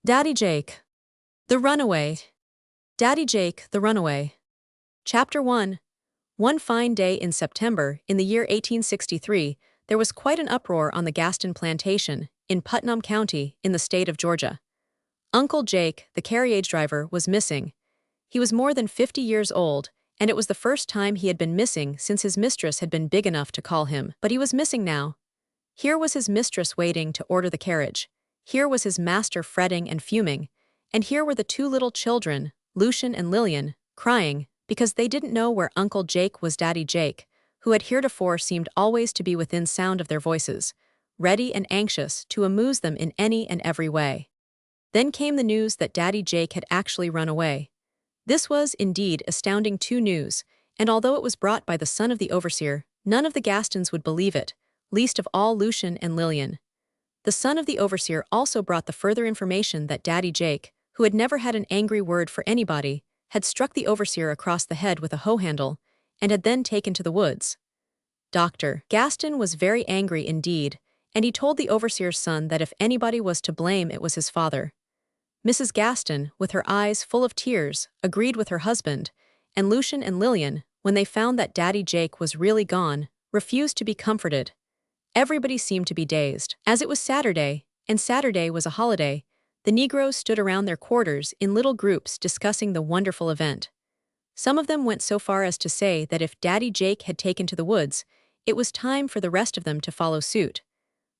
Daddy Jake. The Runaway. Daddy Jake, the Runaway. Chapter 1. One fine day in September, in the year 1863, there was quite an uproar on the Gaston plantation, in Putnam County, in the state of Georgia. Uncle Jake, the carriage driver, was missing. He was more than 50 years old, and it was the first time he had been missing since his mistress had been big enough to call him. But he was missing now. Here was his mistress waiting to order the carriage. Here was his master fretting and fuming, and here were the two little children, Lucian and Lillian, crying, because they didn't know where Uncle Jake was. Daddy Jake, who had heretofore seemed always to be within sound of their voices, ready and anxious to amuse them in any and every way. Then came the news that Daddy Jake had actually run away. This was, indeed, astounding news, and although it was brought by the son of the overseer, none of the Gastons would believe it, least of all Lucian and Lillian. The son of the overseer also brought the further information that Daddy Jake, who had never had an angry word for anybody, had struck the overseer across the head with a hoe handle, and had then taken to the woods. Dr. Gaston was very angry indeed, and he told the overseer's son that if anybody was to blame, it was his father. Mrs. Gaston, with her eyes full of tears, agreed with her husband, and Lucian and Lillian, when they found that Daddy Jake was really gone, refused to be comforted. Everybody seemed to be dazed. As it was Saturday, and Saturday was a holiday, the Negroes stood around their quarters in little groups discussing the wonderful event. Some of them went so far as to say that if Daddy Jake had taken to the woods, it was time for the rest of them to follow suit.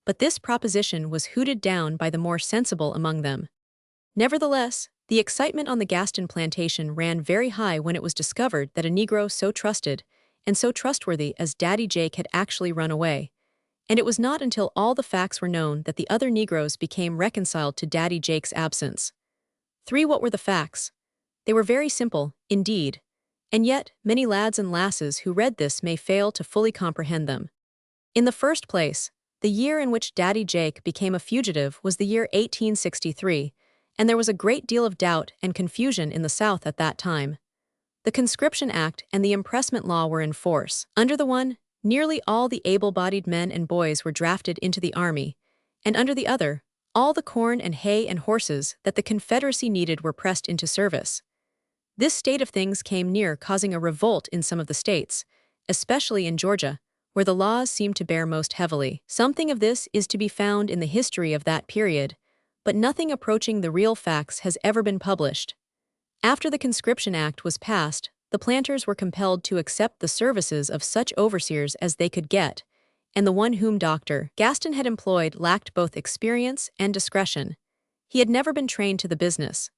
But this proposition was hooted down by the more sensible among them. Nevertheless, the excitement on the Gaston plantation ran very high when it was discovered that a Negro so trusted and so trustworthy as Daddy Jake had actually run away. And it was not until all the facts were known that the other Negroes became reconciled to Daddy Jake's absence. 3. What were the facts? They were very simple, indeed, and yet many lads and lasses who read this may fail to fully comprehend them. In the first place, the year in which Daddy Jake became a fugitive was the year 1863, and there was a great deal of doubt and confusion in the South at that time. The Conscription Act and the Impressment Law were in force. Under the one, nearly all the able-bodied men and boys were drafted into the army, and under the other, all the corn and hay and horses that the Confederacy needed were pressed into service. This state of things came near causing a revolt in some of the states, especially in Georgia, where the laws seemed to bear most heavily. Something of this is to be found in the history of that period, but nothing approaching the real facts has ever been published. After the Conscription Act was passed, the planters were compelled to accept the services of such overseers as they could get, and the one whom Dr. Gaston had employed lacked both experience and discretion. He had never been trained to the business.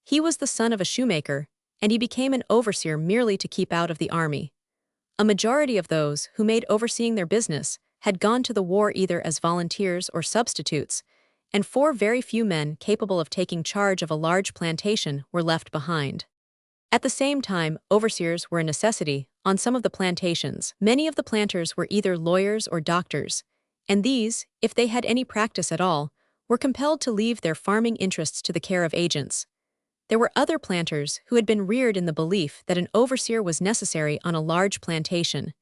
He was the son of a shoemaker, and he became an overseer merely to keep out of the army. A majority of those who made overseeing their business had gone to the war either as volunteers or substitutes, and 4 very few men capable of taking charge of a large plantation were left behind. At the same time, overseers were a necessity on some of the plantations. Many of the planters were either lawyers or doctors, and these, if they had any practice at all, were compelled to leave their farming interests to the care of agents. There were other planters who had been reared in the belief that an overseer was necessary on a large plantation,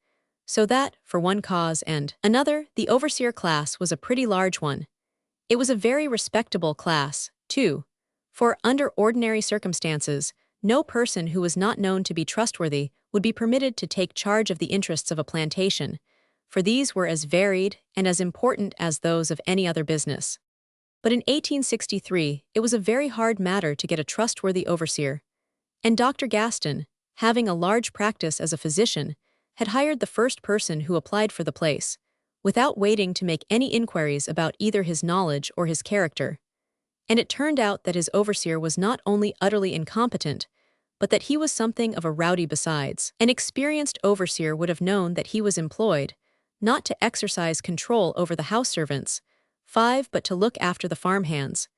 so that, for one cause and another, the overseer class was a pretty large one. It was a very respectable class, too, for, under ordinary circumstances, no person who was not known to be trustworthy would be permitted to take charge of the interests of a plantation, for these were as varied and as important as those of any other business. But in 1863, it was a very hard matter to get a trustworthy overseer, and Dr. Gaston, having a large practice as a physician, had hired the first person who applied for the place, without waiting to make any inquiries about either his knowledge or his character. And it turned out that his overseer was not only utterly incompetent, but that he was something of a rowdy besides. An experienced overseer would have known that he was employed, not to exercise control over the house servants, 5, but to look after the farmhands.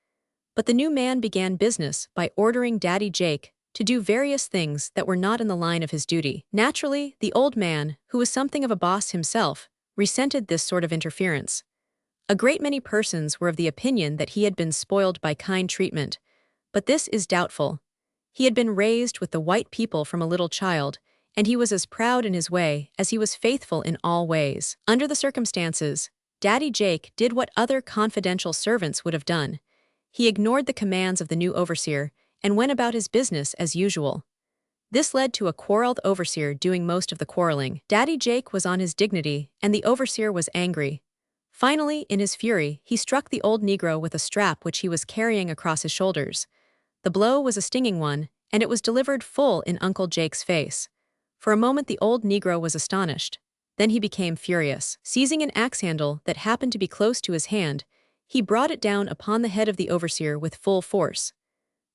But the new man began business by ordering Daddy Jake to do various things that were not in the line of his duty. Naturally, the old man, who was something of a boss himself, resented this sort of interference. A great many persons were of the opinion that he had been spoiled by kind treatment, but this is doubtful. He had been raised with the white people from a little child, and he was as proud in his way as he was faithful in all ways. Under the circumstances, Daddy Jake did what other confidential servants would have done. He ignored the commands of the new overseer and went about his business as usual. This led to a quarreled overseer doing most of the quarreling. Daddy Jake was on his dignity, and the overseer was angry. Finally, in his fury, he struck the old Negro with a strap which he was carrying across his shoulders. The blow was a stinging one, and it was delivered full in Uncle Jake's face. For a moment the old Negro was astonished. Then he became furious. Seizing an axe handle that happened to be close to his hand, he brought it down upon the head of the overseer with full force.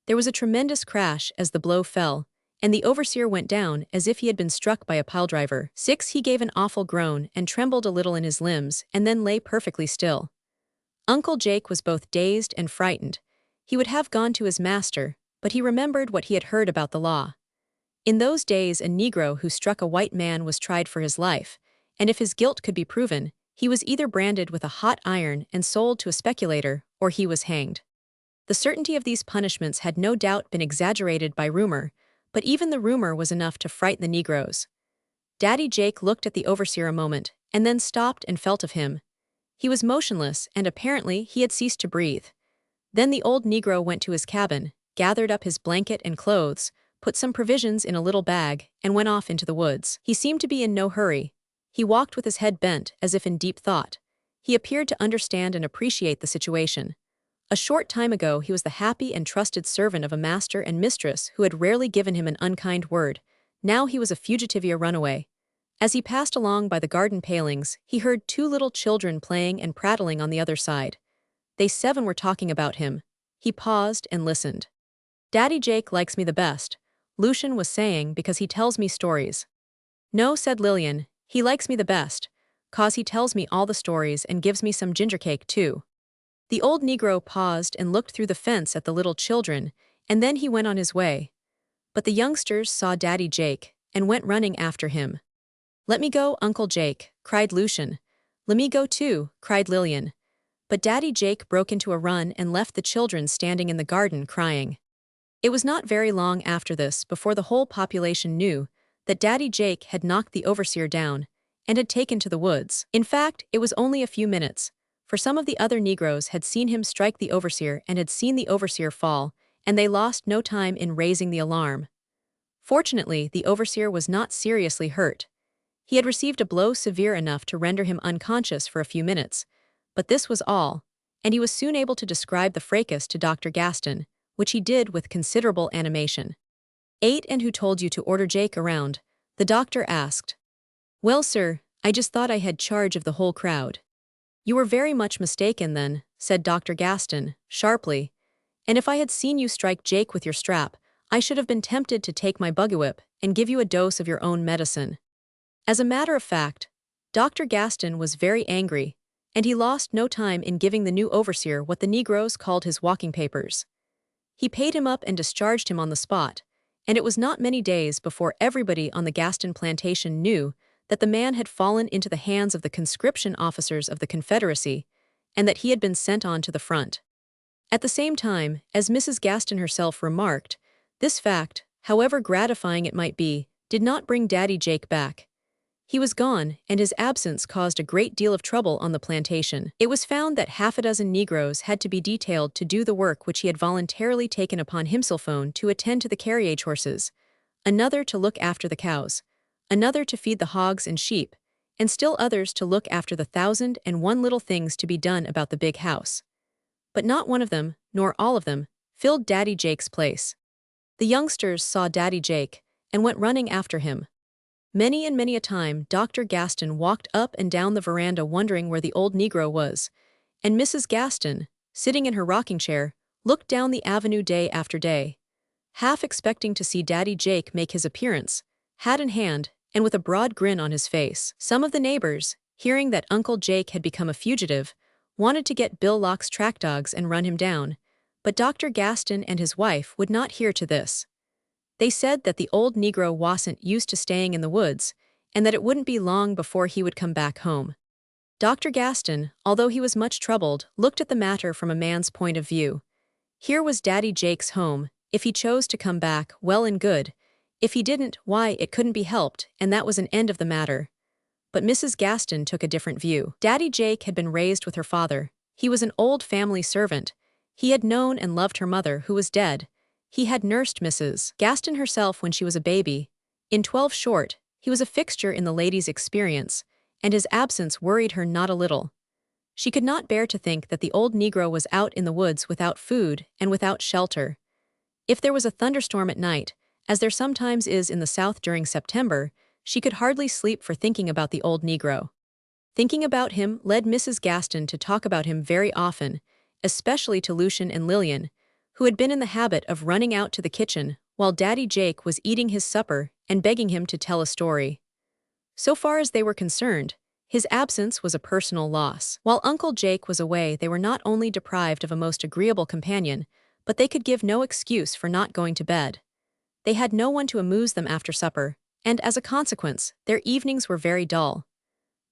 There was a tremendous crash as the blow fell, and the overseer went down as if he had been struck by a piledriver. He gave an awful groan and trembled a little in his limbs and then lay perfectly still. Uncle Jake was both dazed and frightened. He would have gone to his master, but he remembered what he had heard about the law. In those days a Negro who struck a white man was tried for his life, and if his guilt could be proven, he was either branded with a hot iron and sold to a speculator, or he was hanged. The certainty of these punishments had no doubt been exaggerated by rumor, but even the rumor was enough to frighten the Negroes. Daddy Jake looked at the overseer a moment, and then stopped and felt of him. He was motionless, and apparently he had ceased to breathe. Then the old Negro went to his cabin, gathered up his blanket and clothes, put some provisions in a little bag, and went off into the woods. He seemed to be in no hurry. He walked with his head bent, as if in deep thought. He appeared to understand and appreciate the situation. A short time ago he was the happy and trusted servant of a master and mistress who had rarely given him an unkind word. Now he was a fugitive runaway. As he passed along by the garden palings, he heard two little children playing and prattling on the other side. They 7 were talking about him. He paused and listened. "Daddy Jake likes me the best," Lucian was saying, "because he tells me stories." "No," said Lillian, "he likes me the best, 'cause he tells me all the stories and gives me some ginger cake too." The old Negro paused and looked through the fence at the little children, and then he went on his way. But the youngsters saw Daddy Jake and went running after him. "Let me go, Uncle Jake," cried Lucian. "Let me go too," cried Lillian. But Daddy Jake broke into a run and left the children standing in the garden crying. It was not very long after this before the whole population knew that Daddy Jake had knocked the overseer down and had taken to the woods. In fact, it was only a few minutes, for some of the other Negroes had seen him strike the overseer and had seen the overseer fall, and they lost no time in raising the alarm. Fortunately, the overseer was not seriously hurt. He had received a blow severe enough to render him unconscious for a few minutes, but this was all, and he was soon able to describe the fracas to Dr. Gaston, which he did with considerable animation. "And who told you to order Jake around?" the doctor asked. "Well, sir, I just thought I had charge of the whole crowd." "You were very much mistaken then," said Dr. Gaston, sharply. "And if I had seen you strike Jake with your strap, I should have been tempted to take my buggy-whip and give you a dose of your own medicine." As a matter of fact, Dr. Gaston was very angry, and he lost no time in giving the new overseer what the Negroes called his walking papers. He paid him up and discharged him on the spot, and it was not many days before everybody on the Gaston plantation knew that the man had fallen into the hands of the conscription officers of the Confederacy, and that he had been sent on to the front. At the same time, as Mrs. Gaston herself remarked, this fact, however gratifying it might be, did not bring Daddy Jake back. He was gone, and his absence caused a great deal of trouble on the plantation. It was found that half a dozen Negroes had to be detailed to do the work which he had voluntarily taken upon himself to attend to the carriage horses, another to look after the cows, another to feed the hogs and sheep, and still others to look after the 1,001 little things to be done about the big house. But not one of them, nor all of them, filled Daddy Jake's place. The youngsters saw Daddy Jake and went running after him. Many and many a time Dr. Gaston walked up and down the veranda wondering where the old Negro was, and Mrs. Gaston, sitting in her rocking chair, looked down the avenue day after day, half expecting to see Daddy Jake make his appearance, hat in hand, and with a broad grin on his face. Some of the neighbors, hearing that Uncle Jake had become a fugitive, wanted to get Bill Locke's track dogs and run him down, but Dr. Gaston and his wife would not hear to this. They said that the old Negro wasn't used to staying in the woods, and that it wouldn't be long before he would come back home. Dr. Gaston, although he was much troubled, looked at the matter from a man's point of view. Here was Daddy Jake's home. If he chose to come back, well and good. If he didn't, why, it couldn't be helped, and that was an end of the matter. But Mrs. Gaston took a different view. Daddy Jake had been raised with her father. He was an old family servant. He had known and loved her mother, who was dead. He had nursed Mrs. Gaston herself when she was a baby. In 12 short, he was a fixture in the lady's experience, and his absence worried her not a little. She could not bear to think that the old Negro was out in the woods without food and without shelter. If there was a thunderstorm at night, as there sometimes is in the South during September, she could hardly sleep for thinking about the old Negro. Thinking about him led Mrs. Gaston to talk about him very often, especially to Lucian and Lillian, who had been in the habit of running out to the kitchen while Daddy Jake was eating his supper and begging him to tell a story. So far as they were concerned, his absence was a personal loss. While Uncle Jake was away, they were not only deprived of a most agreeable companion, but they could give no excuse for not going to bed. They had no one to amuse them after supper, and as a consequence, their evenings were very dull.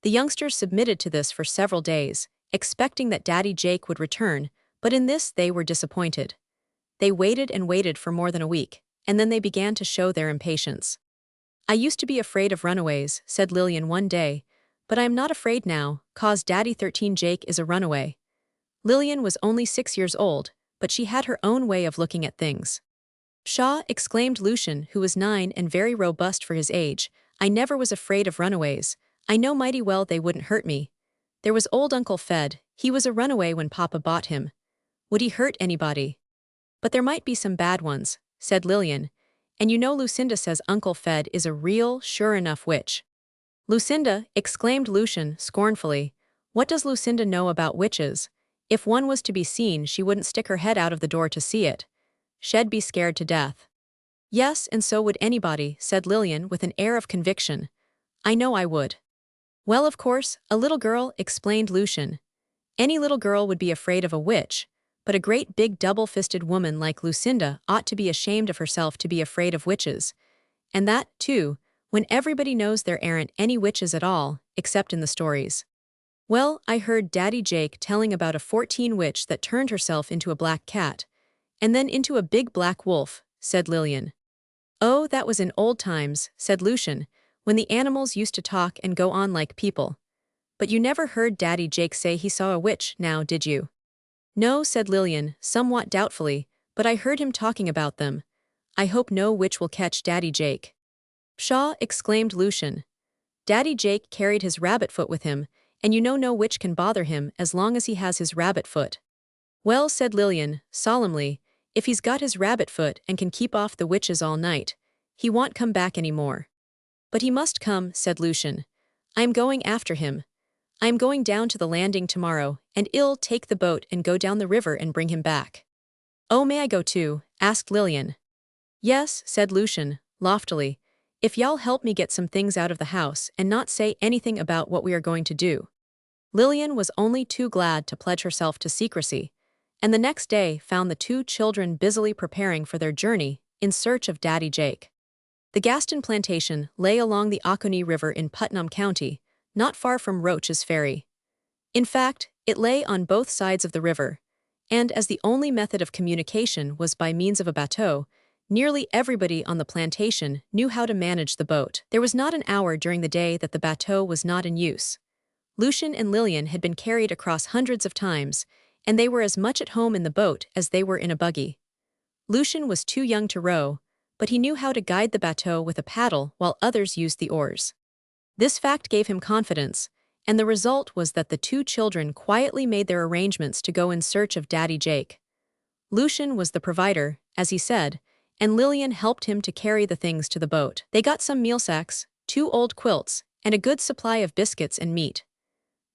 The youngsters submitted to this for several days, expecting that Daddy Jake would return, but in this they were disappointed. They waited and waited for more than a week, and then they began to show their impatience. "I used to be afraid of runaways," said Lillian one day, "but I am not afraid now, 'cause Daddy 13 Jake is a runaway." Lillian was only 6 years old, but she had her own way of looking at things. "Pshaw," exclaimed Lucian, who was 9 and very robust for his age, "I never was afraid of runaways. I know mighty well they wouldn't hurt me. There was old Uncle Fed, he was a runaway when Papa bought him. Would he hurt anybody?" "But there might be some bad ones," said Lillian, "and you know Lucinda says Uncle Fed is a real, sure enough witch." "Lucinda," exclaimed Lucian scornfully, "what does Lucinda know about witches? If one was to be seen, she wouldn't stick her head out of the door to see it. She'd be scared to death." "Yes, and so would anybody," said Lillian with an air of conviction. "I know I would." "Well, of course, a little girl," explained Lucian. "Any little girl would be afraid of a witch, but a great big double-fisted woman like Lucinda ought to be ashamed of herself to be afraid of witches. And that, too, when everybody knows there aren't any witches at all, except in the stories." "Well, I heard Daddy Jake telling about a 14 witch that turned herself into a black cat, and then into a big black wolf," said Lillian. "Oh, that was in old times," said Lucian, "when the animals used to talk and go on like people. But you never heard Daddy Jake say he saw a witch, now did you?" "No," said Lillian, somewhat doubtfully, "but I heard him talking about them. I hope no witch will catch Daddy Jake." "Pshaw," exclaimed Lucian. "Daddy Jake carried his rabbit foot with him, and you know no witch can bother him as long as he has his rabbit foot." "Well," said Lillian, solemnly, "if he's got his rabbit foot and can keep off the witches all night, he won't come back any more." "But he must come," said Lucian. "I am going after him. I am going down to the landing tomorrow, and I'll take the boat and go down the river and bring him back." "Oh, may I go too?" asked Lillian. "Yes," said Lucian, loftily, "if y'all help me get some things out of the house and not say anything about what we are going to do." Lillian was only too glad to pledge herself to secrecy, and the next day found the 2 children busily preparing for their journey in search of Daddy Jake. The Gaston plantation lay along the Oconee River in Putnam County, not far from Roach's Ferry. In fact, it lay on both sides of the river, and as the only method of communication was by means of a bateau, nearly everybody on the plantation knew how to manage the boat. There was not an hour during the day that the bateau was not in use. Lucian and Lillian had been carried across hundreds of times, and they were as much at home in the boat as they were in a buggy. Lucian was too young to row, but he knew how to guide the bateau with a paddle while others used the oars. This fact gave him confidence, and the result was that the 2 children quietly made their arrangements to go in search of Daddy Jake. Lucian was the provider, as he said, and Lillian helped him to carry the things to the boat. They got some meal sacks, 2 old quilts, and a good supply of biscuits and meat.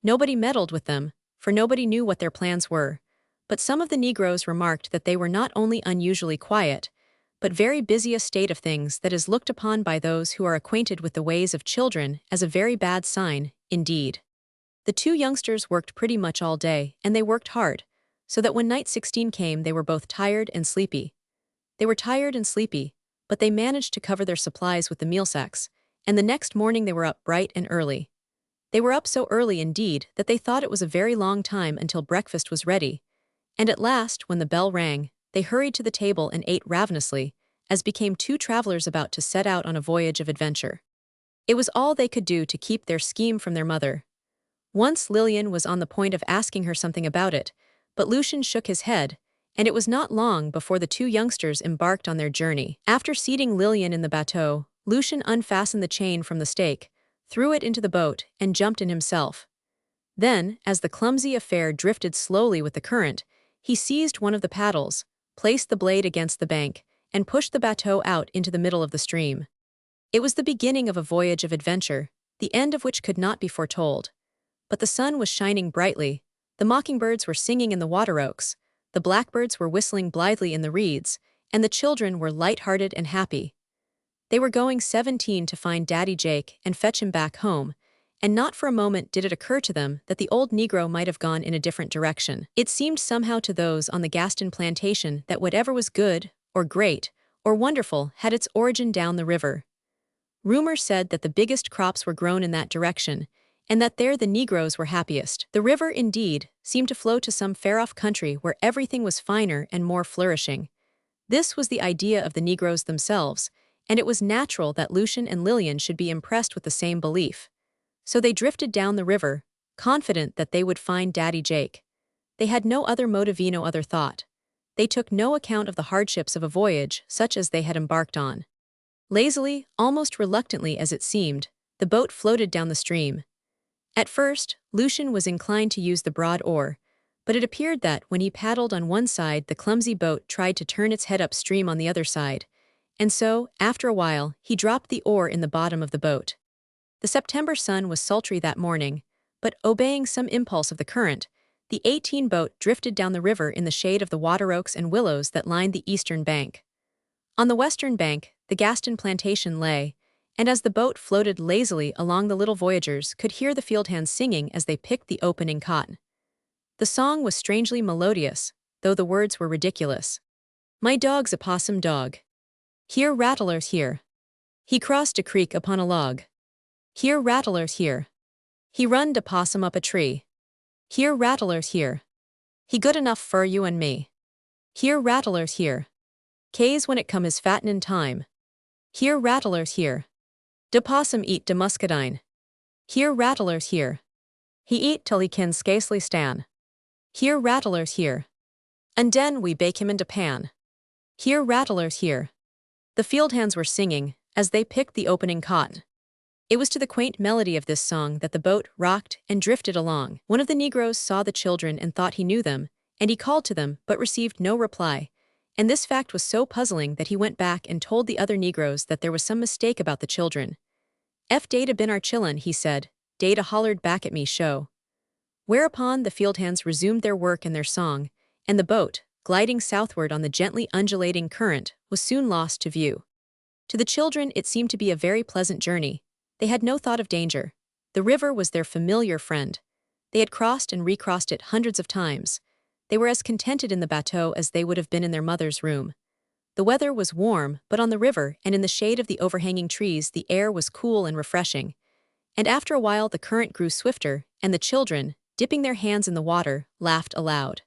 Nobody meddled with them, for nobody knew what their plans were, but some of the Negroes remarked that they were not only unusually quiet, but very busy, a state of things that is looked upon by those who are acquainted with the ways of children as a very bad sign, indeed. The 2 youngsters worked pretty much all day, and they worked hard, so that when night 16 came they were both tired and sleepy. They were tired and sleepy, but they managed to cover their supplies with the meal sacks, and the next morning they were up bright and early. They were up so early indeed that they thought it was a very long time until breakfast was ready, and at last, when the bell rang, they hurried to the table and ate ravenously, as became 2 travelers about to set out on a voyage of adventure. It was all they could do to keep their scheme from their mother. Once Lillian was on the point of asking her something about it, but Lucian shook his head, and it was not long before the two youngsters embarked on their journey. After seating Lillian in the bateau, Lucian unfastened the chain from the stake, threw it into the boat, and jumped in himself. Then, as the clumsy affair drifted slowly with the current, he seized one of the paddles, placed the blade against the bank, and pushed the bateau out into the middle of the stream. It was the beginning of a voyage of adventure, the end of which could not be foretold. But the sun was shining brightly, the mockingbirds were singing in the water oaks, the blackbirds were whistling blithely in the reeds, and the children were light-hearted and happy. They were going 17 to find Daddy Jake and fetch him back home, and not for a moment did it occur to them that the old Negro might have gone in a different direction. It seemed somehow to those on the Gaston plantation that whatever was good, or great, or wonderful had its origin down the river. Rumor said that the biggest crops were grown in that direction, and that there the Negroes were happiest. The river, indeed, seemed to flow to some far-off country where everything was finer and more flourishing. This was the idea of the Negroes themselves, and it was natural that Lucian and Lillian should be impressed with the same belief. So they drifted down the river, confident that they would find Daddy Jake. They had no other motive, no other thought. They took no account of the hardships of a voyage such as they had embarked on. Lazily, almost reluctantly as it seemed, the boat floated down the stream. At first, Lucian was inclined to use the broad oar, but it appeared that when he paddled on one side, the clumsy boat tried to turn its head upstream on the other side, and so, after a while, he dropped the oar in the bottom of the boat. The September sun was sultry that morning, but obeying some impulse of the current, the 18 boat drifted down the river in the shade of the water oaks and willows that lined the eastern bank. On the western bank, the Gaston plantation lay, and as the boat floated lazily along, the little voyagers could hear the field hands singing as they picked the opening cotton. The song was strangely melodious, though the words were ridiculous. My dog's a possum dog. Here rattlers here. He crossed a creek upon a log. Here rattlers here. He runned a possum up a tree. Here rattlers here. He good enough for you and me. Here rattlers here. K's when it come his fattenin' time. Here rattlers here. De possum eat de muscadine. Here rattlers here. He eat till he can scarcely stan. Here rattlers here. And den we bake him into pan. Here rattlers here. The field hands were singing, as they picked the opening cotton. It was to the quaint melody of this song that the boat rocked and drifted along. One of the Negroes saw the children and thought he knew them, and he called to them but received no reply, and this fact was so puzzling that he went back and told the other Negroes that there was some mistake about the children. F data bin our chillun, he said. Data hollered back at me show. Whereupon the field hands resumed their work and their song, and the boat, gliding southward on the gently undulating current, was soon lost to view. To the children it seemed to be a very pleasant journey. They had no thought of danger. The river was their familiar friend. They had crossed and recrossed it hundreds of times. They were as contented in the bateau as they would have been in their mother's room. The weather was warm, but on the river and in the shade of the overhanging trees the air was cool and refreshing. And after a while the current grew swifter, and the children, dipping their hands in the water, laughed aloud.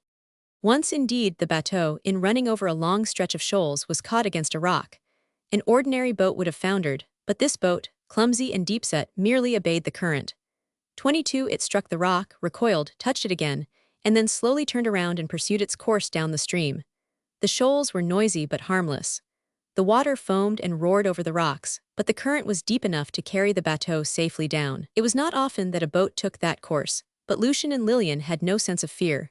Once indeed the bateau, in running over a long stretch of shoals, was caught against a rock. An ordinary boat would have foundered, but this boat, clumsy and deep-set, merely obeyed the current. 22 It struck the rock, recoiled, touched it again, and then slowly turned around and pursued its course down the stream. The shoals were noisy but harmless. The water foamed and roared over the rocks, but the current was deep enough to carry the bateau safely down. It was not often that a boat took that course, but Lucian and Lillian had no sense of fear.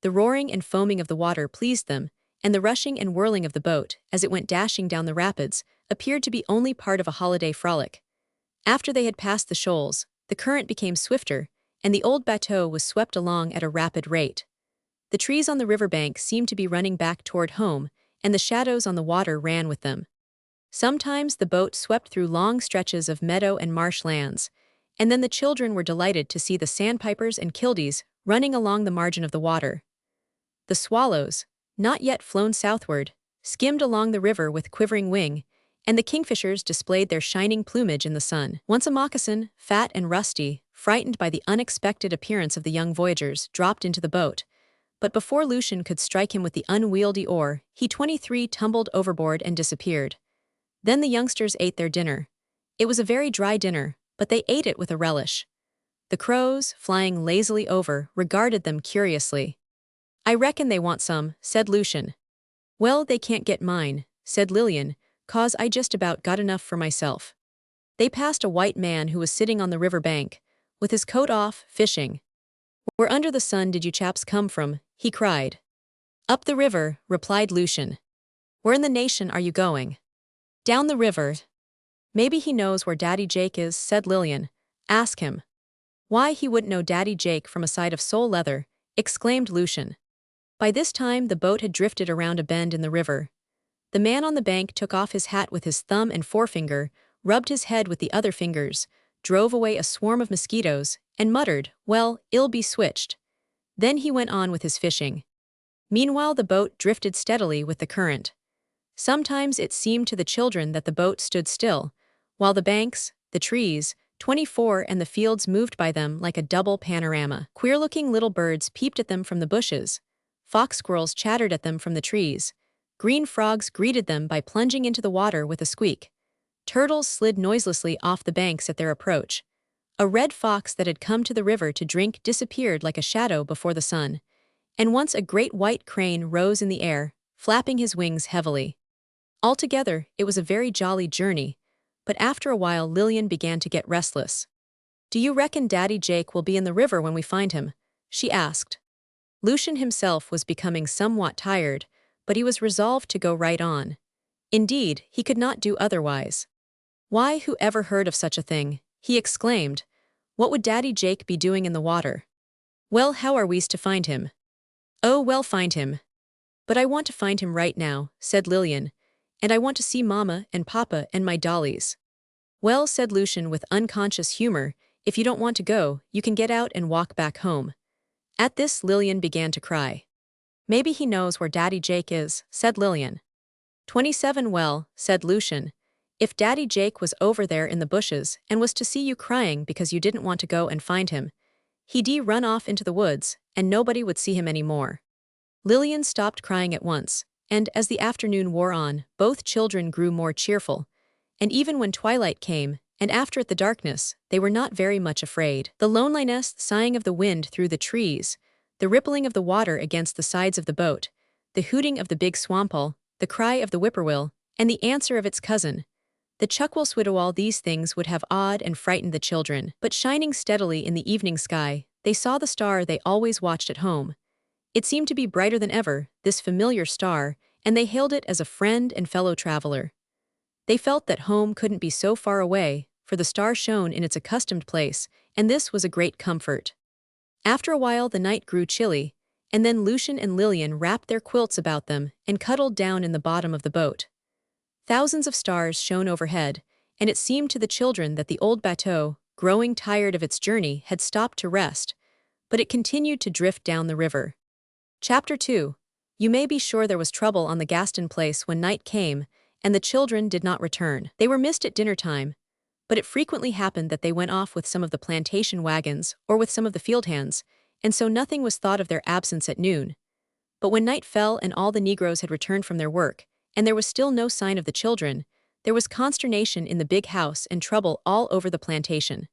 The roaring and foaming of the water pleased them, and the rushing and whirling of the boat, as it went dashing down the rapids, appeared to be only part of a holiday frolic. After they had passed the shoals, the current became swifter, and the old bateau was swept along at a rapid rate. The trees on the riverbank seemed to be running back toward home, and the shadows on the water ran with them. Sometimes the boat swept through long stretches of meadow and marsh lands, and then the children were delighted to see the sandpipers and kildees running along the margin of the water. The swallows, not yet flown southward, skimmed along the river with quivering wing, and the kingfishers displayed their shining plumage in the sun. Once a moccasin, fat and rusty, frightened by the unexpected appearance of the young voyagers, dropped into the boat, but before Lucian could strike him with the unwieldy oar, he 23 tumbled overboard and disappeared. Then the youngsters ate their dinner. It was a very dry dinner, but they ate it with a relish. The crows, flying lazily over, regarded them curiously. I reckon they want some, said Lucian. Well, they can't get mine, said Lillian, "'cause I just about got enough for myself." They passed a white man who was sitting on the river bank, with his coat off, fishing. "Where under the sun did you chaps come from?" he cried. "Up the river," replied Lucian. "Where in the nation are you going?" "Down the river." "Maybe he knows where Daddy Jake is," said Lillian. "Ask him." "Why, he wouldn't know Daddy Jake from a side of sole leather," exclaimed Lucian. By this time the boat had drifted around a bend in the river. The man on the bank took off his hat with his thumb and forefinger, rubbed his head with the other fingers, drove away a swarm of mosquitoes, and muttered, "Well, it'll be switched." Then he went on with his fishing. Meanwhile the boat drifted steadily with the current. Sometimes it seemed to the children that the boat stood still, while the banks, the trees, 24 and the fields moved by them like a double panorama. Queer-looking little birds peeped at them from the bushes. Fox squirrels chattered at them from the trees. Green frogs greeted them by plunging into the water with a squeak. Turtles slid noiselessly off the banks at their approach. A red fox that had come to the river to drink disappeared like a shadow before the sun. And once a great white crane rose in the air, flapping his wings heavily. Altogether, it was a very jolly journey, but after a while Lillian began to get restless. "Do you reckon Daddy Jake will be in the river when we find him?" she asked. Lucian himself was becoming somewhat tired, but he was resolved to go right on. Indeed, he could not do otherwise. "Why, who ever heard of such a thing?" he exclaimed. "What would Daddy Jake be doing in the water?" "Well, how are we's to find him?" "Oh, well, find him." "But I want to find him right now," said Lillian, "and I want to see Mama and Papa and my dollies." "Well," said Lucian with unconscious humor, "if you don't want to go, you can get out and walk back home." At this Lillian began to cry. "Maybe he knows where Daddy Jake is," said Lillian. 27 "Well," said Lucian, "if Daddy Jake was over there in the bushes and was to see you crying because you didn't want to go and find him, he'd run off into the woods, and nobody would see him any more." Lillian stopped crying at once, and as the afternoon wore on, both children grew more cheerful, and even when twilight came, and after it the darkness, they were not very much afraid. The loneliness, the sighing of the wind through the trees, the rippling of the water against the sides of the boat, the hooting of the big swampole, the cry of the whippoorwill, and the answer of its cousin, the chuckwilswidowall, these things would have awed and frightened the children. But shining steadily in the evening sky, they saw the star they always watched at home. It seemed to be brighter than ever, this familiar star, and they hailed it as a friend and fellow traveler. They felt that home couldn't be so far away, for the star shone in its accustomed place, and this was a great comfort. After a while the night grew chilly, and then Lucian and Lillian wrapped their quilts about them and cuddled down in the bottom of the boat. Thousands of stars shone overhead, and it seemed to the children that the old bateau, growing tired of its journey, had stopped to rest, but it continued to drift down the river. Chapter 2. You may be sure there was trouble on the Gaston place when night came, and the children did not return. They were missed at dinner time, but it frequently happened that they went off with some of the plantation wagons or with some of the field hands, and so nothing was thought of their absence at noon. But when night fell and all the Negroes had returned from their work, and there was still no sign of the children, there was consternation in the big house and trouble all over the plantation.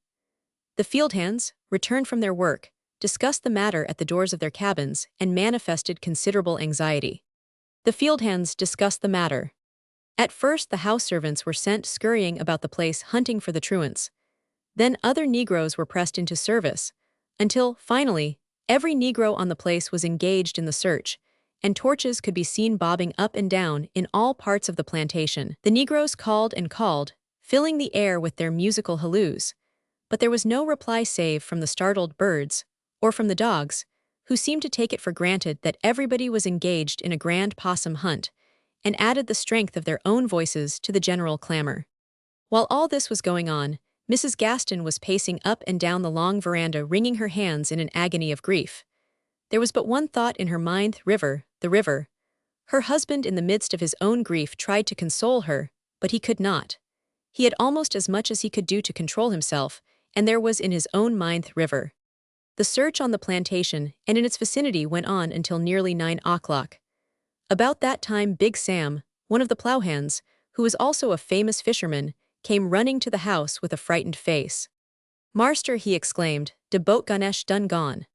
The field hands, returned from their work, discussed the matter at the doors of their cabins and manifested considerable anxiety. The field hands discussed the matter. At first the house servants were sent scurrying about the place hunting for the truants. Then other Negroes were pressed into service, until, finally, every Negro on the place was engaged in the search, and torches could be seen bobbing up and down in all parts of the plantation. The Negroes called and called, filling the air with their musical halloos, but there was no reply save from the startled birds, or from the dogs, who seemed to take it for granted that everybody was engaged in a grand possum hunt, and added the strength of their own voices to the general clamor. While all this was going on, Mrs. Gaston was pacing up and down the long veranda, wringing her hands in an agony of grief. There was but one thought in her mind: the river. Her husband, in the midst of his own grief, tried to console her, but he could not. He had almost as much as he could do to control himself, and there was in his own mind the river. The search on the plantation and in its vicinity went on until nearly 9 o'clock. About that time Big Sam, one of the plowhands, who was also a famous fisherman, came running to the house with a frightened face. "Marster," he exclaimed, "de boat Ganesh done gone."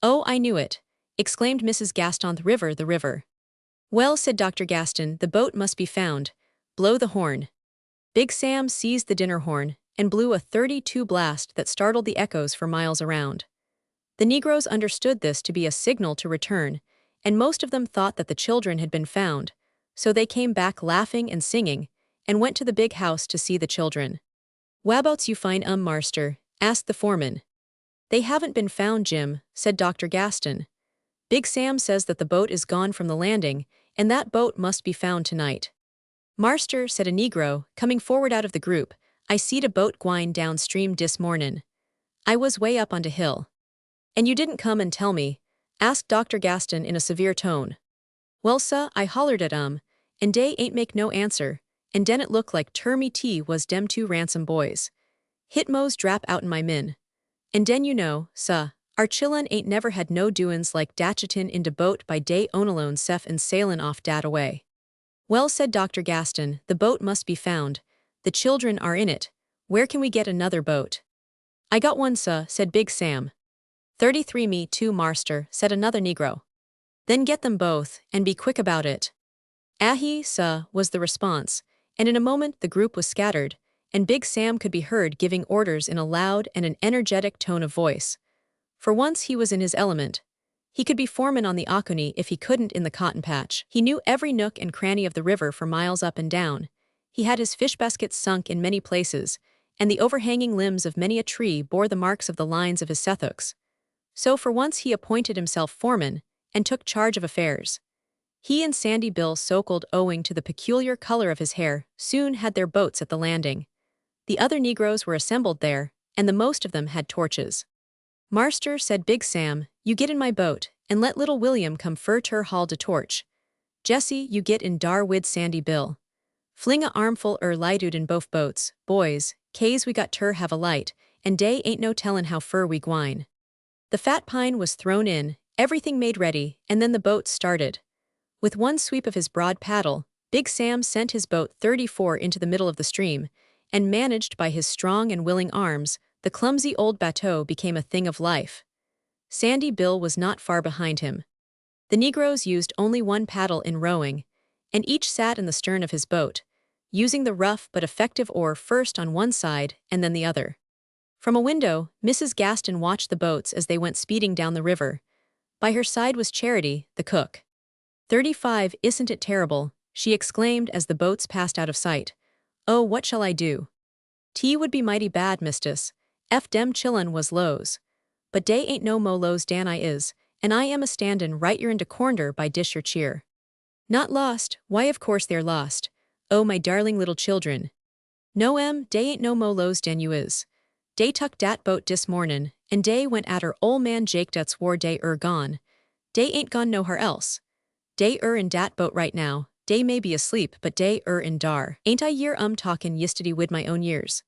"Oh, I knew it. exclaimed Mrs. Gaston. The river, the river. Well, said Dr. Gaston, the boat must be found. Blow the horn. Big Sam seized the dinner horn and blew a 32 blast that startled the echoes for miles around. The Negroes understood this to be a signal to return, and most of them thought that the children had been found, so they came back laughing and singing, and went to the big house to see the children. "Whereabouts you find marster?" asked the foreman. "They haven't been found, Jim," said Dr. Gaston. "Big Sam says that the boat is gone from the landing, and that boat must be found tonight." "Marster," said a Negro, coming forward out of the group, "I seed a boat gwine downstream dis mornin'. I was way up on de hill." "And you didn't come and tell me?" asked Dr. Gaston in a severe tone. "Well, sah, I hollered at and dey ain't make no answer, and den it look like Termy T was dem two ransom boys. Hit Mo's drap outen my min. And den you know, sah, our chillun ain't never had no doin's like datchetin in de boat by day onalone sef and sailin' off dat away." "Well," said Dr. Gaston, "the boat must be found. The children are in it. Where can we get another boat?" "I got one, sah," said Big Sam. 33 me too, marster," said another Negro. "Then get them both, and be quick about it." "Ahi, sah," was the response, and in a moment the group was scattered, and Big Sam could be heard giving orders in a loud and an energetic tone of voice. For once he was in his element. He could be foreman on the Akuni if he couldn't in the cotton patch. He knew every nook and cranny of the river for miles up and down. He had his fish baskets sunk in many places, and the overhanging limbs of many a tree bore the marks of the lines of his sethooks. So for once he appointed himself foreman, and took charge of affairs. He and Sandy Bill Sokol, owing to the peculiar color of his hair, soon had their boats at the landing. The other Negroes were assembled there, and the most of them had torches. "Marster," said Big Sam, "you get in my boat, and let little William come fur ter haul de torch. Jesse, you get in dar wid Sandy Bill. Fling a armful lightood in both boats, boys, kase we got ter have a light, and dey ain't no tellin' how fur we gwine." The fat pine was thrown in, everything made ready, and then the boat started. With one sweep of his broad paddle, Big Sam sent his boat 34 into the middle of the stream, and managed by his strong and willing arms, the clumsy old bateau became a thing of life. Sandy Bill was not far behind him. The Negroes used only one paddle in rowing, and each sat in the stern of his boat, using the rough but effective oar first on one side and then the other. From a window, Mrs. Gaston watched the boats as they went speeding down the river. By her side was Charity, the cook. 35, isn't it terrible?" she exclaimed as the boats passed out of sight. "Oh, what shall I do? Tea would be mighty bad, mistis. F dem chillun was lows. But dey ain't no mo lows dan I is, and I am a standin' right yer in de cornder by dish yer cheer." "Not lost? Why, of course they're lost. Oh, my darling little children. No, dey ain't no mo lows dan you is. Dey tuck dat boat dis mornin', and dey went at her ol' man Jake dat's war dey gone. Dey ain't gone nowhere else. Dey in dat boat right now. Dey may be asleep, but dey in dar. Ain't I year talkin' yistiddy wid my own ears.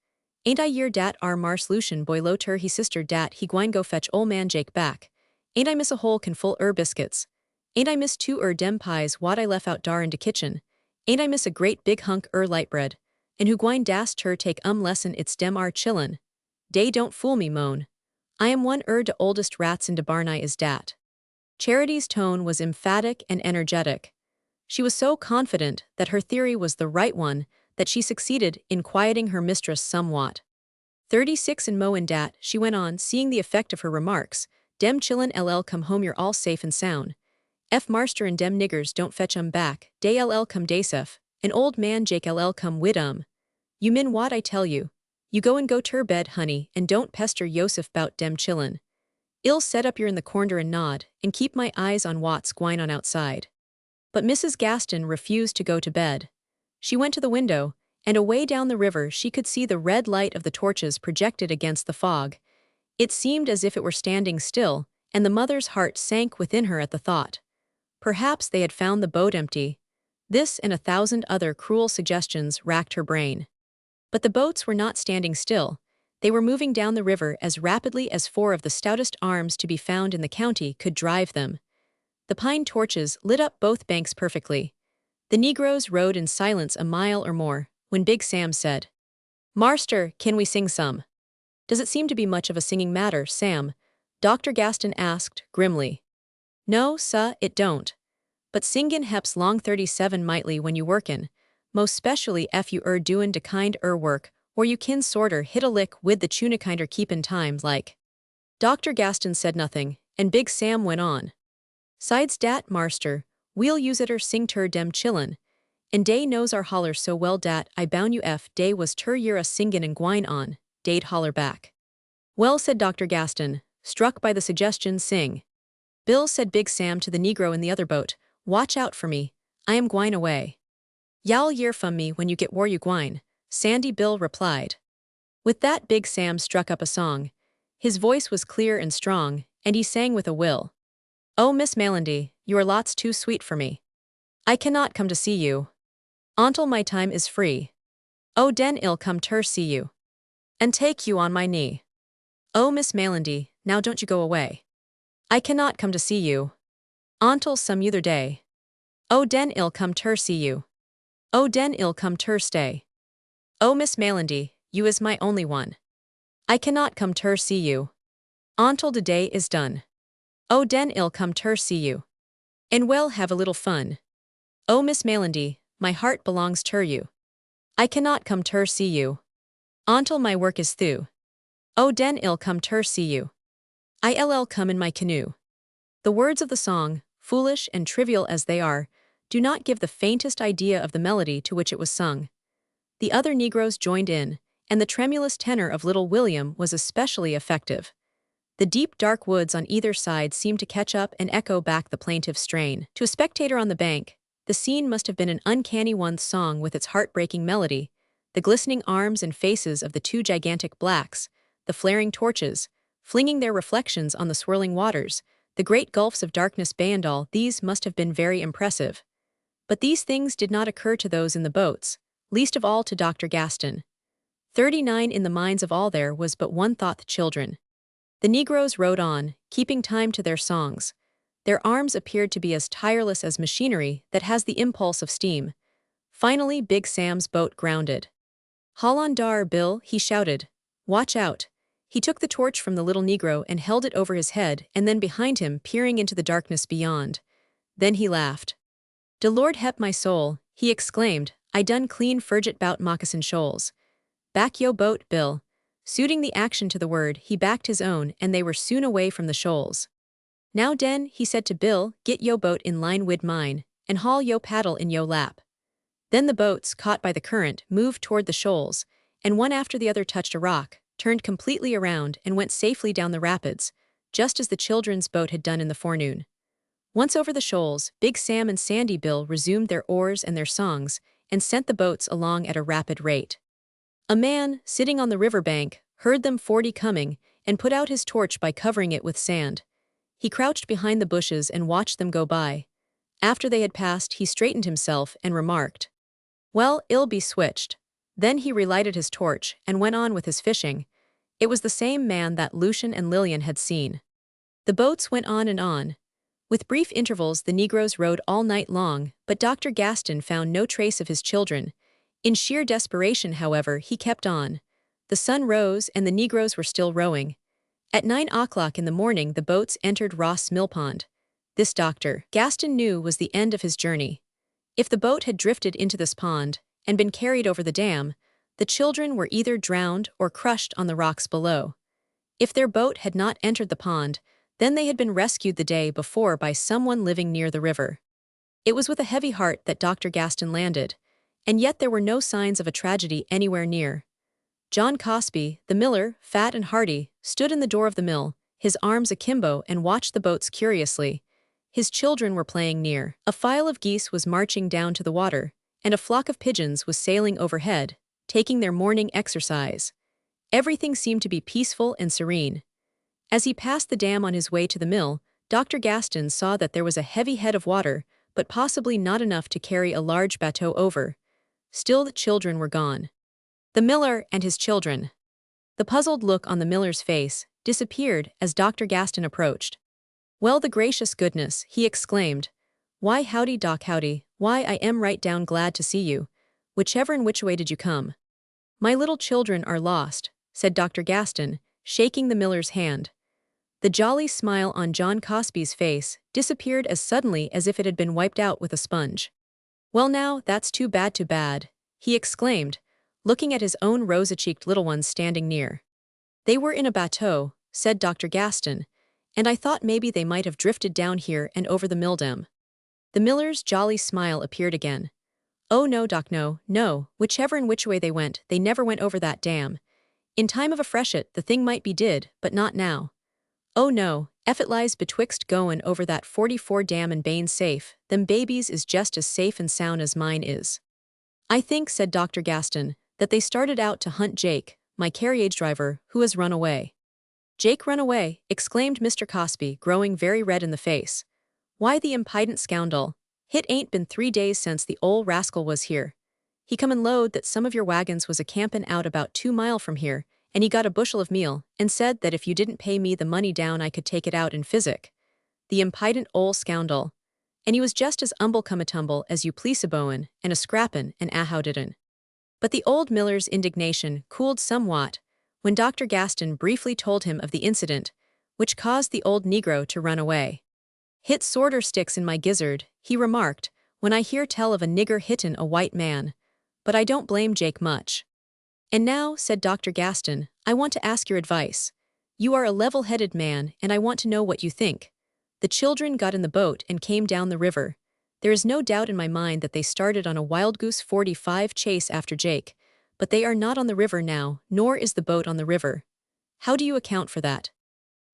Ain't I year dat Mars Lucian boy loter he sister dat he gwine go fetch ol' man Jake back. Ain't I miss a whole can full biscuits. Ain't I miss two dem pies what I left out dar in de kitchen. Ain't I miss a great big hunk light bread. And who gwine das ter take lesson it's dem chillun. Dey don't fool me, moan. I am one de oldest rats in de barn is dat." Charity's tone was emphatic and energetic. She was so confident that her theory was the right one that she succeeded in quieting her mistress somewhat. 36 and mo in dat, she went on, seeing the effect of her remarks, "Dem chillun come home you're all safe and sound. F marster and dem niggers don't fetch back, dey come daysef, and old man Jake come wid You min what I tell you. You go and go ter bed, honey, and don't pester Yosef bout dem chillun. I'll set up yer in the cornder and nod, and keep my eyes on what's gwine on outside." But Mrs. Gaston refused to go to bed. She went to the window, and away down the river she could see the red light of the torches projected against the fog. It seemed as if it were standing still, and the mother's heart sank within her at the thought. Perhaps they had found the boat empty. This and 1,000 other cruel suggestions racked her brain. But the boats were not standing still. They were moving down the river as rapidly as 4 of the stoutest arms to be found in the county could drive them. The pine torches lit up both banks perfectly. The Negroes rode in silence a mile or more, when Big Sam said, "Marster, can we sing some?" "Does it seem to be much of a singing matter, Sam?" Dr. Gaston asked, grimly. No, suh, it don't. But singin' heps long 37 mightly when you workin', most specially ef you doin' de kind work, or you kin sorter hit a lick wid the tuna kinder keepin' time like. Dr. Gaston said nothing, and Big Sam went on. Sides dat, marster, we'll use it sing ter dem chillin', and dey knows our holler so well dat I boun you ef dey was ter year a singin' and gwine on, dey'd holler back. Well, said Dr. Gaston, struck by the suggestion, sing. Bill, said Big Sam to the Negro in the other boat, watch out for me, I am gwine away. Y'all year from me when you get where you gwine, Sandy Bill replied. With that, Big Sam struck up a song. His voice was clear and strong, and he sang with a will. Oh, Miss Malandy, you are lots too sweet for me. I cannot come to see you. Ontil my time is free. Oh, den ill come ter see you. And take you on my knee. Oh, Miss Malandy, now don't you go away. I cannot come to see you. Ontil some other day. Oh, den ill come ter see you. Oh, den ill come ter stay. Oh, Miss Malandy, you is my only one. I cannot come ter see you. Ontil de day is done. Oh, den ill come ter see you. And we'll have a little fun. Oh, Miss Malandy, my heart belongs ter you. I cannot come ter see you. Ontil my work is through. Oh, den ill come ter see you. I'll come in my canoe. The words of the song, foolish and trivial as they are, do not give the faintest idea of the melody to which it was sung. The other Negroes joined in, and the tremulous tenor of Little William was especially effective. The deep, dark woods on either side seemed to catch up and echo back the plaintive strain. To a spectator on the bank, the scene must have been an uncanny song with its heartbreaking melody, the glistening arms and faces of the two gigantic blacks, the flaring torches, flinging their reflections on the swirling waters, the great gulfs of darkness beyond all these must have been very impressive. But these things did not occur to those in the boats, least of all to Dr. Gaston. 39 in the minds of all there was but one thought: the children. The Negroes rowed on, keeping time to their songs. Their arms appeared to be as tireless as machinery that has the impulse of steam. Finally, Big Sam's boat grounded. Haul on dar, Bill, he shouted. Watch out. He took the torch from the little Negro and held it over his head and then behind him, peering into the darkness beyond. Then he laughed. De Lord hep my soul, he exclaimed, I done clean furget bout moccasin shoals. Back yo boat, Bill. Suiting the action to the word, he backed his own and they were soon away from the shoals. Now den, he said to Bill, get yo boat in line wid mine, and haul yo paddle in yo lap. Then the boats, caught by the current, moved toward the shoals, and one after the other touched a rock, turned completely around and went safely down the rapids, just as the children's boat had done in the forenoon. Once over the shoals, Big Sam and Sandy Bill resumed their oars and their songs, and sent the boats along at a rapid rate. A man, sitting on the river bank, heard them 40 coming, and put out his torch by covering it with sand. He crouched behind the bushes and watched them go by. After they had passed, he straightened himself and remarked, Well, it'll be switched. Then he relighted his torch and went on with his fishing. It was the same man that Lucian and Lillian had seen. The boats went on and on. With brief intervals, the Negroes rowed all night long, but Dr. Gaston found no trace of his children. In sheer desperation, however, he kept on. The sun rose and the Negroes were still rowing. At 9 o'clock in the morning, the boats entered Ross Mill Pond. This Dr. Gaston knew was the end of his journey. If the boat had drifted into this pond and been carried over the dam, the children were either drowned or crushed on the rocks below. If their boat had not entered the pond, then they had been rescued the day before by someone living near the river. It was with a heavy heart that Dr. Gaston landed, and yet there were no signs of a tragedy anywhere near. John Cosby, the miller, fat and hearty, stood in the door of the mill, his arms akimbo, and watched the boats curiously. His children were playing near. A file of geese was marching down to the water, and a flock of pigeons was sailing overhead, taking their morning exercise. Everything seemed to be peaceful and serene. As he passed the dam on his way to the mill, Dr. Gaston saw that there was a heavy head of water, but possibly not enough to carry a large bateau over. Still, the children were gone. The miller and his children. The puzzled look on the miller's face disappeared as Dr. Gaston approached. Well, the gracious goodness, he exclaimed. Why, howdy, Doc, howdy. Why, I am right down glad to see you. Whichever and which way did you come? My little children are lost, said Dr. Gaston, shaking the miller's hand. The jolly smile on John Cosby's face disappeared as suddenly as if it had been wiped out with a sponge. "Well now, that's too bad," he exclaimed, looking at his own rosy-cheeked little ones standing near. "They were in a bateau," said Dr. Gaston, "and I thought maybe they might have drifted down here and over the mill dam." The miller's jolly smile appeared again. "Oh no, Doc, no, whichever and which way they never went over that dam. In time of a freshet the thing might be did, but not now. Oh no, ef it lies betwixt goin' over that 44 dam and Bain safe, them babies is just as safe and sound as mine is." "I think," said Dr. Gaston, "that they started out to hunt Jake, my carriage driver, who has run away." "Jake run away?" exclaimed Mr. Cosby, growing very red in the face. "Why, the impident scoundrel. Hit ain't been 3 days since the ol' rascal was here. He come and lowed that some of your wagons was a-campin' out about 2 mile from here, and he got a bushel of meal, and said that if you didn't pay me the money down I could take it out in physic. The impident ol' scoundrel. And he was just as umble come a tumble as you please a-bowen, and a-scrappin', and a-howdidin'." But the old miller's indignation cooled somewhat when Dr. Gaston briefly told him of the incident, which caused the old negro to run away. "Hit sorter sticks in my gizzard," he remarked, "when I hear tell of a nigger hittin' a white man. But I don't blame Jake much." "And now," said Dr. Gaston, "I want to ask your advice. You are a level-headed man, and I want to know what you think. The children got in the boat and came down the river. There is no doubt in my mind that they started on a wild-goose 45 chase after Jake, but they are not on the river now, nor is the boat on the river. How do you account for that?"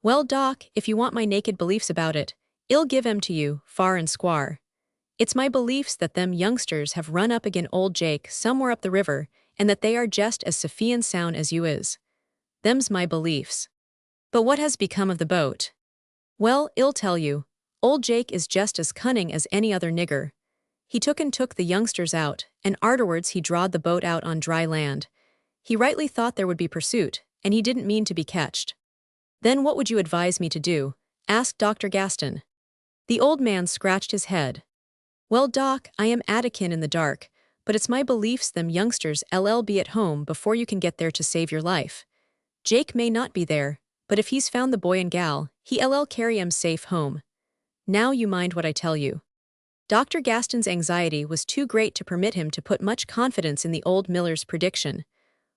"Well, Doc, if you want my naked beliefs about it, I'll give 'em to you, far and squar. It's my beliefs that them youngsters have run up agin old Jake somewhere up the river, and that they are just as safe and sound as you is. Them's my beliefs." "But what has become of the boat?" "Well, I'll tell you. Old Jake is just as cunning as any other nigger. He took the youngsters out, and arterwards he drawed the boat out on dry land. He rightly thought there would be pursuit, and he didn't mean to be catched." "Then what would you advise me to do?" asked Dr. Gaston. The old man scratched his head. "Well, Doc, I am Attikin in the dark, but it's my beliefs them youngsters ll be at home before you can get there to save your life. Jake may not be there, but if he's found the boy and gal, he ll carry 'em safe home. Now you mind what I tell you." Dr. Gaston's anxiety was too great to permit him to put much confidence in the old miller's prediction.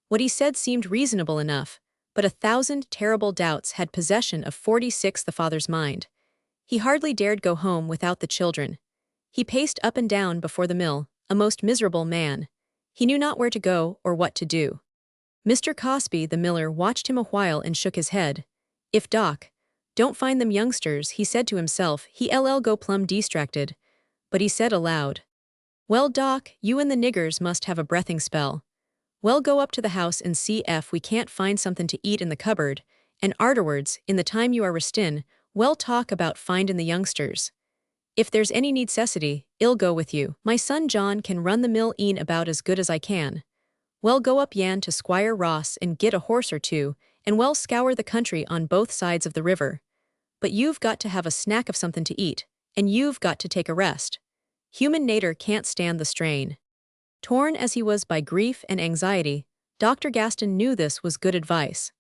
What he said seemed reasonable enough, but 1,000 terrible doubts had possession of 46 the father's mind. He hardly dared go home without the children. He paced up and down before the mill, a most miserable man. He knew not where to go or what to do. Mr. Cosby, the miller, watched him a while and shook his head. "If Doc don't find them youngsters," he said to himself, "he ll go plumb distracted." But he said aloud, "Well, Doc, you and the niggers must have a breathing spell. Well, go up to the house and see ef we can't find something to eat in the cupboard, and arterwards, in the time you are restin', well talk about findin' the youngsters. If there's any necessity, I'll go with you. My son John can run the mill e'en about as good as I can. Well, go up yan to Squire Ross and git a horse or two, and well scour the country on both sides of the river. But you've got to have a snack of something to eat, and you've got to take a rest. Human natur can't stand the strain." Torn as he was by grief and anxiety, Dr. Gaston knew this was good advice.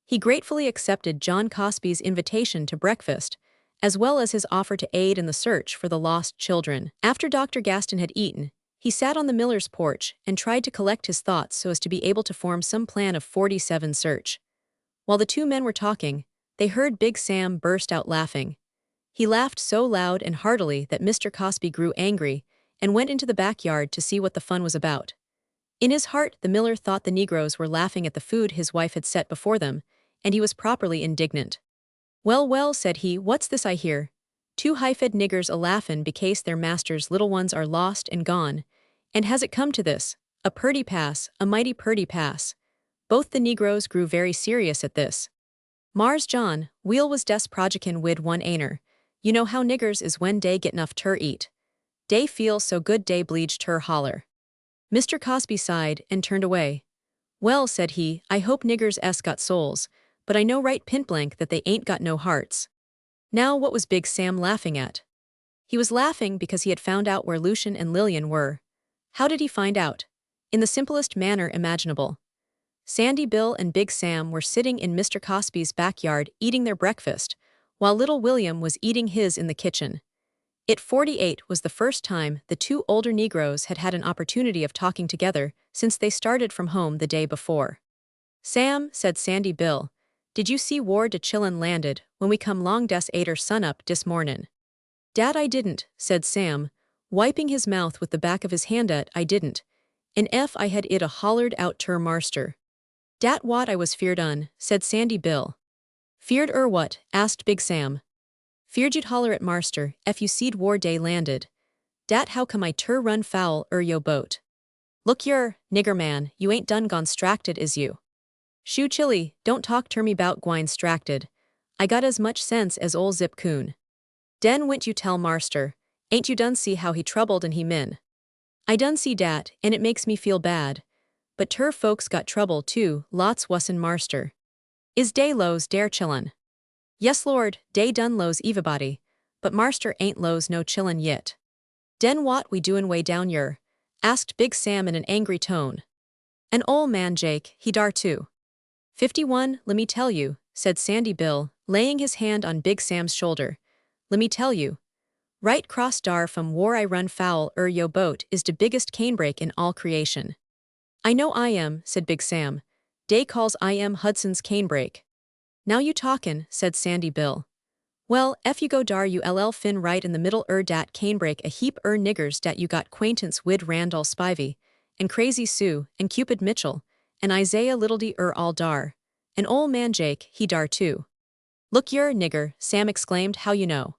He gratefully accepted John Cosby's invitation to breakfast, as well as his offer to aid in the search for the lost children. After Dr. Gaston had eaten, he sat on the miller's porch and tried to collect his thoughts so as to be able to form some plan of 47's search. While the two men were talking, they heard Big Sam burst out laughing. He laughed so loud and heartily that Mr. Cosby grew angry and went into the backyard to see what the fun was about. In his heart, the miller thought the Negroes were laughing at the food his wife had set before them, and he was properly indignant. Well, said he, "what's this I hear? 2 high-fed niggers a-laughin' becase their master's little ones are lost and gone, and has it come to this? A purty pass, a mighty purty pass." Both the Negroes grew very serious at this. "Mars John, wheel was des projikin wid one aner. You know how niggers is when dey get enough ter eat. Dey feel so good dey bleege ter holler." Mr. Cosby sighed and turned away. "Well," said he, "I hope niggers got souls, but I know right pint-blank that they ain't got no hearts." Now what was Big Sam laughing at? He was laughing because he had found out where Lucian and Lillian were. How did he find out? In the simplest manner imaginable. Sandy Bill and Big Sam were sitting in Mr. Cosby's backyard eating their breakfast, while little William was eating his in the kitchen. It 48 was the first time the two older Negroes had had an opportunity of talking together since they started from home the day before. "Sam," said Sandy Bill, "did you see whar de chillun landed when we come long des ater sunup dis mornin'?" "Dat I didn't," said Sam, wiping his mouth with the back of his hand. "Dat I didn't, and ef I had it a hollered out ter marster." "Dat what I was feared on," said Sandy Bill. "Feared what?" asked Big Sam. "Feared you'd holler at marster ef you seed whar dey landed. Dat how come I ter run foul yo boat." "Look yer, nigger man, you ain't done gone stracted, is you?" "Shoo chilly, don't talk ter me 'bout gwine stracted. I got as much sense as ol' Zip Coon." "Den wint you tell marster, ain't you done see how he troubled and he min?" "I done see dat, and it makes me feel bad. But ter folks got trouble too, lots wussin marster." "Is dey lows dare chillun?" "Yes lord, dey done lows everybody, but marster ain't lows no chillun yit." "Den what we doin' way down yer?" asked Big Sam in an angry tone. "An ol' man Jake, he dar too." 51, lemme tell you," said Sandy Bill, laying his hand on Big Sam's shoulder. "Lemme tell you. Right cross dar from whar I run foul yo boat is de biggest canebrake in all creation." "I know I am," said Big Sam. "Dey calls I am Hudson's canebrake." "Now you talkin'," said Sandy Bill. "Well, ef you go dar you fin right in the middle dat canebrake a heap niggers dat you got quaintance wid Randall Spivey, and Crazy Sue, and Cupid Mitchell, and Isaiah Littledy all dar. And ol' man Jake, he dar too." "Look yer, nigger," Sam exclaimed, "how you know?"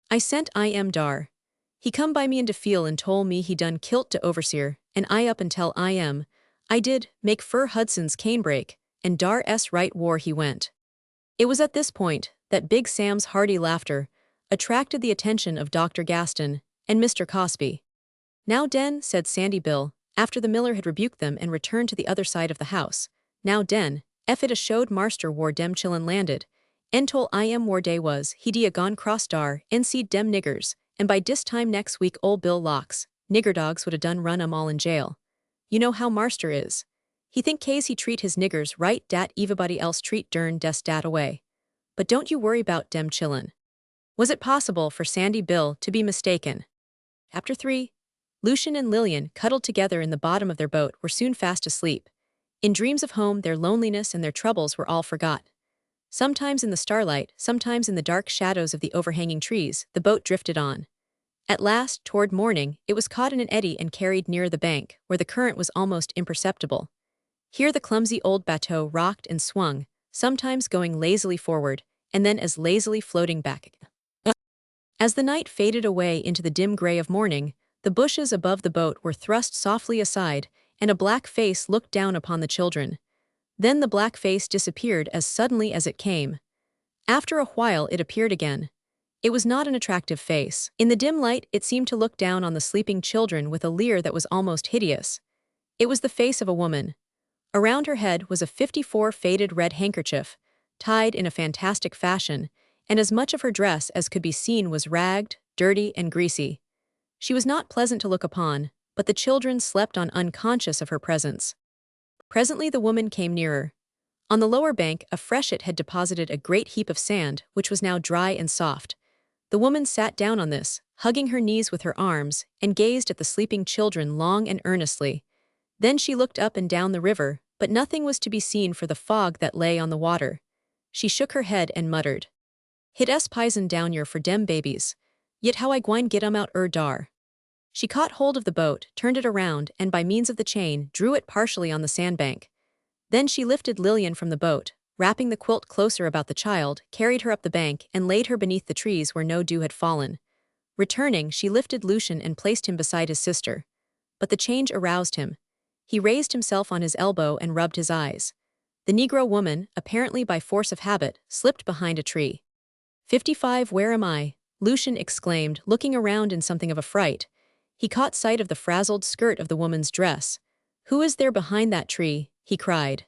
"I sent I am dar. He come by me in de field and tole me he done kilt de overseer, and I up and tell I did, make fur Hudson's canebrake, and dar s right whar he went." It was at this point that Big Sam's hearty laughter attracted the attention of Dr. Gaston and Mr. Cosby. "Now den," said Sandy Bill, after the miller had rebuked them and returned to the other side of the house, "now den, ef it a showed marster whar dem chillun landed, en tole I am whar dey was, he a gone cross dar, en seed dem niggers, and by dis time next week ol' Bill Locks, nigger dogs would a done run all in jail. You know how marster is. He think case he treat his niggers right dat everybody else treat dern des dat away. But don't you worry 'bout dem chillun." Was it possible for Sandy Bill to be mistaken? Chapter 3. Lucian and Lillian, cuddled together in the bottom of their boat, were soon fast asleep. In dreams of home, their loneliness and their troubles were all forgot. Sometimes in the starlight, sometimes in the dark shadows of the overhanging trees, the boat drifted on. At last, toward morning, it was caught in an eddy and carried nearer the bank, where the current was almost imperceptible. Here the clumsy old bateau rocked and swung, sometimes going lazily forward, and then as lazily floating back again. As the night faded away into the dim gray of morning, the bushes above the boat were thrust softly aside, and a black face looked down upon the children. Then the black face disappeared as suddenly as it came. After a while it appeared again. It was not an attractive face. In the dim light it seemed to look down on the sleeping children with a leer that was almost hideous. It was the face of a woman. Around her head was a 54 faded red handkerchief, tied in a fantastic fashion, and as much of her dress as could be seen was ragged, dirty, and greasy. She was not pleasant to look upon, but the children slept on unconscious of her presence. Presently the woman came nearer. On the lower bank a freshet had deposited a great heap of sand, which was now dry and soft. The woman sat down on this, hugging her knees with her arms, and gazed at the sleeping children long and earnestly. Then she looked up and down the river, but nothing was to be seen for the fog that lay on the water. She shook her head and muttered, "Hit es pisen down yer for dem babies. Yit how I gwine get 'em out dar." She caught hold of the boat, turned it around, and by means of the chain, drew it partially on the sandbank. Then she lifted Lillian from the boat, wrapping the quilt closer about the child, carried her up the bank, and laid her beneath the trees where no dew had fallen. Returning, she lifted Lucian and placed him beside his sister. But the change aroused him. He raised himself on his elbow and rubbed his eyes. The Negro woman, apparently by force of habit, slipped behind a tree. 55 Where am I?" Lucian exclaimed, looking around in something of a fright. He caught sight of the frazzled skirt of the woman's dress. "Who is there behind that tree?" he cried.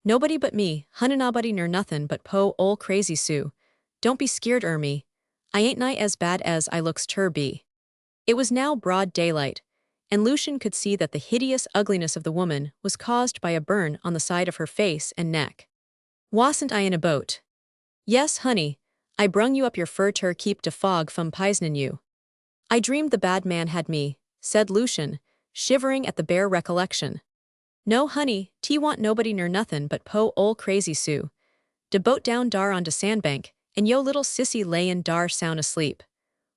"Nobody but me, nobody ner nothin' but po' ol' Crazy Sue. Don't be skeered me. I ain't nigh as bad as I looks ter be." It was now broad daylight. and Lucian could see that the hideous ugliness of the woman was caused by a burn on the side of her face and neck. "Wasn't I in a boat?" "Yes, honey. I brung you up your fur ter keep de fog from pisnin' you." "I dreamed the bad man had me," said Lucian, shivering at the bare recollection. "No, honey, T want nobody ner nothin' but po' ol' crazy Sue. De boat down dar on de sandbank, and yo little sissy layin' dar sound asleep."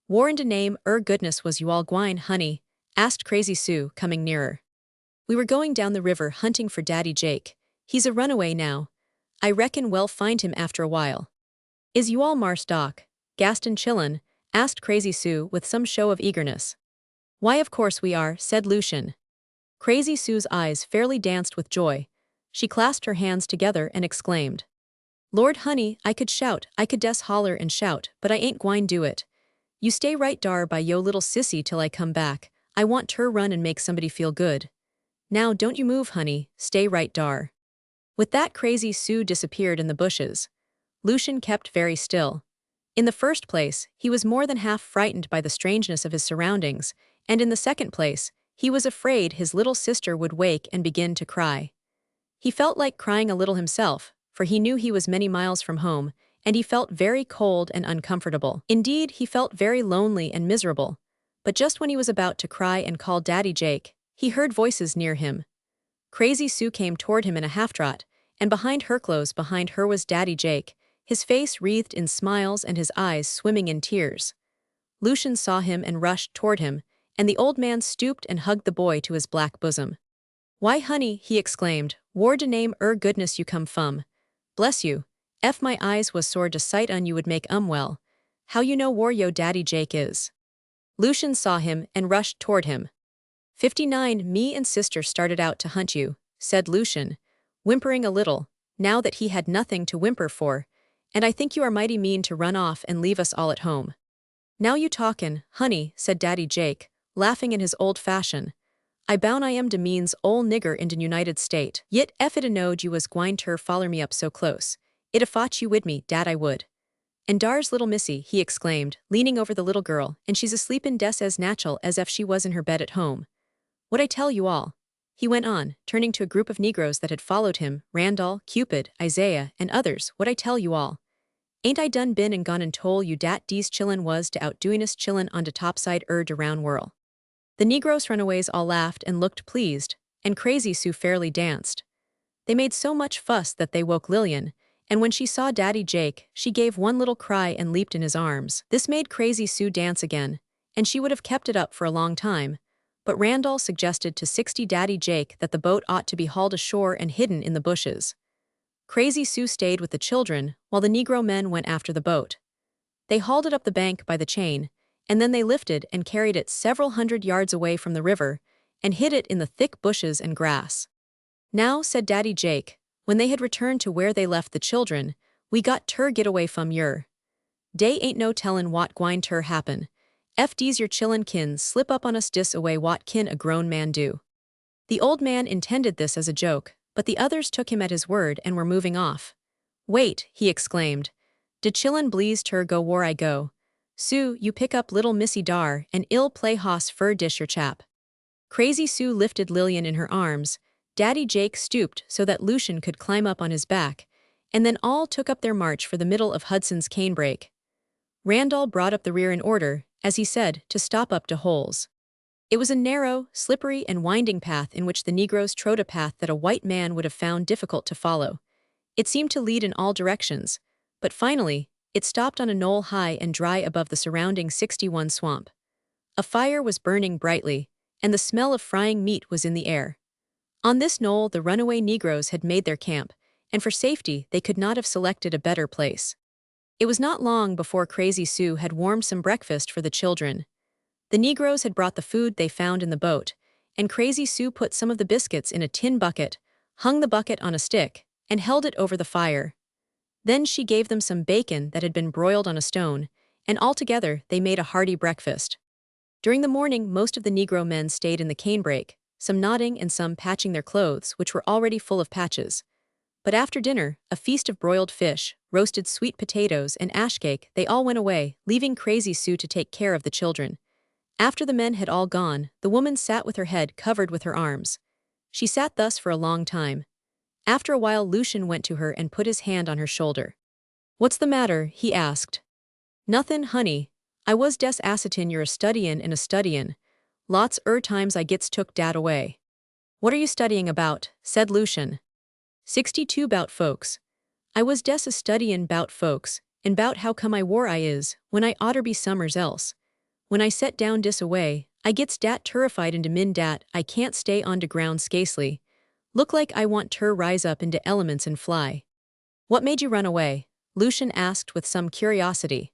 "War in de name goodness was you all gwine, honey?" asked Crazy Sue, coming nearer. "We were going down the river hunting for Daddy Jake. He's a runaway now. I reckon we'll find him after a while." "Is you all Marse Doc, Gaston chillin'?" asked Crazy Sue with some show of eagerness. "Why, of course we are," said Lucian. Crazy Sue's eyes fairly danced with joy. She clasped her hands together and exclaimed, "Lord honey, I could shout, I could des holler and shout, but I ain't gwine do it. You stay right dar by yo little sissy till I come back. I want ter run and make somebody feel good. Now don't you move, honey, stay right dar." With that, Crazy Sue disappeared in the bushes. Lucian kept very still. In the first place, he was more than half frightened by the strangeness of his surroundings, and in the second place, he was afraid his little sister would wake and begin to cry. He felt like crying a little himself, for he knew he was many miles from home, and he felt very cold and uncomfortable. Indeed, he felt very lonely and miserable. But just when he was about to cry and call Daddy Jake, he heard voices near him. Crazy Sue came toward him in a half-trot, and behind her was Daddy Jake, his face wreathed in smiles and his eyes swimming in tears. Lucian saw him and rushed toward him, and the old man stooped and hugged the boy to his black bosom. "Why, honey," he exclaimed, "war de name goodness you come fum. Bless you, ef my eyes was sore de sight on you would make well. How you know war yo Daddy Jake is?" Lucian saw him and rushed toward him. "59, me and sister started out to hunt you," said Lucian, whimpering a little, now that he had nothing to whimper for, "and I think you are mighty mean to run off and leave us all at home." "Now you talkin', honey," said Daddy Jake, laughing in his old fashion. "I boun' I am de means ol' nigger in de United State. Yit ef it a knowed you was gwine ter foller me up so close, it a fought you wid me, dat I would. And dar's little missy," he exclaimed, leaning over the little girl, "and she's asleepin' des as natchal as ef she was in her bed at home. What I tell you all," he went on, turning to a group of Negroes that had followed him, Randall, Cupid, Isaiah, and others, "what I tell you all. Ain't I done been and gone and tole you dat dese chillin' was to outdoing us chillin' on de topside de round whirl." The Negroes runaways all laughed and looked pleased, and Crazy Sue fairly danced. They made so much fuss that they woke Lillian, and when she saw Daddy Jake, she gave one little cry and leaped in his arms. This made Crazy Sue dance again, and she would have kept it up for a long time, but Randall suggested to 60 Daddy Jake that the boat ought to be hauled ashore and hidden in the bushes. Crazy Sue stayed with the children while the Negro men went after the boat. They hauled it up the bank by the chain, and then they lifted and carried it several hundred yards away from the river and hid it in the thick bushes and grass. "Now," said Daddy Jake, when they had returned to where they left the children, "we got ter get away from yer. Dey ain't no tellin' what gwine ter happen. Ef dese your chillin' kin slip up on us dis away what kin a grown man do." The old man intended this as a joke, but the others took him at his word and were moving off. "Wait," he exclaimed. "De chillin' bleeze ter go whar I go. Sue, you pick up little Missy Dar and ill play hoss fur dish your chap." Crazy Sue lifted Lillian in her arms, Daddy Jake stooped so that Lucian could climb up on his back, and then all took up their march for the middle of Hudson's canebrake. Randall brought up the rear in order, as he said, to stop up to holes. It was a narrow, slippery, and winding path in which the Negroes trod a path that a white man would have found difficult to follow. It seemed to lead in all directions, but finally, it stopped on a knoll high and dry above the surrounding 61 swamp. A fire was burning brightly, and the smell of frying meat was in the air. On this knoll the runaway Negroes had made their camp, and for safety they could not have selected a better place. It was not long before Crazy Sue had warmed some breakfast for the children. The Negroes had brought the food they found in the boat, and Crazy Sue put some of the biscuits in a tin bucket, hung the bucket on a stick, and held it over the fire. Then she gave them some bacon that had been broiled on a stone, and altogether they made a hearty breakfast. During the morning most of the Negro men stayed in the canebrake, some nodding and some patching their clothes, which were already full of patches. But after dinner, a feast of broiled fish, roasted sweet potatoes, and ash cake, they all went away, leaving Crazy Sue to take care of the children. After the men had all gone, the woman sat with her head covered with her arms. She sat thus for a long time. After a while Lucian went to her and put his hand on her shoulder. "What's the matter?" he asked. "Nothin', honey. I was des assertin' you're a studyin' and a studyin'. Lots times I gets took dat away." "What are you studying about?" said Lucian. 62 'Bout folks. I was des a studyin' 'bout folks, and 'bout how come I wore I is, when I oughter be summers else. When I set down dis away, I gets dat terrified into min dat I can't stay on de ground scasely. Look like I want ter rise up into elements and fly." "What made you run away?" Lucian asked with some curiosity.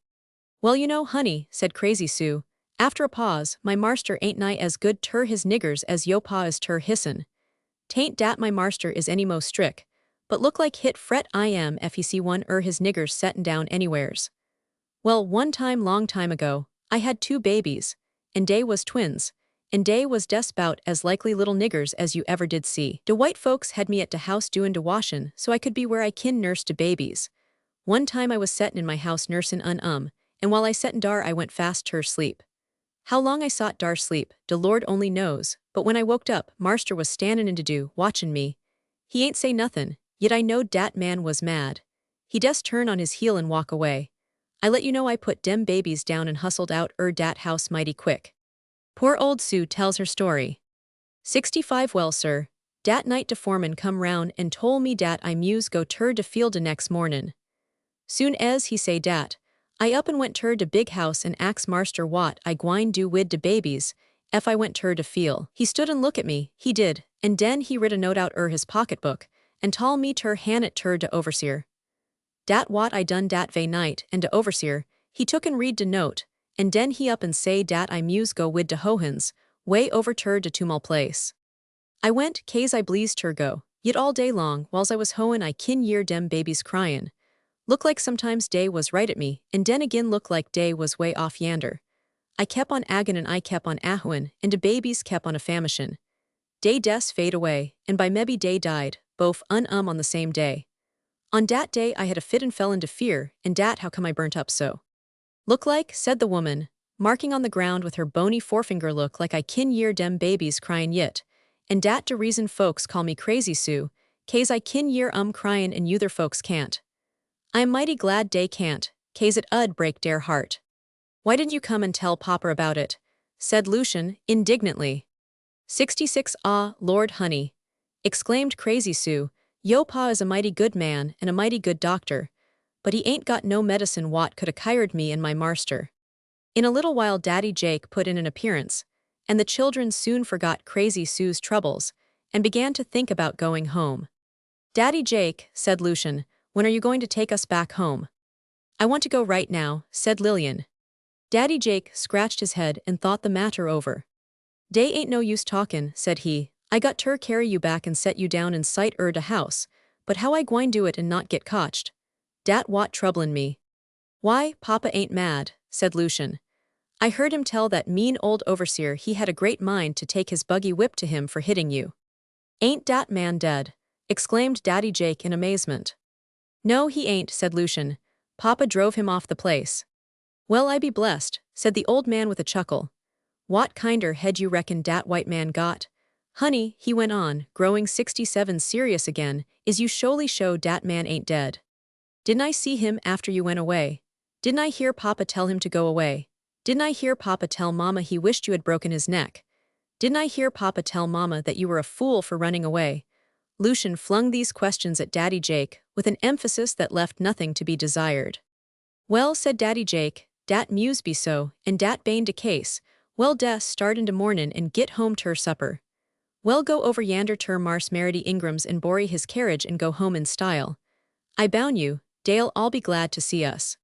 "Well, you know, honey," said Crazy Sue, after a pause, "my marster ain't nigh as good ter his niggers as yo pa is ter hisson. Tain't dat my marster is any mo strick, but look like hit fret I am ef he see one his niggers settin' down anywheres. Well, one time long time ago, I had 2 babies, and dey was twins, and dey was des 'bout as likely little niggers as you ever did see. De white folks had me at de house doin' de washin' so I could be where I kin nurse de babies. One time I was settin' in my house nursin' and while I settin' dar I went fast ter sleep. How long I sot dar sleep, de Lord only knows, but when I woked up, marster was standin' in de dew, watchin' me. He ain't say nothin', yet I knowed dat man was mad. He des turn on his heel and walk away. I let you know I put dem babies down and hustled out dat house mighty quick." Poor old Sue tells her story. 65 Well, sir, dat night de foreman come round and tole me dat I muse go ter de field de next mornin'. Soon as he say dat, I up and went ter de big house and ax marster what I gwine do wid de babies, ef I went ter de field. He stood and look at me, he did, and den he writ a note out his pocketbook, and tol me ter han it ter de overseer. Dat what I done dat vay night, and de overseer, he took and read de note, and den he up and say dat I muse go wid de hohens, way over ter de tumal place. I went, case I bleeze ter go, yet all day long, whiles I was hoein' I kin year dem babies cryin'. Look like sometimes day was right at me, and den again look like day was way off yander. I kep on agin and I kep on ahuin, and de babies kep on a famishin'. Day des fade away, and by mebbe day died, bof on the same day. On dat day I had a fit and fell into fear, and dat how come I burnt up so. "Look like," said the woman, marking on the ground with her bony forefinger, "look like I kin year dem babies cryin' yit, and dat de reason folks call me Crazy Sue, case I kin year cryin' and yuther folks can't. I am mighty glad dey can't, case it 'ud break der heart." "Why didn't you come and tell Papa about it?" said Lucian, indignantly. 66 Ah, Lord honey, exclaimed Crazy Sue, "yo pa is a mighty good man and a mighty good doctor, but he ain't got no medicine what could a cured me and my marster." In a little while Daddy Jake put in an appearance, and the children soon forgot Crazy Sue's troubles, and began to think about going home. "Daddy Jake," said Lucian, "when are you going to take us back home?" "I want to go right now," said Lillian. Daddy Jake scratched his head and thought the matter over. "Dey ain't no use talkin'," said he. "I got ter carry you back and set you down in sight de house, but how I gwine do it and not get cotched? Dat what troublin' me." "Why, Papa ain't mad," said Lucian. "I heard him tell that mean old overseer he had a great mind to take his buggy whip to him for hitting you." "Ain't dat man dead?" exclaimed Daddy Jake in amazement. "No, he ain't," said Lucian. "Papa drove him off the place." "Well, I be blessed," said the old man with a chuckle. "What kinder head you reckon dat white man got? Honey," he went on, growing 67 serious again, "is you sholy show dat man ain't dead. Didn't I see him after you went away? Didn't I hear Papa tell him to go away? Didn't I hear Papa tell Mama he wished you had broken his neck? Didn't I hear Papa tell Mama that you were a fool for running away?" Lucian flung these questions at Daddy Jake, with an emphasis that left nothing to be desired. "Well," said Daddy Jake, "dat muse be so, and dat bane de case. Well, des start in de mornin' and git home ter supper. Well, go over yander ter Mars Merity Ingram's and borry his carriage and go home in style. I boun you, dey'll all be glad to see us."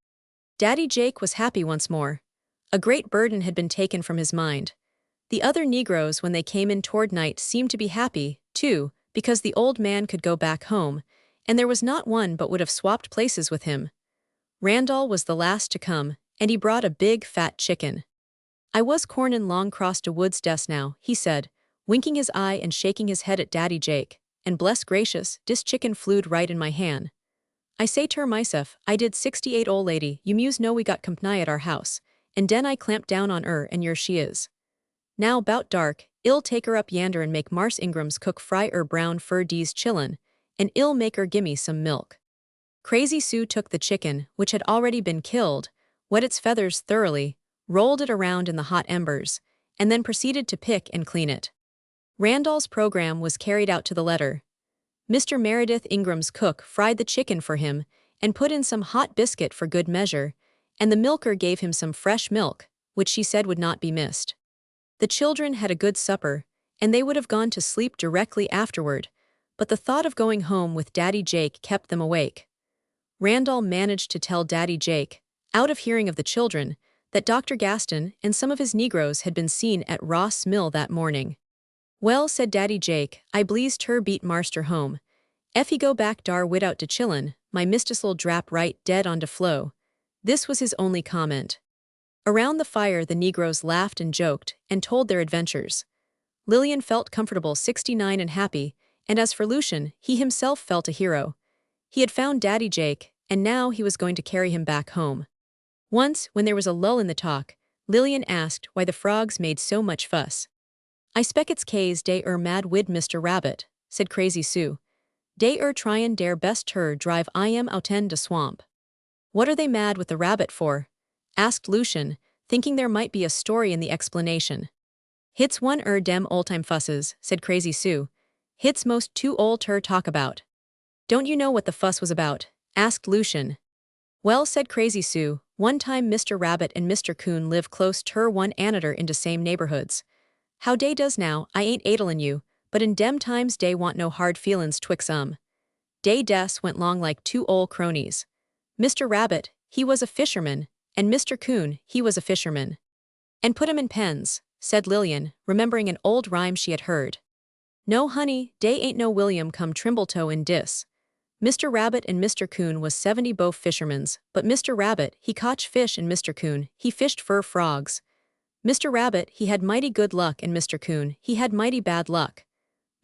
Daddy Jake was happy once more. A great burden had been taken from his mind. The other Negroes when they came in toward night seemed to be happy, too, because the old man could go back home, and there was not one but would have swapped places with him. Randall was the last to come, and he brought a big fat chicken. "I was cornin' long cross de woods des now," he said, winking his eye and shaking his head at Daddy Jake, "and bless gracious, dis chicken flewed right in my hand. I say ter myself, I did 68 ol' lady, you muse know we got comp'ny at our house, and den I clamped down on and yer she is. Now 'bout dark, ill take her up yander and make Mars Ingram's cook fry brown fur dees chillin', and ill make her gimme some milk. Crazy Sue took the chicken, which had already been killed, wet its feathers thoroughly, rolled it around in the hot embers, and then proceeded to pick and clean it. Randall's program was carried out to the letter. Mr. Meredith Ingram's cook fried the chicken for him and put in some hot biscuit for good measure, and the milker gave him some fresh milk, which she said would not be missed. The children had a good supper, and they would have gone to sleep directly afterward, but the thought of going home with Daddy Jake kept them awake. Randall managed to tell Daddy Jake, out of hearing of the children, that Dr. Gaston and some of his Negroes had been seen at Ross Mill that morning. "Well," said Daddy Jake, "I bleeze ter beat marster home. Ef he go back dar widout de chillin, my mistus'll drap right dead on de flow." This was his only comment. Around the fire the Negroes laughed and joked and told their adventures. Lillian felt comfortable 69 and happy, and as for Lucian, he himself felt a hero. He had found Daddy Jake, and now he was going to carry him back home. Once, when there was a lull in the talk, Lillian asked why the frogs made so much fuss. "I spec it's kaze dey mad wid Mr. Rabbit," said Crazy Sue. "Dey tryin' der best ter drive outen de swamp." "What are they mad with the rabbit for?" asked Lucian, thinking there might be a story in the explanation. "Hit's one dem old-time fusses," said Crazy Sue. "Hit's most too old ter talk about." "Don't you know what the fuss was about?" asked Lucian. "Well," said Crazy Sue, "one time Mr. Rabbit and Mr. Coon live close ter one anoder in de same neighborhoods. How dey does now, I ain't aidlin' you, but in dem times dey want no hard feelin's twixt Dey des went long like two ol' cronies. Mr. Rabbit, he was a fisherman, and Mr. Coon, he was a fisherman." "And put 'em in pens," said Lillian, remembering an old rhyme she had heard. "No, honey, dey ain't no William come Trimbletoe in dis. Mr. Rabbit and Mr. Coon was 70 both fishermans, but Mr. Rabbit, he cotch fish and Mr. Coon, he fished fur frogs. Mr. Rabbit, he had mighty good luck and Mr. Coon, he had mighty bad luck.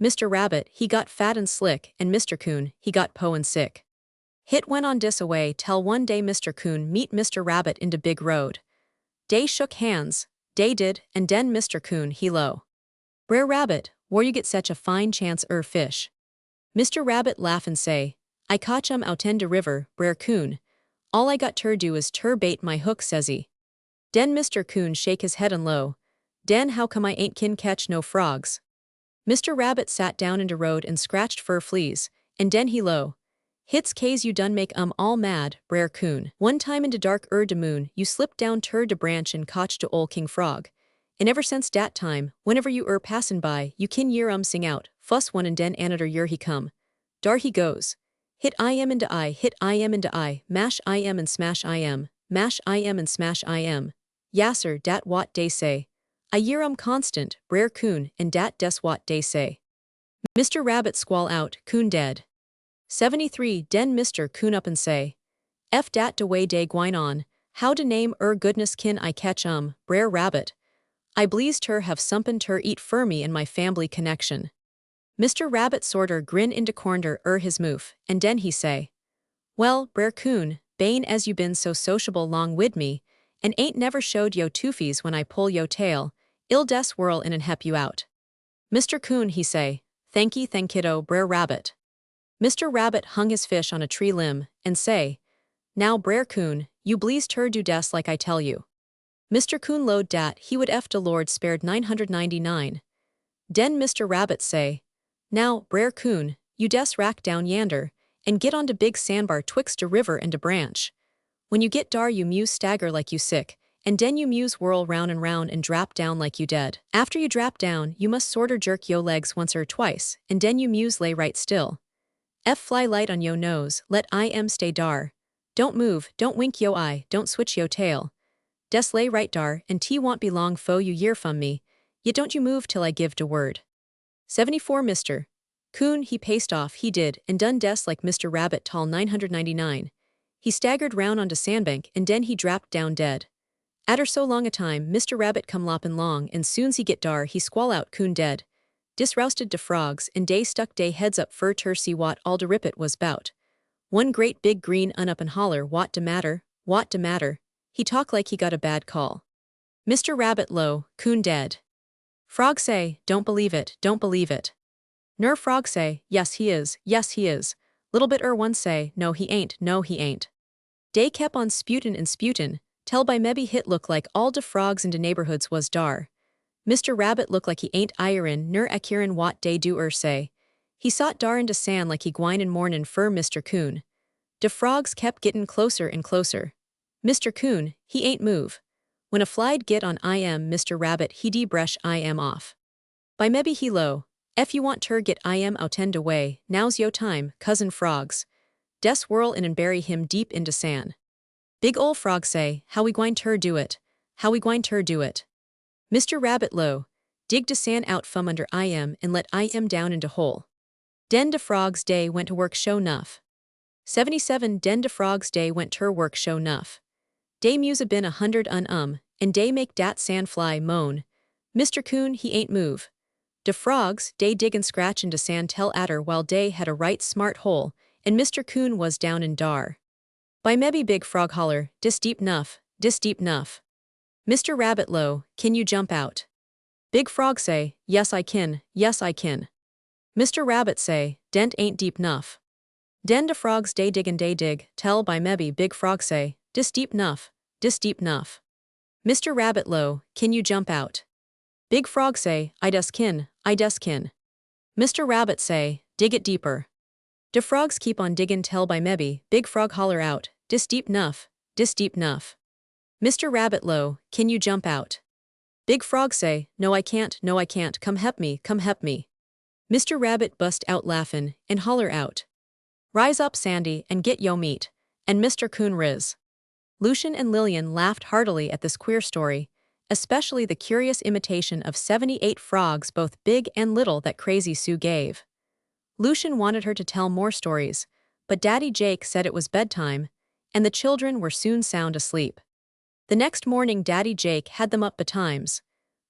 Mr. Rabbit, he got fat and slick, and Mr. Coon, he got po and sick." Hit went on dis away tell one day Mr. Coon meet Mr. Rabbit in de big road. Dey shook hands, dey did, and den Mr. Coon, he low, "Brer Rabbit, where you get sech a fine chance fish?" Mr. Rabbit laugh and say, "I cotch outen de river, Brer Coon. All I got ter do is ter bait my hook," says he. Den Mr. Coon shake his head and low, "Den how come I ain't kin catch no frogs?" Mr. Rabbit sat down in de road and scratched fur fleas, and den he low, "Hit's kaze you done make all mad, Brer Coon. One time in de dark de moon, you slipped down ter de branch and cotch de ol' King Frog. And ever since dat time, whenever you passin' by, you kin year sing out, fuss one and den anoder year he come. Dar he goes. Hit I am in de eye, hit I am in de eye, mash I am and smash I am, mash I am and smash I am. Yasser, dat wat dey say. I year constant, Brer Coon, and dat des wat dey say." Mr. Rabbit squall out, "Coon dead." 73 Den Mr. Coon up and say, "F dat de way dey gwine on, how de name goodness kin I catch Brer Rabbit. I bleeze ter have sompin ter eat fur me and my fambly connection." Mr. Rabbit sorter grin into cornder his moof, and den he say, "Well, Brer Coon, bane as you been so sociable long wid me, and ain't never showed yo toofies when I pull yo tail, ill des whirl in and hep you out." Mr. Coon he say, "Thanky kiddo, Brer Rabbit." Mr. Rabbit hung his fish on a tree limb, and say, "Now Brer Coon, you bleeze ter do des like I tell you." Mr. Coon lowed dat he would de Lord spared 999. Den Mr. Rabbit say, "Now, Brer Coon, you des rack down yander, and get on de big sandbar twixt de river and de branch. When you get dar you muse stagger like you sick, and den you muse whirl round and drap down like you dead. After you drap down, you must sorter jerk yo legs once or twice, and den you muse lay right still. F fly light on yo nose, let I am stay dar. Don't move, don't wink yo eye, don't switch yo tail. Des lay right dar, and T won't be long fo you year from me, yet don't you move till I give de word." 74 Mr. Coon he paced off he did, and done des like Mr. Rabbit tall 999. He staggered round on de sandbank, and den he drapped down dead. Atter so long a time, Mr. Rabbit come loppin' long, and soon's he get dar, he squall out, "Coon dead." Disrousted de frogs, and dey stuck dey heads up fur ter see wat all de rippet was bout. One great big green up and holler, "Wat de matter, wat de matter?" He talk like he got a bad call. Mr. Rabbit low, "Coon dead." Frog say, don't believe it, don't believe it. Ner frog say, yes he is, yes he is. Little bit one say, no he ain't, no he ain't. Dey kep on sputin' and sputin', tell by mebby hit look like all de frogs in de neighborhoods was dar. Mr. Rabbit look like he ain't iron ner akirin wat dey do say. He sot dar in de sand like he gwine and mornin' fur Mr. Coon. De frogs kept gettin' closer and closer. Mr. Coon, he ain't move. When a fly'd get on Mr. Rabbit he de bresh off. By mebby he low, ef you want ter get outend away, now's yo time, cousin frogs. Des whirl in and bury him deep into sand. Big ol' frog say, how we gwine ter do it? How we gwine ter do it? Mr. Rabbit low, dig de sand out from under and let down into hole. Den de frogs day went to work show nuff. 77 Den de frogs day went ter work show nuff. Dey muse a been 100 and dey make dat sand fly moan. Mr. Coon he ain't move. De frogs, dey dig and scratch into sand tell atter while dey had a right smart hole, and Mr. Coon was down in dar. By mebby big frog holler, dis deep nuff, dis deep nuff. Mr. Rabbit low, kin you jump out? Big frog say, yes I kin, yes I kin. Mr. Rabbit say, dent ain't deep nuff. Den de frogs dey dig, tell by mebby big frog say, dis deep nuff, dis deep nuff. Mr. Rabbit low, kin you jump out? Big frog say, I des kin, I des kin. Mr. Rabbit say, dig it deeper. De frogs keep on diggin' tell by mebby, big frog holler out, dis deep nuff, dis deep nuff. Mr. Rabbit low, kin you jump out? Big frog say, no I can't, come hep me, come hep me. Mr. Rabbit bust out laughin' and holler out. Rise up Sandy and get yo meat, and Mr. Coon riz. Lucian and Lillian laughed heartily at this queer story, especially the curious imitation of 78 frogs both big and little that Crazy Sue gave. Lucian wanted her to tell more stories, but Daddy Jake said it was bedtime, and the children were soon sound asleep. The next morning Daddy Jake had them up betimes.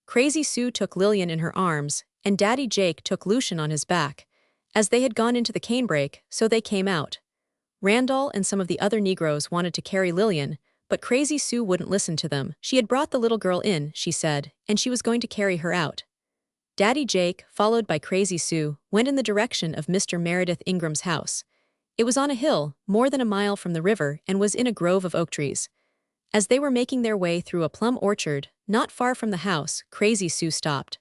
Crazy Sue took Lillian in her arms, and Daddy Jake took Lucian on his back, as they had gone into the canebrake, so they came out. Randall and some of the other Negroes wanted to carry Lillian, but Crazy Sue wouldn't listen to them. She had brought the little girl in, she said, and she was going to carry her out. Daddy Jake, followed by Crazy Sue, went in the direction of Mr. Meredith Ingram's house. It was on a hill, more than a mile from the river, and was in a grove of oak trees. As they were making their way through a plum orchard, not far from the house, Crazy Sue stopped.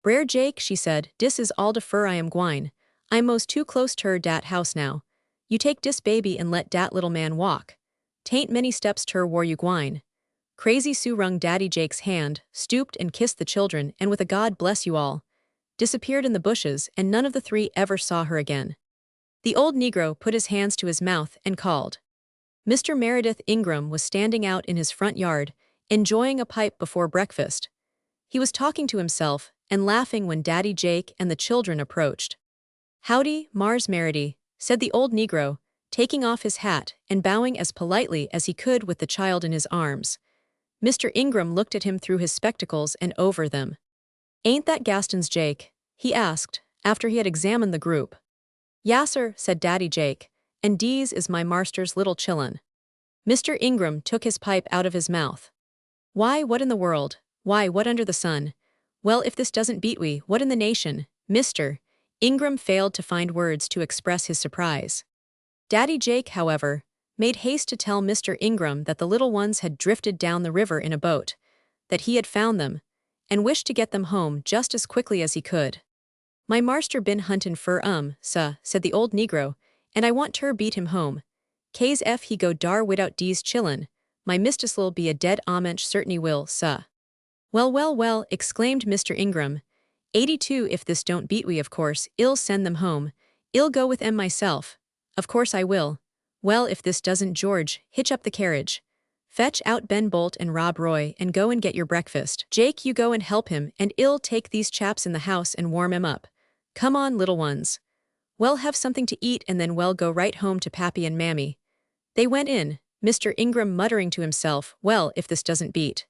Brer Jake, she said, dis is all de fur I am gwine. I'm most too close ter dat house now. You take dis baby and let dat little man walk. Tain't many steps ter whar you gwine. Crazy Sue wrung Daddy Jake's hand, stooped and kissed the children, and with a God bless you all, disappeared in the bushes, and none of the three ever saw her again. The old Negro put his hands to his mouth and called. Mr. Meredith Ingram was standing out in his front yard, enjoying a pipe before breakfast. He was talking to himself and laughing when Daddy Jake and the children approached. Howdy, Mars Meredy, said the old Negro, taking off his hat and bowing as politely as he could with the child in his arms. Mr. Ingram looked at him through his spectacles and over them. Ain't that Gaston's Jake? He asked, after he had examined the group. Yasser, said Daddy Jake, and dese is my marster's little chillun. Mr. Ingram took his pipe out of his mouth. Why, what in the world? Why, what under the sun? Well, if this doesn't beat we, what in the nation? Mr. Ingram failed to find words to express his surprise. Daddy Jake, however, made haste to tell Mr. Ingram that the little ones had drifted down the river in a boat, that he had found them, and wished to get them home just as quickly as he could. My marster been huntin' fur sah, said the old Negro, and I want ter beat him home. K's ef he go dar widout dese chillun, my mistus'll be a dead amench certainly will, sah. Well, well, well, exclaimed Mr. Ingram. 82 if this don't beat we of course, I'll send them home. I'll go with 'em myself. Of course I will. Well, if this doesn't, George, hitch up the carriage. Fetch out Ben Bolt and Rob Roy and go and get your breakfast. Jake, you go and help him, and I'll take these chaps in the house and warm 'em up. Come on, little ones. Well, have something to eat and then we'll go right home to Pappy and Mammy. They went in, Mr. Ingram muttering to himself, well, if this doesn't beat.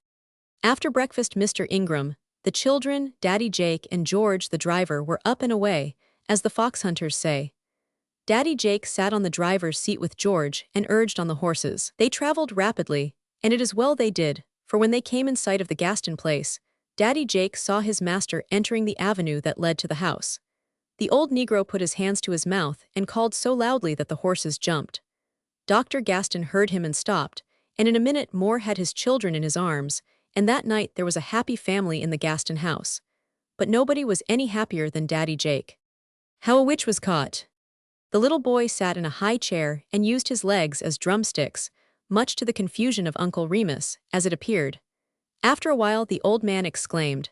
After breakfast, Mr. Ingram, the children, Daddy Jake, and George the driver were up and away, as the fox hunters say. Daddy Jake sat on the driver's seat with George and urged on the horses. They traveled rapidly, and it is well they did, for when they came in sight of the Gaston place, Daddy Jake saw his master entering the avenue that led to the house. The old Negro put his hands to his mouth and called so loudly that the horses jumped. Dr. Gaston heard him and stopped, and in a minute more had his children in his arms, and that night there was a happy family in the Gaston house. But nobody was any happier than Daddy Jake. How a witch was caught. The little boy sat in a high chair and used his legs as drumsticks, much to the confusion of Uncle Remus, as it appeared. After a while the old man exclaimed,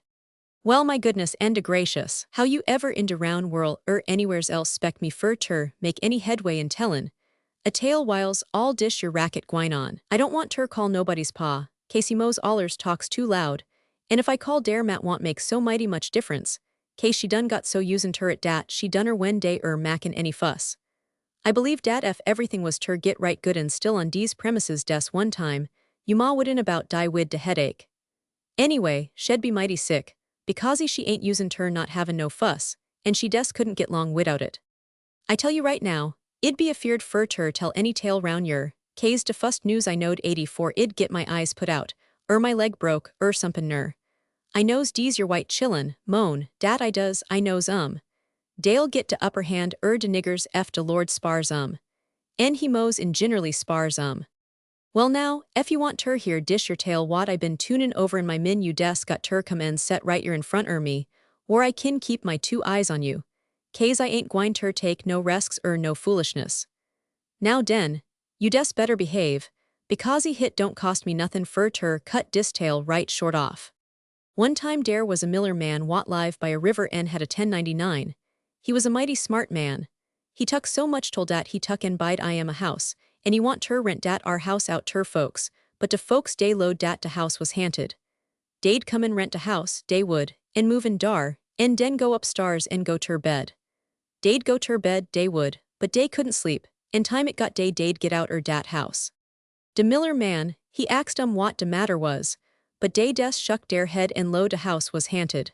"Well, my goodness and gracious, how you ever in de round world anywheres else spect me fur ter make any headway in tellin' a tale whiles all dish your racket gwine on. I don't want ter call nobody's pa, case he mows allers talks too loud, and if I call dare mat want make so mighty much difference, case she done got so usin' ter at dat she done when dey mackin' any fuss. I believe dat if everything was ter get right good and still on dese premises des one time, you ma wouldn't about die wid de headache. Anyway, shed be mighty sick, because she ain't usin' ter not havin' no fuss, and she des couldn't get long widout it. I tell you right now, id be afeard fur ter tell any tale round yer, case de fust news I knowed 84 id get my eyes put out, my leg broke, sompin ner. I knows dese your white chillun, moan, dat I does, I knows Dale get de upper hand de niggers f de Lord spars en he mows in ginnerly spars Well now, ef you want ter hear dish your tale what I been tunin' over in my min you des got ter come en set right yer in front me, or I kin keep my 2 eyes on you, case I ain't gwine ter take no resks no foolishness. Now den, you des better behave, because he hit don't cost me nothin' fur ter cut dis tale right short off. One time dere was a miller man what live by a river en had a 1099. He was a mighty smart man. He tuck so much told dat he tuck en bide I am a house, and he want ter rent dat our house out ter folks, but de folks dey load dat de house was haunted. Dey'd come and rent de house, dey would, and move in dar, and den go upstairs and go ter bed. Dey'd go ter bed, dey would, but dey couldn't sleep, and time it got dey'd get out dat house. De miller man, he axed what de matter was, but dey des shuck dere head and lo de house was haunted.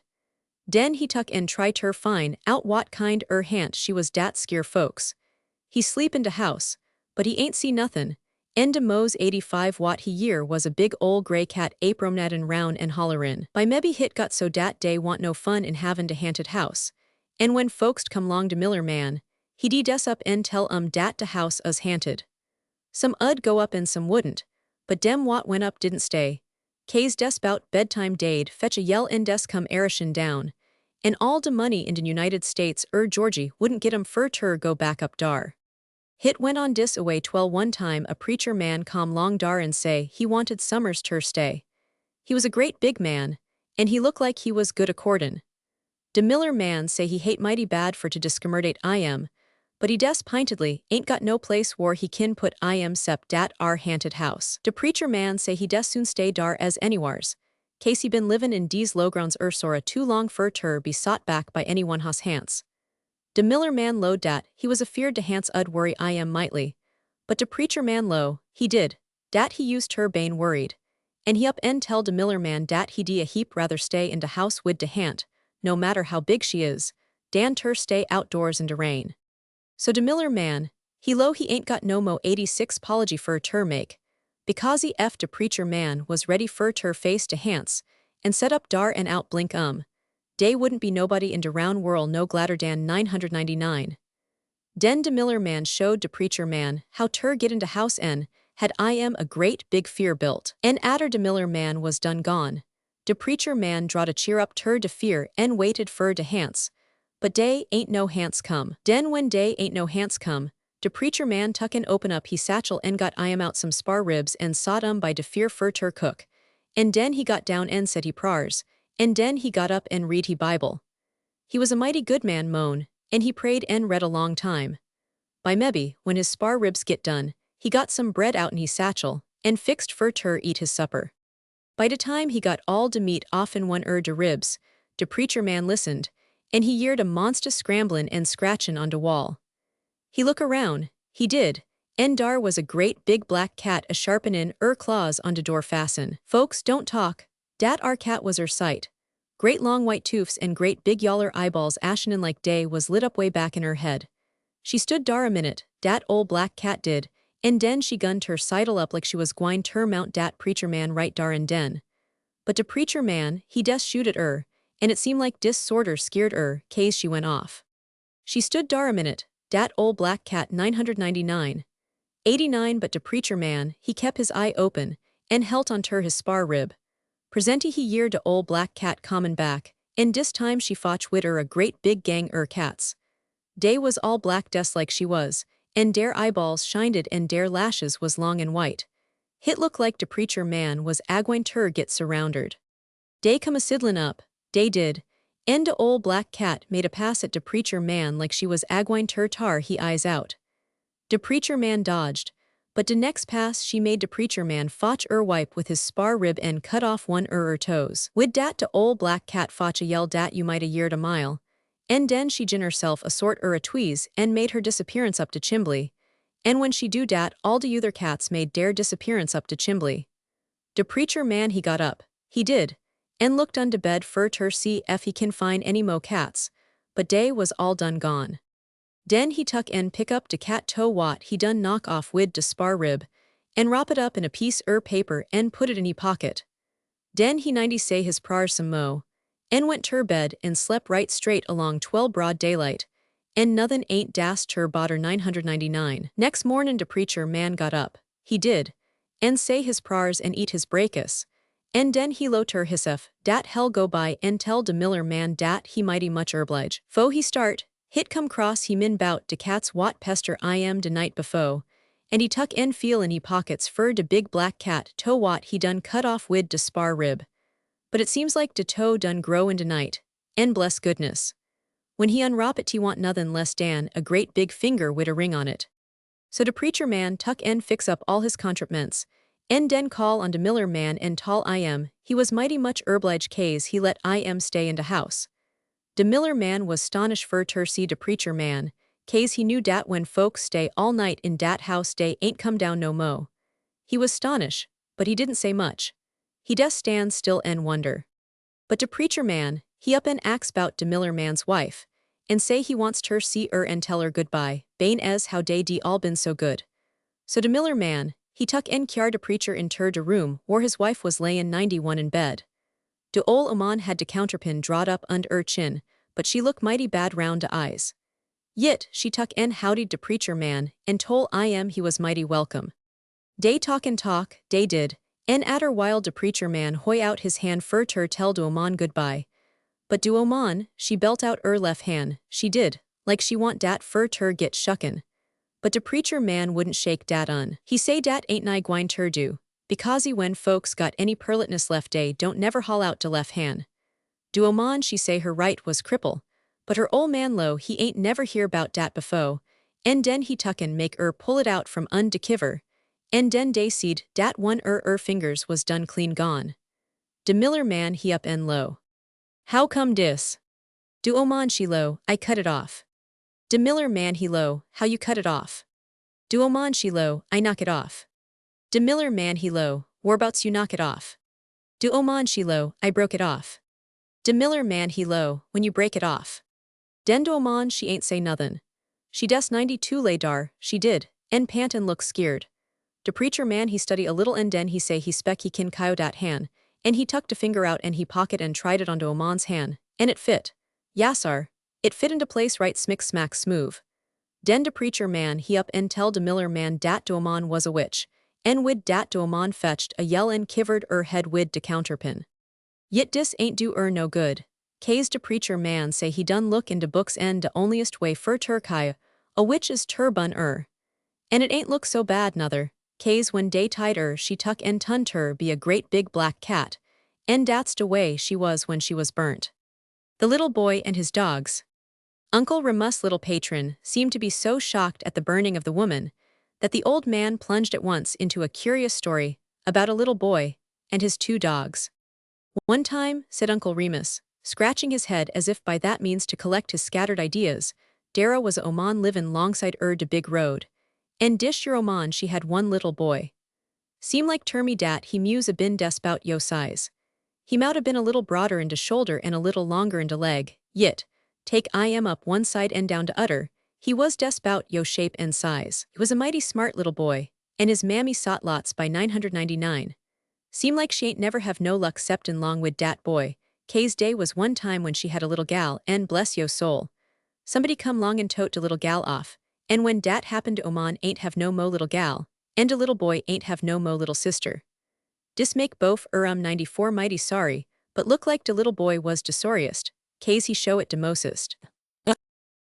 Den he tuck and try ter fine out what kind hant she was dat scare folks. He sleep in de house, but he ain't see nothin', en de mo's 85 what he year was a big ol' gray cat apromnatin' round and hollerin'. By mebbe hit got so dat day want no fun in havin' de haunted house, en when folks come long de miller man, he des up en tell dat de house us haunted. Some go up and some wouldn't, but dem what went up didn't stay. Case des bout bedtime day'd fetch a yell en des come erishin' down, and all de money in de United States Georgie wouldn't get fur ter go back up dar. Hit went on dis away twell one time a preacher man come long dar and say he wanted summers ter stay. He was a great big man, and he looked like he was good accordin'. De miller man say he hate mighty bad for to discommodate but he des pintedly ain't got no place whar he kin put sep dat our haunted house. De preacher man say he des soon stay dar as anywhars, case he been livin' in dese lowgrounds sora too long fur ter be sought back by anyone has hants. De miller man low dat he was afeard de hants worry mightly, but de preacher man low, he did, dat he used ter bane worried, and he up en tell de miller man dat he a heap rather stay in de house wid de hant, no matter how big she is, dan ter stay outdoors in de rain. So de miller man, he low he ain't got no mo 86 'pology fur ter make, because he de preacher man was ready fur ter face de hants, and set up dar and out blink dey wouldn't be nobody in de round world no gladder dan 999. Den de miller man showed de preacher man how ter get into house had a great big fear built. En atter de miller man was done gone, de preacher man drawed a cheer up ter de fear en waited fur de hants, but dey ain't no hants come. Den when dey ain't no hants come, de preacher man tuck and open up he satchel en got out some spar ribs en sot by de fear fur ter cook, en den he got down en said he prars, en den he got up en read he Bible. He was a mighty good man moan, en he prayed en read a long time. By mebbe, when his spar ribs get done, he got some bread out in his satchel, en fixed fur ter eat his supper. By de time he got all de meat off in one de ribs, de preacher man listened, and he yeard a monstrous scramblin' and scratchin' on de wall. He look around, he did, en dar was a great big black cat a sharpenin' claws on de door fasten. Folks don't talk, dat our cat was sight. Great long white toofs and great big yaller eyeballs ashinin' like day was lit up way back in her head. She stood dar a minute, dat ol' black cat did, en den she gun ter sidle up like she was gwine ter mount dat preacher man right dar and den. But de preacher man, he des shoot at and it seemed like dis sorter scared case she went off. She stood dar a minute, dat old black cat 999. 89 but de preacher man, he kept his eye open, and helt on ter his spar rib. Presently he year de old black cat comin' back, and dis time she fotch wid a great big gang cats. Dey was all black des like she was, and dere eyeballs shined and dere lashes was long and white. Hit look like de preacher man was agwine ter get surrounded. Dey come a sidlin' up, dey did, and de old black cat made a pass at de preacher man like she was agwine ter tar he eyes out. De preacher man dodged, but de next pass she made de preacher man fotch wipe with his spar rib and cut off one toes. Wid dat de old black cat fotch a yell dat you might a yeared a mile, and den she gin herself a sort a tweeze and made her disappearance up de chimbley, and when she do dat all de other cats made dare disappearance up de chimbley. De preacher man he got up, he did, and looked unto bed fur ter see ef he can find any mo cats, but dey was all done gone. Den he tuck and pick up de cat toe wat he done knock off wid de spar rib, and wrop it up in a piece paper and put it in he pocket. Den he 90 say his prayers some mo, and went ter bed and slept right straight along 12 broad daylight, and nothin' ain't dast ter botter 999. Next mornin' de preacher man got up, he did, and say his prayers and eat his breakfast, and den he lo ter hisef, dat hell go by and tell de miller man dat he mighty much oblige. Fo he start, hit come cross he min bout de cats wat pester I am de night befo, and he tuck and feel in he pockets fur de big black cat toe wat he done cut off wid de spar rib. But it seems like de toe done grow in de night, and bless goodness. When he unwrop it he want nothin' less dan a great big finger wid a ring on it. So de preacher man tuck and fix up all his contrapments, and den call on de miller man and tall I am, he was mighty much oblige case he let I am stay in de house. De miller man was 'stonish fur ter see de preacher man, case he knew dat when folks stay all night in dat house dey ain't come down no mo. He was 'stonish, but he didn't say much. He des stand still and wonder. But de preacher man, he up and ax 'bout de miller man's wife, and say he wants ter see and tell goodbye, bane as how dey de all been so good. So de miller man, he tuck and kyar de preacher in ter de room where his wife was layin' 91 in bed. De ol' oman had de counterpin drawed up under chin, but she look mighty bad round de eyes. Yit, she tuck and howdied de preacher man, and tol I am he was mighty welcome. Dey talk, dey did, and atter while de preacher man hoy out his hand fur ter tell de oman goodbye. But de oman, she belt out left hand, she did, like she want dat fur ter git shucken. But de preacher man wouldn't shake dat un. He say dat ain't nigh gwine ter do, because he when folks got any perlitness left dey don't never haul out de left hand. De oman she say her right was cripple, but her ol' man lo he ain't never hear 'bout dat befo, and den he tucken make pull it out from de kiver, and den dey seed dat one fingers was done clean gone. De miller man he up and lo. How come dis? De oman she lo, I cut it off. De miller man he lo, how you cut it off? De oman she lo, I knock it off. De miller man he lo, whereabouts you knock it off? De oman she lo, I broke it off. De miller man he lo, when you break it off. Den de oman she ain't say nothin'. She des 92 lay dar, she did, and pant and look skeered. De preacher man he study a little and den he say he spec he kin kyo dat han, and he tucked a finger out and he pocket and tried it onto oman's han, and it fit. Yassar, it fit into place right smick smack smooth. Den de preacher man he up and tell de miller man dat de oman was a witch, and wid dat de oman fetched a yell and kivered head wid de counterpin. Yit dis ain't do no good. Case de preacher man say he done look into books and de onlyest way fur ter kaya, a witch is ter bun and it ain't look so bad nother, case when day tied she tuck and tun ter be a great big black cat, and dat's de way she was when she was burnt. The little boy and his dogs. Uncle Remus' little patron seemed to be so shocked at the burning of the woman that the old man plunged at once into a curious story about a little boy and his 2 dogs. One time, said Uncle Remus, scratching his head as if by that means to collect his scattered ideas, Dara was a oman livin' longside de big road, and dish your oman she had one little boy. Seem like termy dat he muse a bin des bout yo size. He mout a been a little broader in de shoulder and a little longer in de leg, yit, take I am up one side and down de udder, he was des bout yo shape and size. He was a mighty smart little boy, and his mammy sot lots by 999. Seem like she ain't never have no luck ceptin' long wid dat boy. Kay's day was one time when she had a little gal, and bless yo soul. Somebody come long and tote de little gal off, and when dat happened to Oman ain't have no mo little gal, and de little boy ain't have no mo little sister. Dis make bof 94 mighty sorry, but look like de little boy was de sorriest, Kay's he show it de mostest.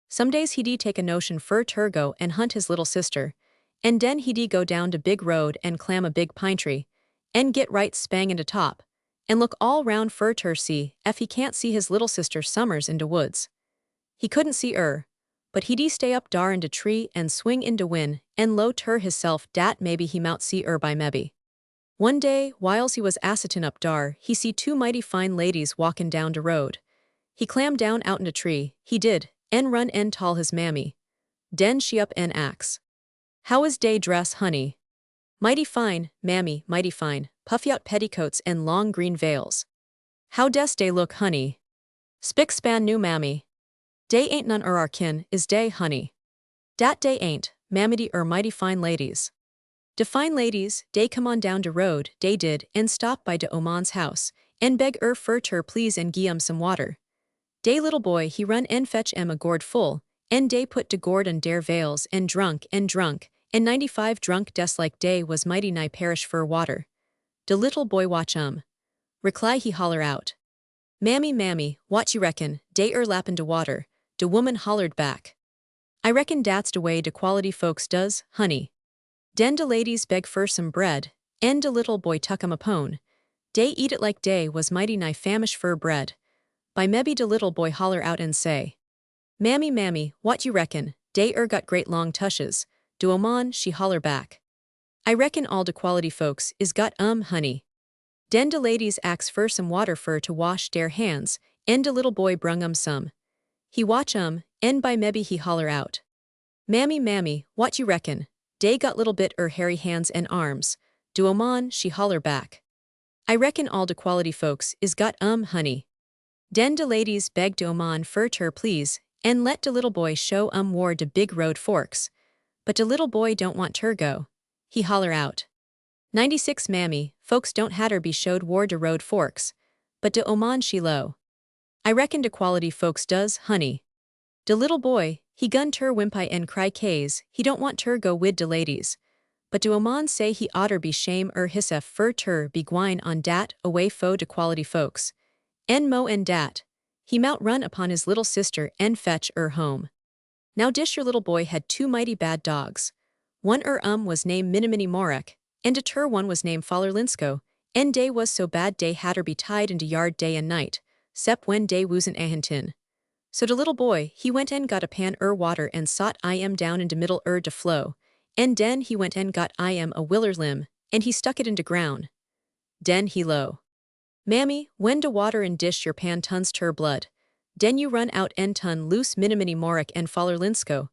Some days he take a notion fur turgo and hunt his little sister, and den he go down de big road and climb a big pine tree, and get right spang into top, and look all round fur tur see if he can't see his little sister summers in de woods. He couldn't see but he stay up dar in de tree and swing in de wind, and lo tur hisself dat maybe he mout see by maybe. One day, whiles he was assitin up dar, he see two mighty fine ladies walkin' down de road. He clamb down out in de tree, he did, and run en tall his mammy. Den she up en ax. How is day dress, honey? Mighty fine, mammy, mighty fine, puffy out petticoats and long green veils. How des day look, honey? Spick span new mammy. Day ain't none our kin, is day, honey? Dat day ain't, mammity mighty fine ladies. De fine ladies, day come on down de road, day did, and stop by de Oman's house, and beg fur tur please and gi some water. Day little boy he run and fetch a gourd full, and day put de gourd on dere veils and drunk, and 95 drunk des like day was mighty nigh perish fur water. De little boy watch Recly he holler out. Mammy, mammy, what you reckon, day lappin' de water, de woman hollered back. I reckon dat's de way de quality folks does, honey. Den de ladies beg fur some bread, and de little boy tuck a pone. Day eat it like day was mighty nigh famish fur bread. By mebbe de little boy holler out and say, Mammy, mammy, what you reckon, day got great long tushes, do Oman she holler back. I reckon all de quality folks is got honey. Den de ladies ax fur some water fur to wash dere hands, and de little boy brung some. He watch and by mebbe he holler out. Mammy, mammy, what you reckon, day got little bit hairy hands and arms, do Oman she holler back. I reckon all de quality folks is got honey. Den de ladies beg de Oman fur tur please, and let de little boy show war de big road forks. But de little boy don't want tur go. He holler out. 96 mammy, folks don't hatter be showed war de road forks. But de Oman she low. I reckon de quality folks does, honey. De little boy, he gun tur wimpy and cry kays, he don't want tur go wid de ladies. But de Oman say he oughter be shame hissef fur tur be gwine on dat away fo de quality folks. En mo en dat. He mout run upon his little sister en fetch home. Now dish your little boy had two mighty bad dogs. One was named Minimini Morek, and de tur one was named Fallerlinsko, en day was so bad day hatter be tied into yard day and night, sep when day woosn't ahintin. So de little boy, he went en got a pan water and sot down into middle de flow, en den he went en got a willer limb, and he stuck it into ground. Den he low. Mammy, when de water in dish your pan tons tur blood, den you run out en ton loose Minimini Morek en Fallerlinsko,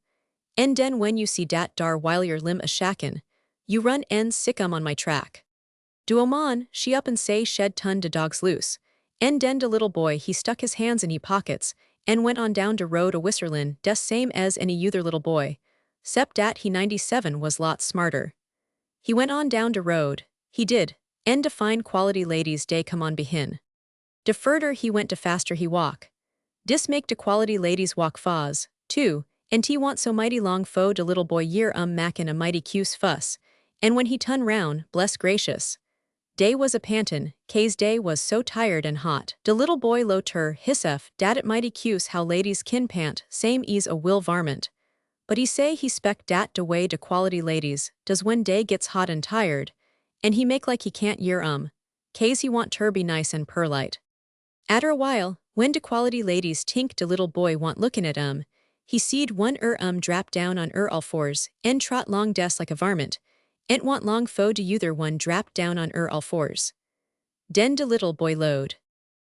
en den when you see dat dar while your limb a shakin, you run en sick on my track. Do Oman, she up and say shed ton de dogs loose, en den de little boy he stuck his hands in he pockets, and went on down de road a whisserlin des same as any other little boy, sep dat he 97 was lots smarter. He went on down de road, he did, en de fine quality ladies day come on behin. De furder he went de faster he walk. Dis make de quality ladies walk faz, too, and he want so mighty long fo de little boy year mackin a mighty cuse fuss, and when he tun round, bless gracious. Day was a pantin, Kay's day was so tired and hot. De little boy lo tur hissef dat it mighty cuse how ladies kin pant same ease a will varmint. But he say he spec dat de way de quality ladies does when day gets hot and tired, and he make like he can't year Kay's he want tur be nice and perlite. Atter a while, when de quality ladies tink de little boy want lookin at he seed one drap down on all fours, en trot long des like a varmint, ent want long fo de other one drap down on all fours. Den de little boy load.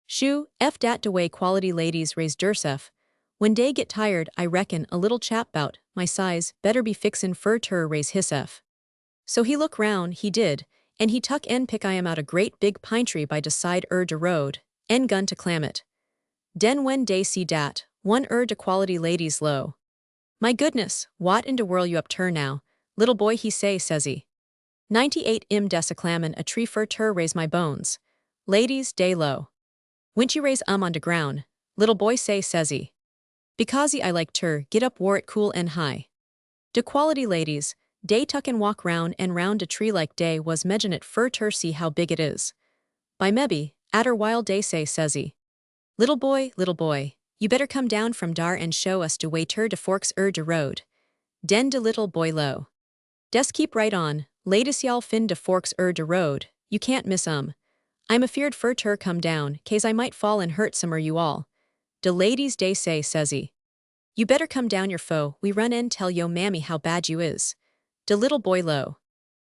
Shoo, dat de way quality ladies raise dursef. When dey get tired I reckon a little chap bout my size better be fixin fur tur raise hissef. So he look round, he did, and he tuck en pick out a great big pine tree by de side de road, en gun to clam it. Den when dey see dat, one de quality ladies low. My goodness, what in de world you up tur now, little boy he say, says he. 98 im des clammin a tree fur ter raise my bones. Ladies, day low. Wint you raise on de ground, little boy say says-y. Because I like ter, get up war it cool and high. De quality ladies, day tuck and walk round and round de tree like day was mejan it fur ter see how big it is. By mebbe, atter while day say says-y. Little boy, you better come down from dar and show us de way ter de forks de road. Den de little boy low. Des keep right on, latest y'all fin de forks de road, you can't miss I'm afeard fur ter come down, case I might fall and hurt some you all. De ladies day say says-y. You better come down your foe, we run and tell yo mammy how bad you is. De little boy low.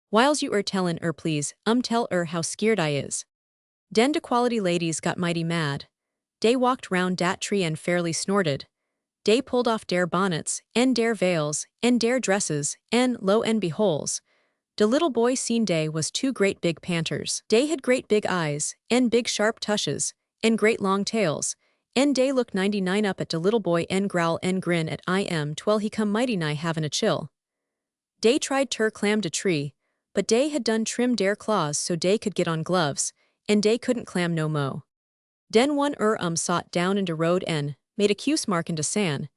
Whiles you tellin please, tell how skeered I is. Den de quality ladies got mighty mad. Dey walked round dat tree and fairly snorted. Dey pulled off dare bonnets, and dare veils, and dare dresses, and lo and beholds. De little boy seen dey was two great big panters. Dey had great big eyes, and big sharp tushes, and great long tails, and dey looked 99 up at de little boy and growl and grin at twell he come mighty nigh havin' a chill. Dey tried ter clam de tree, but dey had done trim dare claws so dey could get on gloves, and dey couldn't clam no mo. Den one sot down in de road en, made a cuse mark into sand,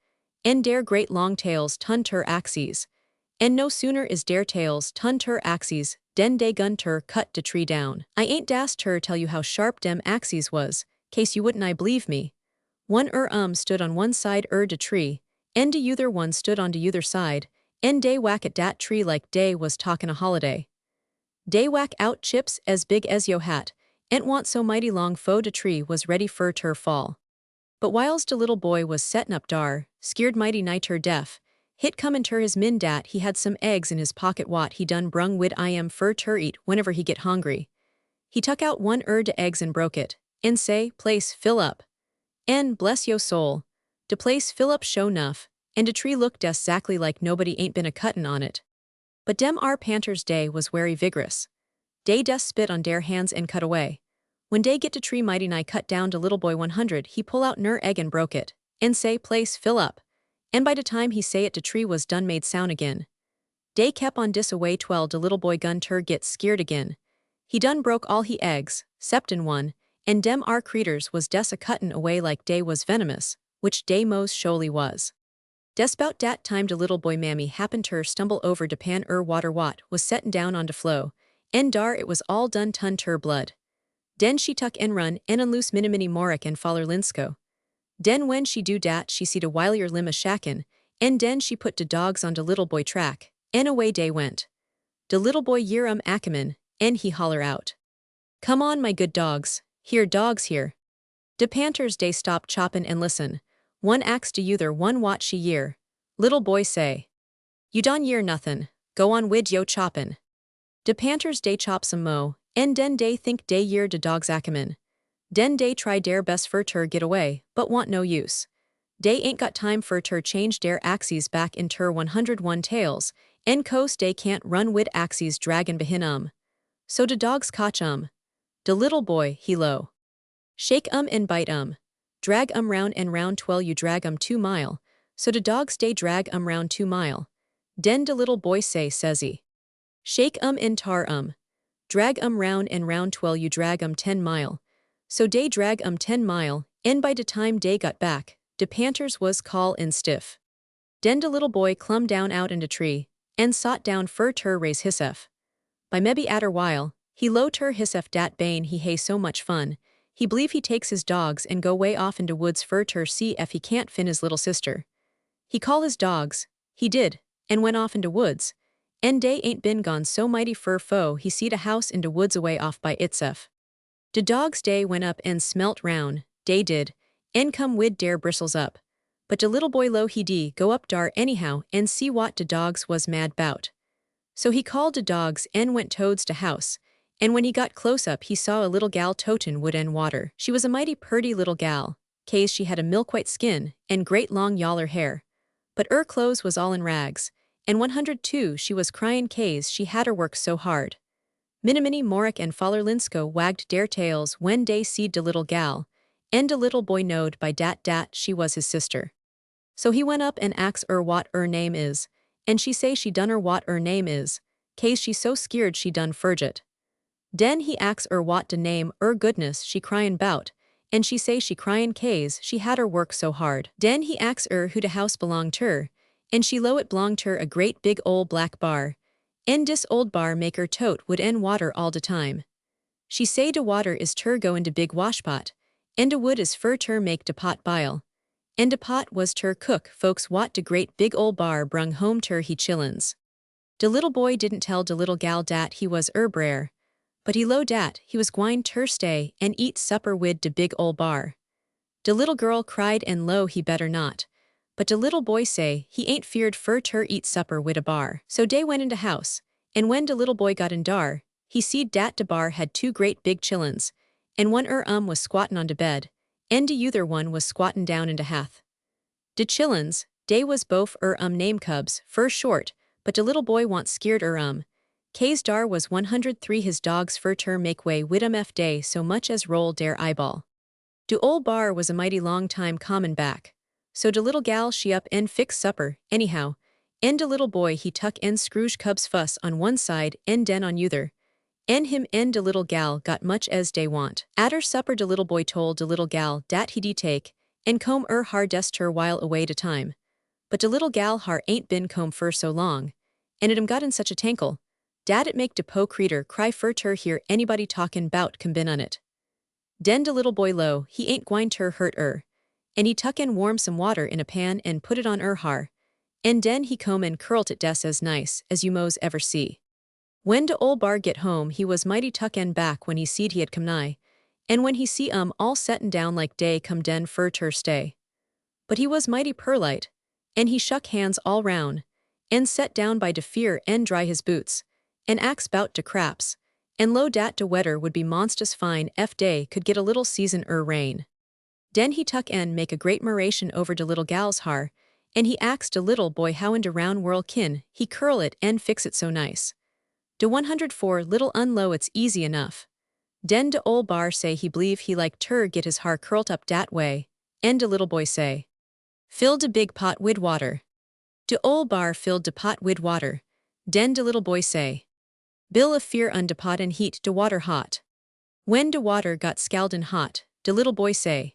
and dare great long tails tun ter axes, and no sooner is dare tails tun ter axes, den dey gun ter cut de tree down. I ain't dast ter tell you how sharp dem axes was, case you wouldn't I believe me. One stood on one side de tree, and de other one stood on de other side, and dey whack at dat tree like dey was talkin' a holiday. Dey whack out chips as big as yo hat, and want so mighty long fo de tree was ready fur ter fall. But whiles de little boy was settin' up dar, skeered mighty nigh ter deaf, hit come inter his min dat he had some eggs in his pocket wat he done brung wid fur ter eat whenever he get hungry. He tuck out one de eggs and broke it, and say, place fill up. And, bless yo soul, de place fill up show nuff, and de tree looked des zactly like nobody ain't been a cuttin' on it. But dem panters day was wery vigorous. Dey des spit on dare hands and cut away. When dey get de tree mighty nigh cut down de little boy 100 he pull out egg and broke it, and say place fill up. And by de time he say it de tree was done made sound again. Dey kep on dis away twell de little boy gun ter get skeered again. He done broke all he eggs, cept in one, and dem creeters was des a cuttin' away like dey was venomous, which dey mos sho'ly was. Des bout dat time de little boy mammy happened ter stumble over de pan water wat was settin' down on de flow, and dar it was all done tun ter blood. Den she tuck and run and unloose minimini morik and faller linsko. Den when she do dat she see de wilier limb a shackin', and den she put de dogs on de little boy track, and away dey went. De little boy year ackerman, and he holler out. Come on my good dogs, here dogs here. De panters dey stop choppin' and listen. One ax de other one what she year. Little boy say. You done year nothin', go on wid yo choppin'. De panters dey chop some mo, and den dey think dey year de dogs ackerman. Den dey try dare best fur ter get away, but want no use. Dey ain't got time fur ter change dare axes back in ter 101 tails, and coast dey can't run wid axes draggin behin So de dogs cotch De little boy, he low. Shake and bite Drag round and round twell you drag 2 mile, so de dogs dey drag round 2 mile. Den de little boy say says-y. Shake in tar Drag round and round twell you drag 10 mile. So dey drag 10 mile, and by de time dey got back, de panters was call in stiff. Den de little boy clum down out in de tree, and sot down fur ter raise hissef. By mebbe atter while, he low ter hissef dat bane he hay so much fun, he believe he takes his dogs and go way off into woods fur ter see ef he can't fin his little sister. He call his dogs, he did, and went off into woods, and dey ain't been gone so mighty fur fo he seed a house into woods away off by itsef. De dogs day went up and smelt round, dey did, and come wid dare bristles up. But de little boy low he dee go up dar anyhow and see what de dogs was mad bout. So he called de dogs and went toads de house, and when he got close up he saw a little gal totin wood and water. She was a mighty purty little gal, case she had a milk-white skin and great long yaller hair. But clothes was all in rags, and 102 she was cryin' case she had her work so hard. Minimini Morik and Faller Linsko wagged dare tails when dey seed de little gal, and de little boy knowed by dat she was his sister. So he went up and ax what name is, and she say she done what name is, case she so skeered she done furget. Den he ax what de name goodness she cryin' bout, and she say she cryin' case she had her work so hard. Den he ax who de house belonged ter, and she lo it belonged ter a great big ol' black bar, and dis old bar make her tote wood en water all de time. She say de water is ter go in de big washpot, and de wood is fur ter make de pot bile, and de pot was ter cook folks wat de great big ol' bar brung home ter he chillins. De little boy didn't tell de little gal dat he was brer, but he lo dat he was gwine ter stay and eat supper wid de big ol' bar. De little girl cried and lo he better not, but de little boy say he ain't feared fur ter eat supper wid a bar. So dey went into house, and when de little boy got in dar, he seed dat de bar had two great big chillins, and one was squattin' on de bed, and de yuther one was squattin' down in de hath. De chillins, dey was bof name cubs, fur short, but de little boy want skeered case dar was 103 his dogs fur ter make way wid day so much as roll dare eyeball. De ol' bar was a mighty long time comin' back, so de little gal she up and fix supper, anyhow, and de little boy he tuck en Scrooge cubs fuss on one side and den on yuther, and him and de little gal got much as dey want. Atter supper de little boy told de little gal dat he de take, and comb har dest ter while away de time, but de little gal har ain't been comb fur so long, and it got in such a tankle, dat it make de po creeter cry fur ter hear anybody talkin' bout combin on it. Den de little boy lo he ain't gwine ter hurt and he tuck en warm some water in a pan and put it on har, and den he comb and curlt it des as nice as you mos ever see. When de ol' bar get home he was mighty tuck en back when he seed he had come nigh, and when he see all settin' down like day come den fur ter stay. But he was mighty perlite, and he shuck hands all round, and set down by de fear en dry his boots, and ax bout de craps, and lo dat de weather would be monstus fine day could get a little season rain. Den he tuck en make a great moration over de little gal's har, and he ax de little boy how in de round whirl kin he curl it en fix it so nice. De 104 little unlo it's easy enough. Den de ol' bar say he believe he like ter get his har curlt up dat way, and de little boy say, fill de big pot wid water. De ol' bar filled de pot wid water, den de little boy say, Bill of fear de pot and heat de water hot. When de water got scaldin' hot, de little boy say,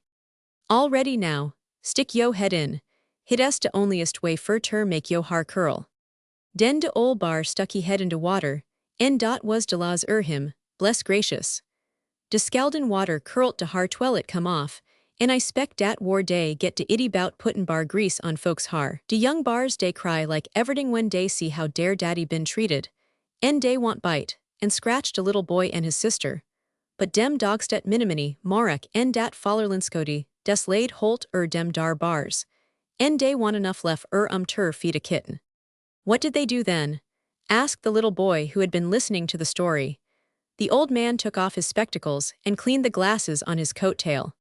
all ready now, stick yo head in, hit es de onlyest way fur ter make yo har curl. Den de ol' bar stuck he head into water, en dot was de laws him, bless gracious. De scaldin' water curlt de har twell it come off, and I spec dat war day get de itty bout puttin' bar grease on folks har. De young bars dey cry like everything when dey see how dare daddy been treated, en dey want bite, and scratch de little boy and his sister. But dem dogstet minimini, Marek en dat Fallerlinskodi, des laid holt dem dar bars, en dey want enough left ter feed a kitten. What did they do then? Asked the little boy who had been listening to the story. The old man took off his spectacles and cleaned the glasses on his coat tail.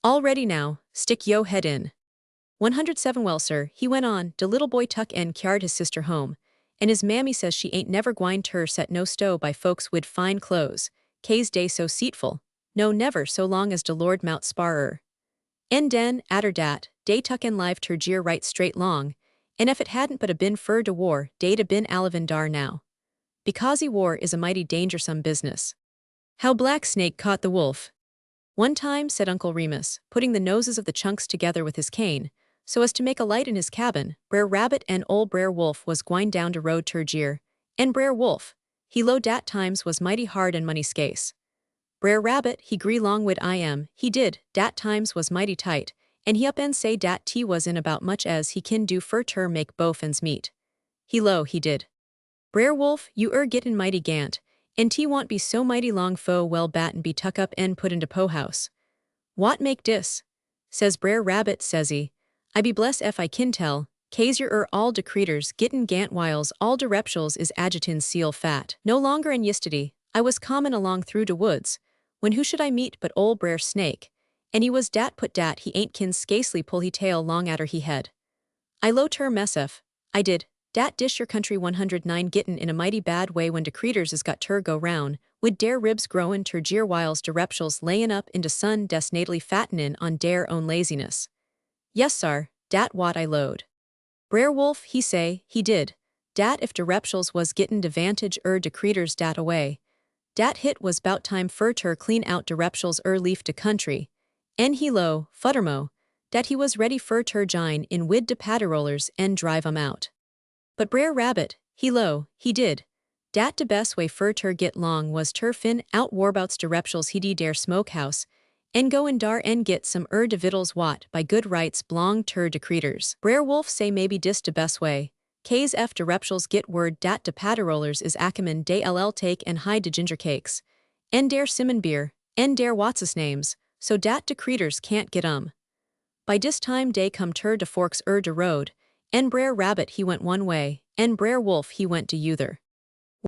All ready now, stick yo head in. 107 well sir, he went on, de little boy tuck en kyard his sister home, and his mammy says she ain't never gwine ter set no stow by folks wid fine clothes, case dey so seatful, no never so long as de Lord mout sparer. En den, atter dat, dey tuck en live ter jeer right straight long, and if it hadn't but a been fur de war, dey'd a been alivin dar now. Because war is a mighty dangersome business. How Black Snake caught the wolf. One time, said Uncle Remus, putting the noses of the chunks together with his cane, so as to make a light in his cabin, Brer Rabbit and Ol' Brer Wolf was gwine down de road ter jeer, and Brer Wolf, he lo dat times was mighty hard and money scase. Brer Rabbit, he gree long wid he did, dat times was mighty tight, and he up and say dat tea was in about much as he kin do fur ter make both ends meet. He did. Brer Wolf, you gettin' mighty gant, and tea want be so mighty long fo well bat and be tuck up and put into po house. What make dis? Says Brer Rabbit, says he, I be bless ef I kin tell, case yer all de creeters gittin' gant whiles all de reptiles is agitin' seal fat. No longer in yistiddy, I was comin' along through de woods, when who should I meet but Ol' Brer Snake, and he was dat put dat he ain't kin scasely pull he tail long atter he head. I lo ter messef, I did, dat dish your country 109 gittin' in a mighty bad way when de creeters is got ter go roun', wid dare ribs growin' ter jeer whiles de reptiles layin' up in de sun des nately fattenin' on dare own laziness. Yes sar, dat wat I load. Brer Wolf, he say, he did, Dat if de reptiles was gettin' de vantage de creatures dat away. Dat hit was 'bout time fur ter clean out de reptiles leaf de country. En he lo, futtermo, dat he was ready fur ter jine in wid de patterollers en drive 'em out. But Brer Rabbit, he lo, he did. Dat de best way fur ter get long was ter fin out warbouts de reptiles he dare smokehouse, en go in dar en get some de vittles wat by good rights blong ter de creatures. Brer Wolf say maybe dis de best way. K's f de reptiles get word dat de patterollers is ackerman de ll take and hide de ginger cakes, en dare simon beer, en dare what's names, so dat de creatures can't get 'em. By dis time dey come ter de forks de road, en Brer Rabbit he went one way, en Brer Wolf he went de other.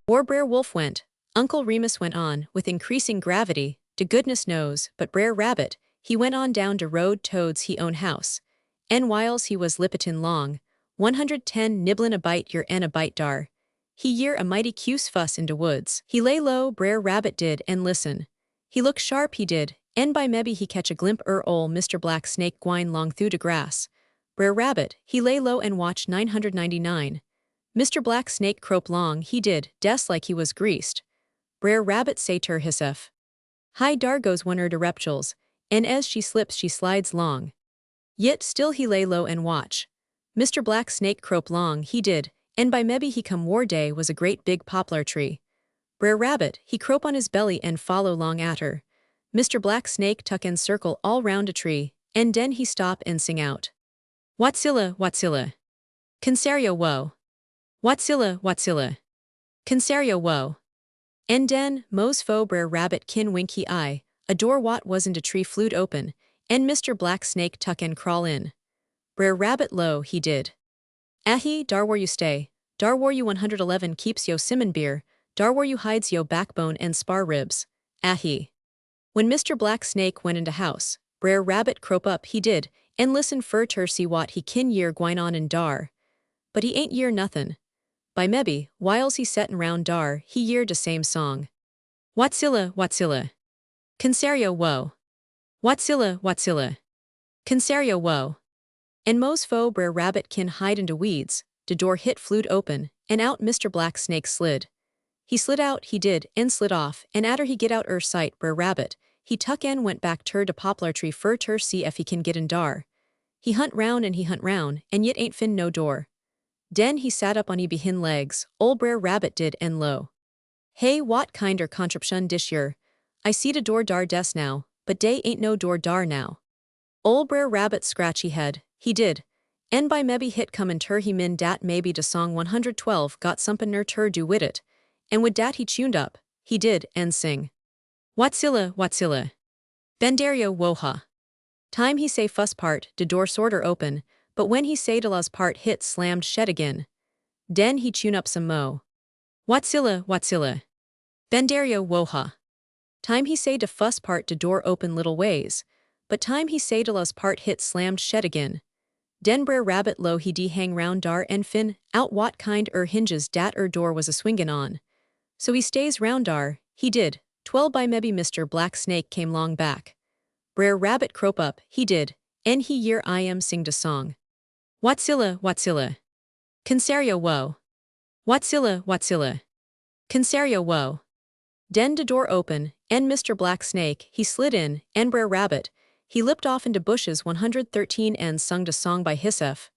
Where Brer Wolf went, Uncle Remus went on, with increasing gravity, de goodness knows, but Brer Rabbit, he went on down de road toads he own house, en whiles he was lippitin long, 110 nibblin' a bite yer en a bite dar. He year a mighty cuse fuss in de woods. He lay low, Brer Rabbit did, en listen. He look sharp he did, en by mebbe he catch a glimp ol' Mr. Black Snake gwine long through de grass. Brer Rabbit, he lay low en watch 999. Mr. Black Snake crope long he did, des like he was greased. Brer Rabbit say ter hisself. Hi dar goes one de reptiles, en as she slips she slides long. Yit still he lay low en watch. Mr. Black Snake crope long he did, en by mebbe he come war day was a great big poplar tree. Brer Rabbit, he crope on his belly en follow long at her. Mr. Black Snake tuck en circle all round a tree, en den he stop en sing out. Watsilla, Watsilla. Consario wo. Watsilla, Watsilla. Consario wo. En den, mos fo Brer Rabbit kin wink he eye, a door wat was in de tree flewed open, en Mr. Black Snake tuck en crawl in. Brer Rabbit lo, he did. Ahi, dar where you stay, dar where you 111 keeps yo simon beer, dar where you hides yo backbone and spar ribs, ahi. When Mr. Black Snake went into house, Brer Rabbit crope up he did, en listen fur ter see wat he kin year gwine on in dar. But he ain't year nothin'. By mebbe, whiles he settin' round dar, he year de same song. Watsilla, Watsilla. Consario wo. Watsilla, Watsilla. Consario wo. En mos fo Brer Rabbit kin hide in de weeds, de door hit flewed open, en out Mr. Black Snake slid. He slid out, he did, en slid off, en atter he get out sight Brer Rabbit, he tuck en went back ter de poplar tree fur ter see if he kin get in dar. He hunt round, en yit ain't fin no door. Den he sat up on he behin legs, ol' Brer Rabbit did, en lo. Hey, what kinder contraption dish yer? I see de door dar des now, but dey ain't no door dar now. Ol' Brer Rabbit scratch he head, he did, en by mebbe hit come en ter he min dat maybe de song 112 got sompin ner ter do wid it, en wid dat he tuned up, he did, en sing. Watsilla, Watsilla. Bendario woha. Time he say fuss part, de door sorter open, but when he say de las part hit slammed shed again. Den he tune up some mo. Watsilla, Watsilla. Bendario woha. Time he say de fuss part de door open little ways, but time he say de las part hit slammed shed again. Den Brer Rabbit lo he de hang round dar en fin, out what kind hinges dat door was a swingin' on. So he stays round dar, he did, 12 by mebbe Mr. Black Snake came long back. Brer Rabbit crope up, he did, en he year I am sing de song. Watsilla, Watsilla. Consario wo. Watsilla, Watsilla. Consario wo. Den de door open, en Mr. Black Snake, he slid in, en Brer Rabbit, he lipped off into bushes 113 and sung de song by hisself.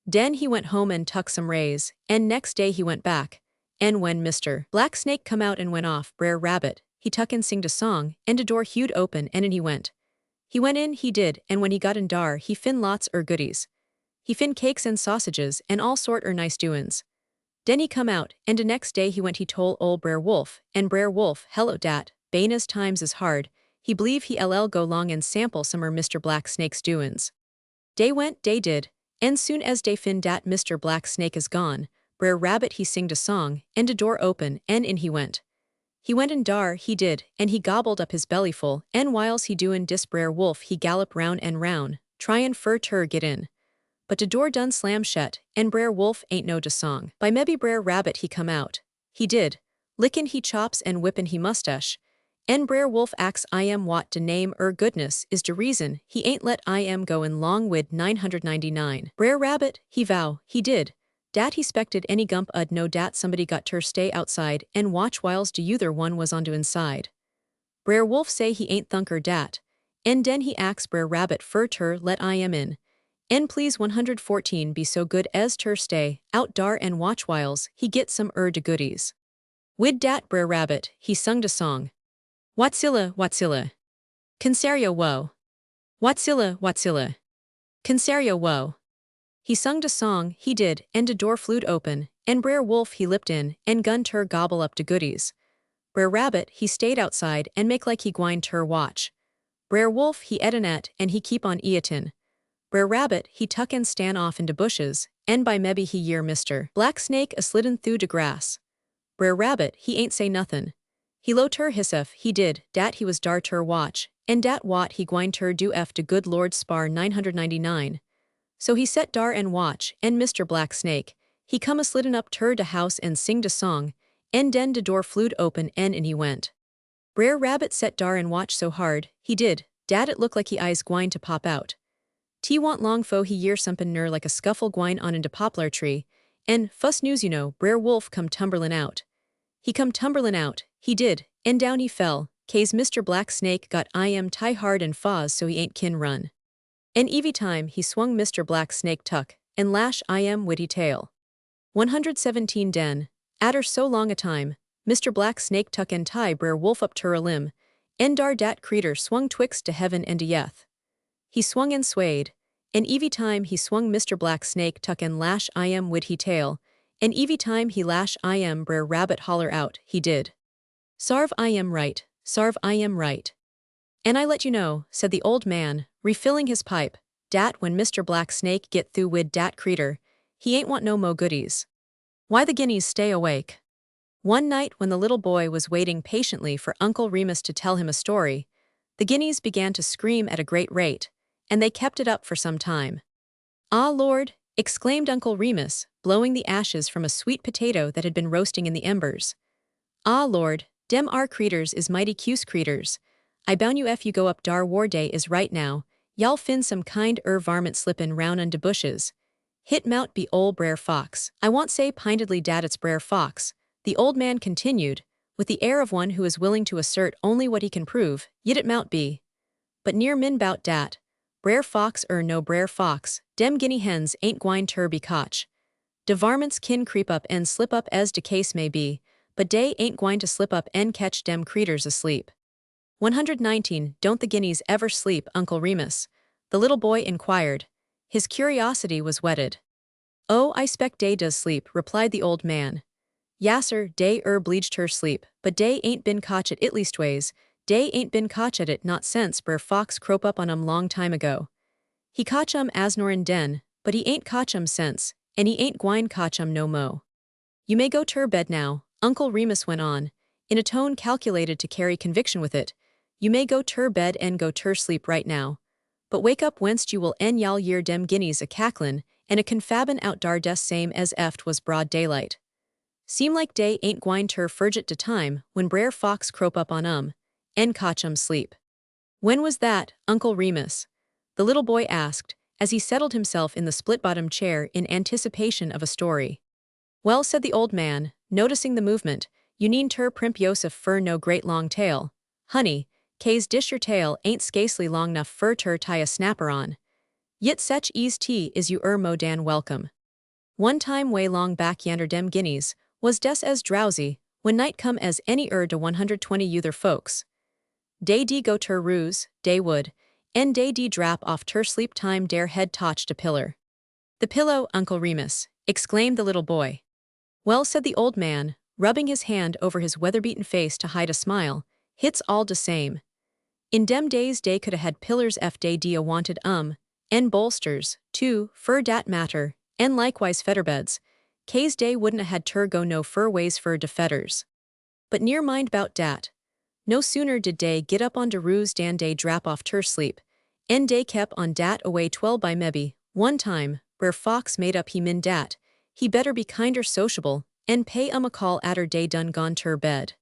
Den he went home and tuck some rays, en next day he went back, en when Mr. Black Snake come out and went off Brer Rabbit, he tuck and sing de song, en de door hewed open en in he went. He went in, he did, and when he got in dar he fin lots goodies. He fin cakes and sausages and all sort nice doin's. Den he come out, and de next day he went he tole ol' Brer Wolf, en Brer Wolf, hello dat, bane as times is hard, he believe he ll go long and sample some Mr. Black Snake's doin's. Dey went, dey did, en soon as dey fin dat Mr. Black Snake is gone, Brer Rabbit he sing de song, en de door open, en in he went. He went in dar, he did, and he gobbled up his bellyful, en whiles he doin' dis Brer Wolf he gallop round en round, tryin' fur ter get in. But de door done slam shet, en Brer Wolf ain't no de song. By mebbe Brer Rabbit he come out, he did, lickin' he chops en whippin' he mustache, en Brer Wolf ax I am what de name goodness is de reason he ain't let I am go in long wid 999. Brer Rabbit, he vow, he did, Dat he spected any gump ud know dat somebody got ter stay outside and watch whiles de other one was onto inside. Brer Wolf say he ain't thunker dat, and den he ax Brer Rabbit fur ter let I am in. And please 114 be so good as ter stay out dar and watch whiles he get some de goodies. Wid dat Brer Rabbit, he sung de song. Watsilla, Watsilla. Consario wo. Watsilla, Watsilla. Consario wo. He sung de song, he did, and de door flewed open, and Brer Wolf he lipped in, and gun ter gobble up de goodies. Brer Rabbit he stayed outside and make like he gwine ter watch. Brer Wolf he et and he keep on eatin'. Brer Rabbit he tuck and stan off in de bushes, and by mebbe he year Mr. Black Snake a slidden through de grass. Brer Rabbit he ain't say nothin'. He low ter hissef he did, dat he was dar ter watch, and dat wat he gwine ter do ef de good Lord spar 999. So he set dar and watch, and Mr. Black Snake, he come a slidden up ter de house and sing de song, and den de door flewed open and in he went. Brer Rabbit set dar and watch so hard, he did, dat it look like he eyes gwine to pop out. T want long fo he year somepin ner like a scuffle gwine on in de poplar tree, and fuss news you know, Brer Wolf come tumberlin out. He come tumberlin out, he did, and down he fell, case Mr. Black Snake got I am tie hard and faz so he ain't kin run. And evy time he swung Mr. Black Snake tuck, and lash I am witty tail. 117 den, atter so long a time, Mr. Black Snake tuck and tie Brer Wolf up ter a limb, and dar dat creetur swung twixt de heaven and de yeth. He swung and swayed, and evy time he swung Mr. Black Snake tuck and lash I am witty tail, and evy time he lash I am Brer Rabbit holler out, he did. Sarve I am right, sarve I am right. And I let you know, said the old man, refilling his pipe, dat when Mr. Black Snake get through wid dat creetur, he ain't want no mo goodies. Why the guineas stay awake? One night when the little boy was waiting patiently for Uncle Remus to tell him a story, the guineas began to scream at a great rate, and they kept it up for some time. Ah Lord, exclaimed Uncle Remus, blowing the ashes from a sweet potato that had been roasting in the embers. Ah Lord, dem ar creeters is mighty cuse creeters. I boun you ef you go up dar war day is right now, y'all fin some kind varmint slippin' round on de bushes. Hit mout be ol' Brer Fox. I want say pintedly dat it's Brer Fox, the old man continued, with the air of one who is willing to assert only what he can prove, yit it mout be. But near min bout dat, Brer Fox no Brer Fox, dem guinea hens ain't gwine ter be cotch. De varmints kin creep up and slip up as de case may be, but dey ain't gwine to slip up and catch dem creeters asleep. 119 Don't the guineas ever sleep, Uncle Remus? The little boy inquired. His curiosity was whetted. Oh, I spec dey does sleep, replied the old man. Yasser, dey bleeged ter sleep, but dey ain't been cotch at it leastways, dey ain't been cotch at it not since Brer Fox crope up on long time ago. He cotch as nor in den, but he ain't cotch since, and he ain't gwine cotch no mo. You may go ter bed now, Uncle Remus went on, in a tone calculated to carry conviction with it. You may go ter bed and go ter sleep right now. But wake up whenst you will en y'all year dem guineas a cacklin, and a confabin out dar des same as eft was broad daylight. Seem like day ain't gwine ter furgit de time when Brer Fox crope up on en cotch sleep. When was that, Uncle Remus? The little boy asked, as he settled himself in the split-bottom chair in anticipation of a story. Well, said the old man, noticing the movement, you needn't ter primp Yosef fur no great long tail. Honey, case dish your tail ain't scasely long nuff fur ter tie a snapper on. Yit sech ease tea is you mo dan welcome. One time way long back yander dem guineas, was des as drowsy, when night come as any de 120 youther folks. Day de go ter ruse, day would, en day de drap off ter sleep time dare head touched a pillar. The pillow, Uncle Remus, exclaimed the little boy. Well, said the old man, rubbing his hand over his weather-beaten face to hide a smile, hit's all de same. In dem days dey coulda had pillars ef day dia wanted en bolsters, too, fur dat matter, en likewise fetterbeds, case day wouldn't a had ter go no fur ways fur de fetters. But near mind bout dat. No sooner did day get up on de ruse dan day drap off ter sleep, en day kep on dat away 12 by mebbe, one time, Brer Fox made up he min dat, he better be kinder sociable, en pay a call atter day done gone ter bed.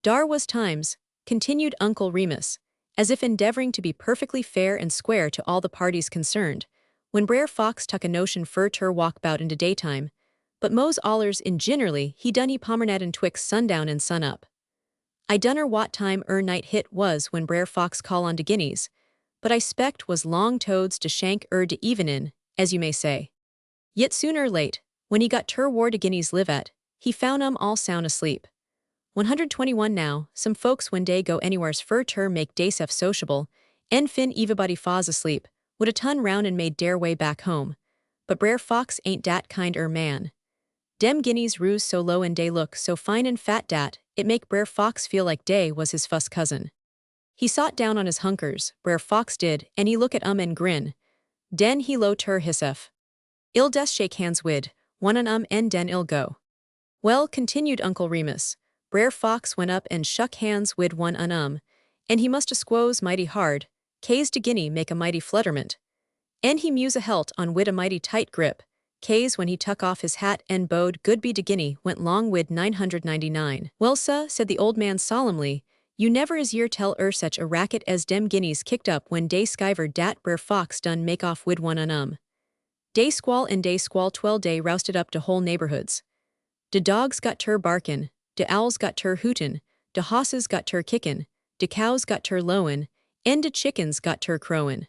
Dar was times, continued Uncle Remus, as if endeavoring to be perfectly fair and square to all the parties concerned, when Brer Fox tuck a notion fur ter walk bout into daytime, But mos allers in ginnerly he done he pomernatin twixt sundown and sun up. I dunner what time night hit was when Brer Fox call on de guineas, but I spect was long toads de shank de evenin, as you may say. Yet sooner late, when he got ter where de guineas live at, he found all sound asleep. 121 Now, some folks when dey go anywheres fur ter make daysef sociable, en fin everybody falls asleep, would a ton round and made dare way back home. But Brer Fox ain't dat kind man. Dem guineas ruse so low and dey look so fine and fat dat, it make Brer Fox feel like dey was his fuss cousin. He sot down on his hunkers, Brer Fox did, and he look at and grin. Den he low ter hissef. Il des shake hands wid, one on and den il go. Well, continued Uncle Remus, Brer Fox went up and shuck hands wid one on and he must a squoze mighty hard, case de guinea make a mighty flutterment. And he muse a helt on wid a mighty tight grip, case when he tuck off his hat and bowed good be de guinea went long wid 999. Well, said the old man solemnly, you never is year tell such a racket as dem guineas kicked up when dey skiver dat Brer Fox done make off wid one on Dey squall and dey squall 12 day rousted up de whole neighborhoods. De dogs got ter barkin', de owls got ter hootin', de hosses got ter kickin', de cows got ter lowin', and de chickens got ter crowin'.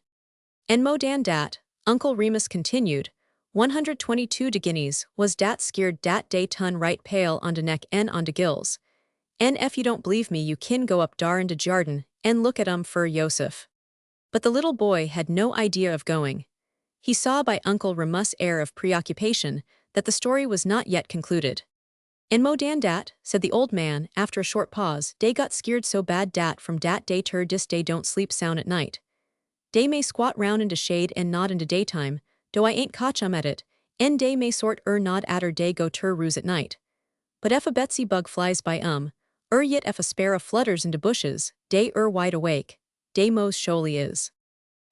And mo dan dat, Uncle Remus continued, 122 de guineas was dat skeered dat day ton right pale on de neck en on de gills. En ef you don't believe me you kin go up dar in de jardin and look at fur Yosef. But the little boy had no idea of going. He saw by Uncle Remus' air of preoccupation that the story was not yet concluded. And mo dan dat, said the old man, after a short pause, dey got skeered so bad dat from dat day ter dis day don't sleep sound at night. Dey may squat round in de shade and nod in de daytime, dough I ain't cotch at it, en dey may sort nod atter day go ter ruse at night. But ef a Betsy bug flies by yit ef a sparrow flutters in de bushes, dey wide awake, dey mos sholy is.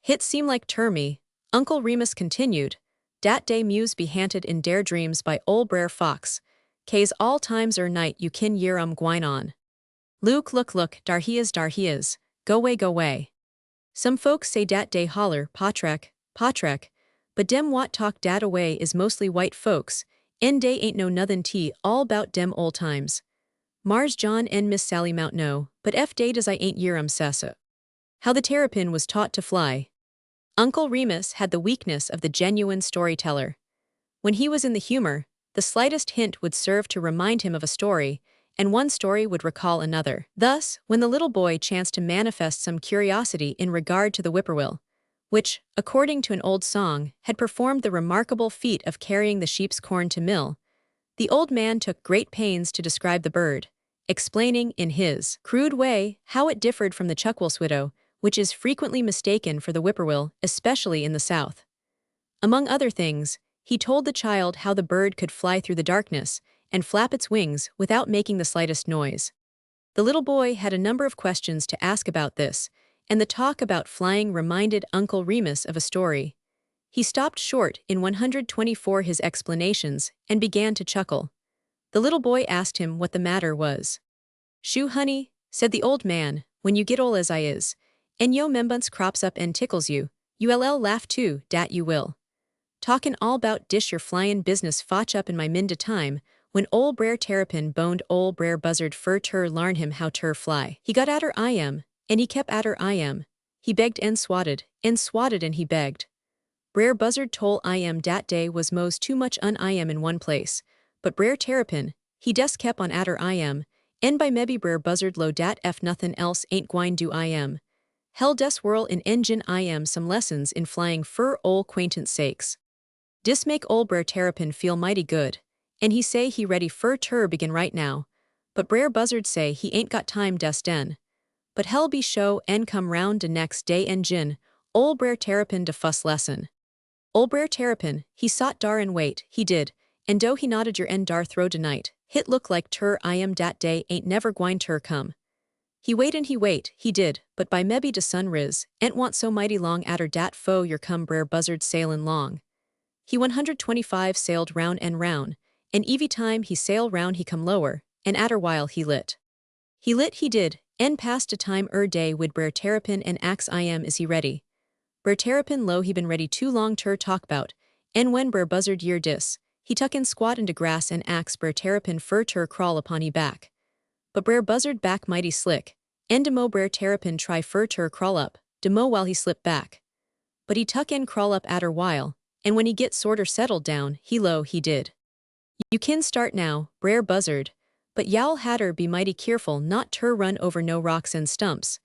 Hit seem like ter me, Uncle Remus continued, dat day muse be hanted in dare dreams by ol' Brer Fox, case all times night you kin year gwine on. Look, dar he is, go way. Some folks say dat day holler, Patrek, but dem what talk dat away is mostly white folks, en dey ain't know nothin' tea all bout dem old times. Mars John and Miss Sally mount know, but ef dey does I ain't year sessa. How the terrapin was taught to fly. Uncle Remus had the weakness of the genuine storyteller. When he was in the humor, the slightest hint would serve to remind him of a story, and one story would recall another. Thus, when the little boy chanced to manifest some curiosity in regard to the whippoorwill, which, according to an old song, had performed the remarkable feat of carrying the sheep's corn to mill, the old man took great pains to describe the bird, explaining in his crude way how it differed from the chuckwilswidow, which is frequently mistaken for the whippoorwill, especially in the South. Among other things, he told the child how the bird could fly through the darkness and flap its wings without making the slightest noise. The little boy had a number of questions to ask about this, and the talk about flying reminded Uncle Remus of a story. He stopped short in 124 his explanations and began to chuckle. The little boy asked him what the matter was. "Shoo, honey," said the old man, "when you get ol' as I is, and yo membunce crops up and tickles you, you'll laugh too, dat you will. Talkin' all 'bout dish your flyin' business fotch up in my min de time, when ol' Brer Terrapin boned ol' Brer Buzzard fur ter larn him how ter fly. He got atter I am, and he kep atter I am. He begged and swatted and he begged. Brer Buzzard tole I am dat day was mos too much I am in one place, but Brer Terrapin, he des kep on atter I am, and by mebby Brer Buzzard lo dat ef nothin' else ain't gwine do I am. Hell des whirl in engine I am some lessons in flying fur ol' quaintance sakes. Dis make ol' Brer Terrapin feel mighty good, and he say he ready fur ter begin right now, but Brer Buzzard say he ain't got time des den. But hell be show en come round de next day en gin, ol' Brer Terrapin de fuss lesson. Ol' Brer Terrapin, he sot dar and wait, he did, and dough he nodded your end dar throw de night, hit look like ter I am dat day ain't never gwine ter come. He wait, he did, but by mebby de sun riz, ain't want so mighty long atter dat fo your come Brer Buzzard sailin' long. He 125 sailed round, and evy time he sail round he come lower, and atter while he lit. He lit he did, en passed a time day wid Brer Terrapin and ax I am is he ready. Brer Terrapin lo he been ready too long ter talk bout, en when Brer Buzzard year dis, he tuck in squat into grass and axe Brer Terrapin fur tur crawl upon he back. But Brer Buzzard back mighty slick, and demo Brer Terrapin try fur tur crawl up, demo while he slip back. But he tuck in crawl up atter while, and when he get sorter settled down, he did. You kin start now, Brer Buzzard, but y'all hatter be mighty keerful not tur run over no rocks and stumps.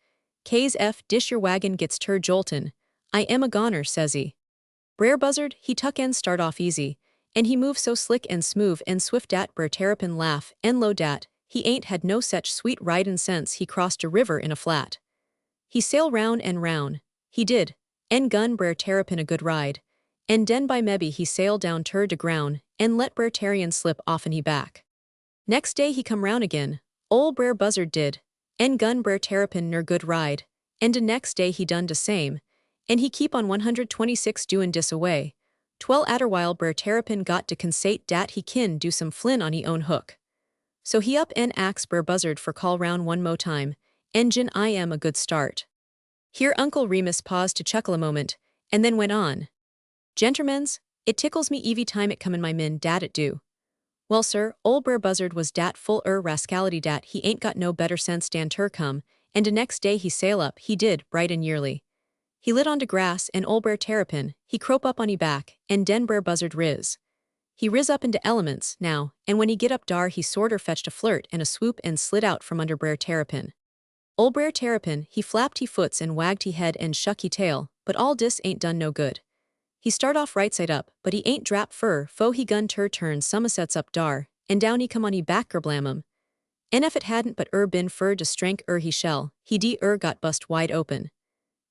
K's F dish your wagon gets tur joltin', I am a goner, says he. Brer Buzzard, he tuck in start off easy, and he move so slick and smooth and swift dat Brer Terrapin laugh and low dat, he ain't had no sech sweet ridin' sense he crossed a river in a flat. He sail round and round, he did, and gun Brer Terrapin a good ride, and den by mebbe he sail down tur de ground, and let Brer Terrian slip off'n he back. Next day he come round again, ol' Brer Buzzard did, and gun Brer Terrapin ner good ride, and de next day he done de same, and he keep on 126 doin' dis away. 'Twell atterwhile Brer Terrapin got de consate dat he kin do some flin on he own hook. So he up and ax Brer Buzzard for call round one mo time, and gin I am a good start. Here Uncle Remus paused to chuckle a moment, and then went on. Gentermens, it tickles me evy time it come in my min dat it do. Well sir, ol' Brer Buzzard was dat full rascality dat he ain't got no better sense dan tur come, and de next day he sail up, he did, bright and yearly. He lit on de grass, and ol' Brer Terrapin, he crope up on he back, and den Brer Buzzard riz. He riz up into elements, now, and when he get up dar he sorter fetched a flirt and a swoop and slid out from under Brer Terrapin. Ol' Brer Terrapin, he flapped he foots and wagged he head and shuck he tail, but all dis ain't done no good. He start off right side up, but he ain't drap fur, fo he gun tur turn summersets up dar, and down he come on he back gerblamum. And if it hadn't but been fur de strength he shell, he got bust wide open.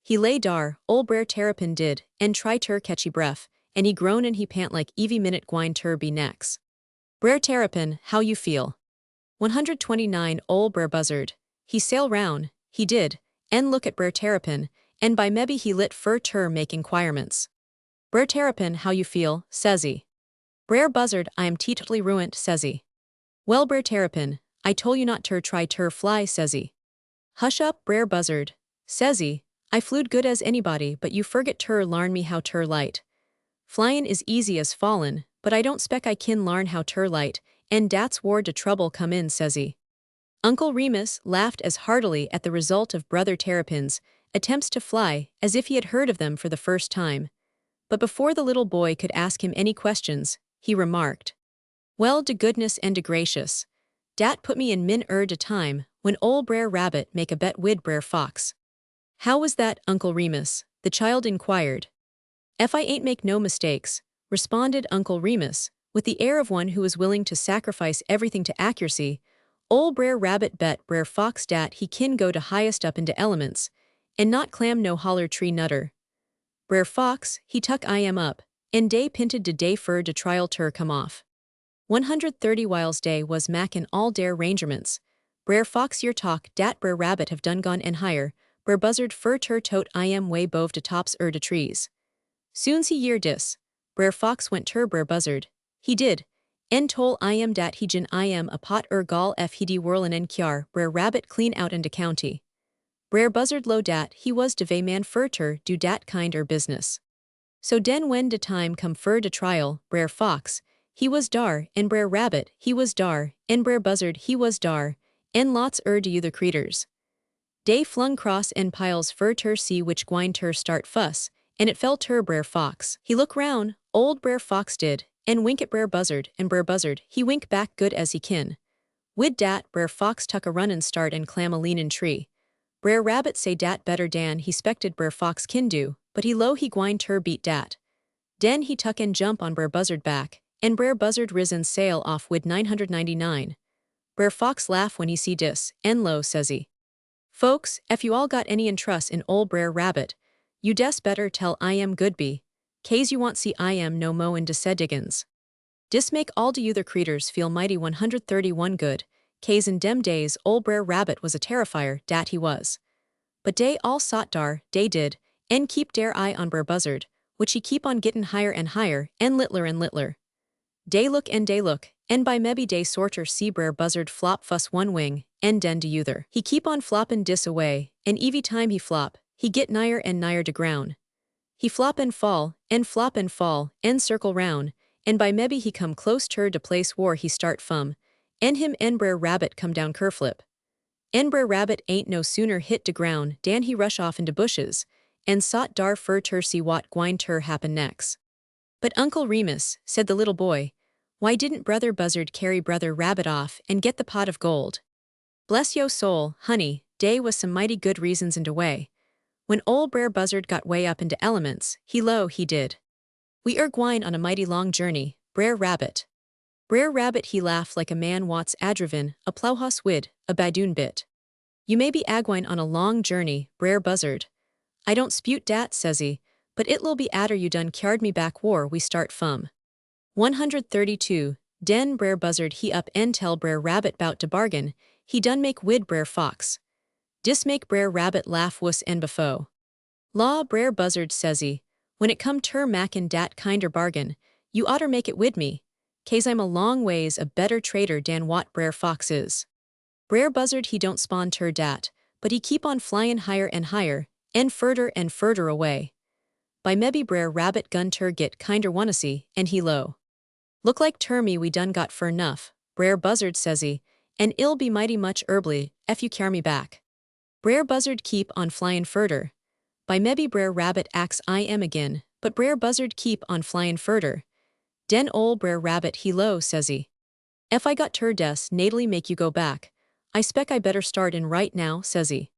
He lay dar, ol' Brer Terrapin did, and try tur catch he breath, and he groan and he pant like evy minute gwine tur be nex. Brer Terrapin, how you feel? 129 ol' Brer Buzzard, he sail round, he did, and look at Brer Terrapin, and by mebbe he lit fur tur make inquirements. Brer Terrapin, how you feel, says he. Brer Buzzard, I am teetotally ruined, says he. Well Brer Terrapin, I tol you not tur try tur fly, says he. Hush up, Brer Buzzard, says he, I flewed good as anybody but you forget tur larn me how tur light. Flyin' is easy as fallin', but I don't spec I kin larn how tur light, and dat's where de trouble come in, says he. Uncle Remus laughed as heartily at the result of Brother Terrapin's attempts to fly as if he had heard of them for the first time. But before the little boy could ask him any questions, he remarked, Well de goodness and de gracious, dat put me in min de time when ol' Brer Rabbit make a bet wid Brer Fox. How was that, Uncle Remus? The child inquired. If I ain't make no mistakes, responded Uncle Remus, with the air of one who was willing to sacrifice everything to accuracy. Ol' Brer Rabbit bet Brer Fox dat he kin go to highest up into elements, and not clam no holler tree nutter. Brer Fox, he tuck I am up, and day pinted de day fur de trial tur come off. 130 whiles day was mackin' all dare rangerments. Brer Fox your talk dat Brer Rabbit have done gone and higher, Brer Buzzard fur tur tote I am way bove de tops de trees. Soon's he year dis, Brer Fox went tur Brer Buzzard, he did, en tol I am dat he jin I am a pot gall f he de whirlin' en kyar Brer Rabbit clean out in de county. Brer Buzzard lo dat he was de vay man fur tur do dat kind business. So den when de time come fur de trial, Brer Fox, he was dar, en Brer Rabbit, he was dar, en Brer Buzzard, he was dar, en lots de other creeters. Dey flung cross en piles fur tur see which gwine tur start fuss, and it fell tur Brer Fox. He look round, old Brer Fox did, and wink at Brer Buzzard, and Brer Buzzard, he wink back good as he kin. Wid dat, Brer Fox tuck a runnin' start and clam a leanin' tree. Brer Rabbit say dat better dan he spected Brer Fox kin do, but he lo he gwine tur beat dat. Den he tuck and jump on Brer Buzzard back, and Brer Buzzard risen sail off wid 999. Brer Fox laugh when he see dis, en lo says he. Folks, ef you all got any interest in ol' Brer Rabbit, you des better tell I am good be, kase you want see I am no mo in de said diggins. Dis make all de other creeters feel mighty 131 good, kase in dem days ol' Brer Rabbit was a terrifier, dat he was. But dey all sot dar, dey did, en keep dere eye on Brer Buzzard, which he keep on gittin' higher and higher, en littler. Dey look, en by mebbe dey sorter see Brer Buzzard flop fuss one wing, en den de other. He keep on floppin' dis away, en evy time he flop, he get nigher and nigher de ground. He flop and fall, en circle round, and by maybe he come close ter de place war he start fum, and him en Brer Rabbit come down kerflip. En Brer Rabbit ain't no sooner hit de ground dan he rush off into bushes, and sought dar fur ter see what gwine ter happen next. But Uncle Remus, said the little boy, why didn't Brother Buzzard carry Brother Rabbit off and get the pot of gold? Bless yo soul, honey, dey was some mighty good reasons in de way. When ol' Brer Buzzard got way up into elements, he did. We gwine on a mighty long journey, Brer Rabbit. Brer Rabbit he laugh like a man wats adriven, a plowhouse wid, a badoon bit. You may be agwine on a long journey, Brer Buzzard. I don't spute dat, says he, but it'll be adder you done kyard me back war we start fum. 132, den Brer Buzzard he up en tell Brer Rabbit bout de bargain, he done make wid Brer Fox. Dis make Brer Rabbit laugh wuss en befo. Law, Brer Buzzard, says he, when it come ter mackin dat kinder bargain, you oughter make it wid me, case I'm a long ways a better trader dan what Brer Fox is. Brer Buzzard he don't spawn ter dat, but he keep on flyin' higher and higher, en furder away. By mebbe Brer Rabbit gun ter git kinder wannassy, and he low. Look like ter me we done got fur nuff, Brer Buzzard, says he, and ill be mighty much erbly, ef you kyar me back. Brer Buzzard keep on flyin' furder. By mebbe Brer Rabbit ax I am again, but Brer Buzzard keep on flyin' furder. Den ol' Brer Rabbit he low, says he. Ef I got ter des natally make you go back, I spec I better start in right now, says he.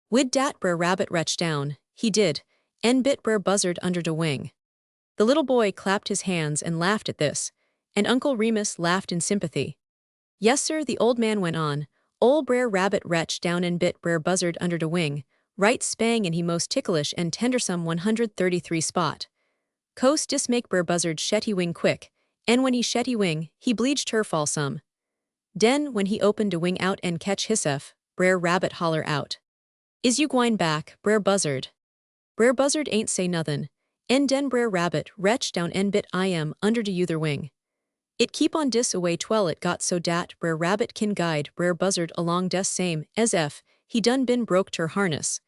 Wid dat Brer Rabbit retch down, he did, en bit Brer Buzzard under de wing. The little boy clapped his hands and laughed at this, and Uncle Remus laughed in sympathy. Yes sir, the old man went on, ol' Brer Rabbit retched down and bit Brer Buzzard under de wing, right spang and he most ticklish and tendersome 133 spot. Coast dis make Brer Buzzard shetty wing quick, en when he shetty wing, he bleeged her fall some. Den when he opened de wing out and catch hissef, Brer Rabbit holler out. Is you gwine back, Brer Buzzard? Brer Buzzard ain't say nothin', en den Brer Rabbit retch down en bit I am under de yuther wing. It keep on dis away twell it got so dat Brer Rabbit kin guide Brer Buzzard along des same as ef he done been broke ter harness,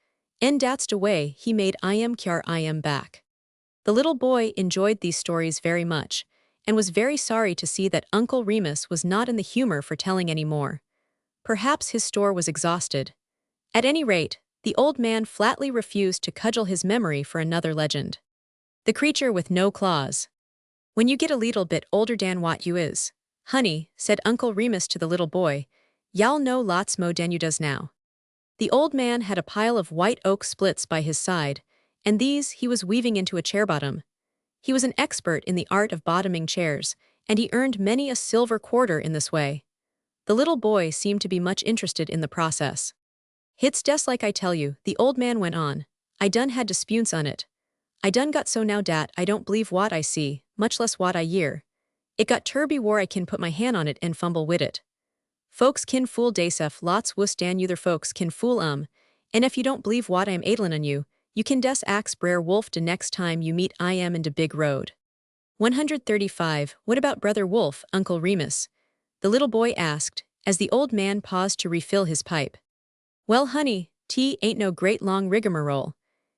en dat's de way he made I am kyar I am back. The little boy enjoyed these stories very much, and was very sorry to see that Uncle Remus was not in the humor for telling any more. Perhaps his store was exhausted. At any rate, the old man flatly refused to cudgel his memory for another legend. The creature with no claws. When you get a leetle bit older dan what you is, honey, said Uncle Remus to the little boy, y'all know lots mo dan you does now. The old man had a pile of white oak splits by his side, and these he was weaving into a chair bottom. He was an expert in the art of bottoming chairs, and he earned many a silver quarter in this way. The little boy seemed to be much interested in the process. Hit's des like I tell you, the old man went on, I done had disputes on it. I done got so now dat I don't believe what I see, much less what I hear. It got turby war I kin put my hand on it and fumble wid it. Folks kin fool daysef lots wuss dan yuther folks kin fool and if you don't believe what I am adlin on you kin des ax Brer Wolf de next time you meet I am in de big road. 135, what about Brother Wolf, Uncle Remus? The little boy asked, as the old man paused to refill his pipe. Well honey, tea ain't no great long rigmarole.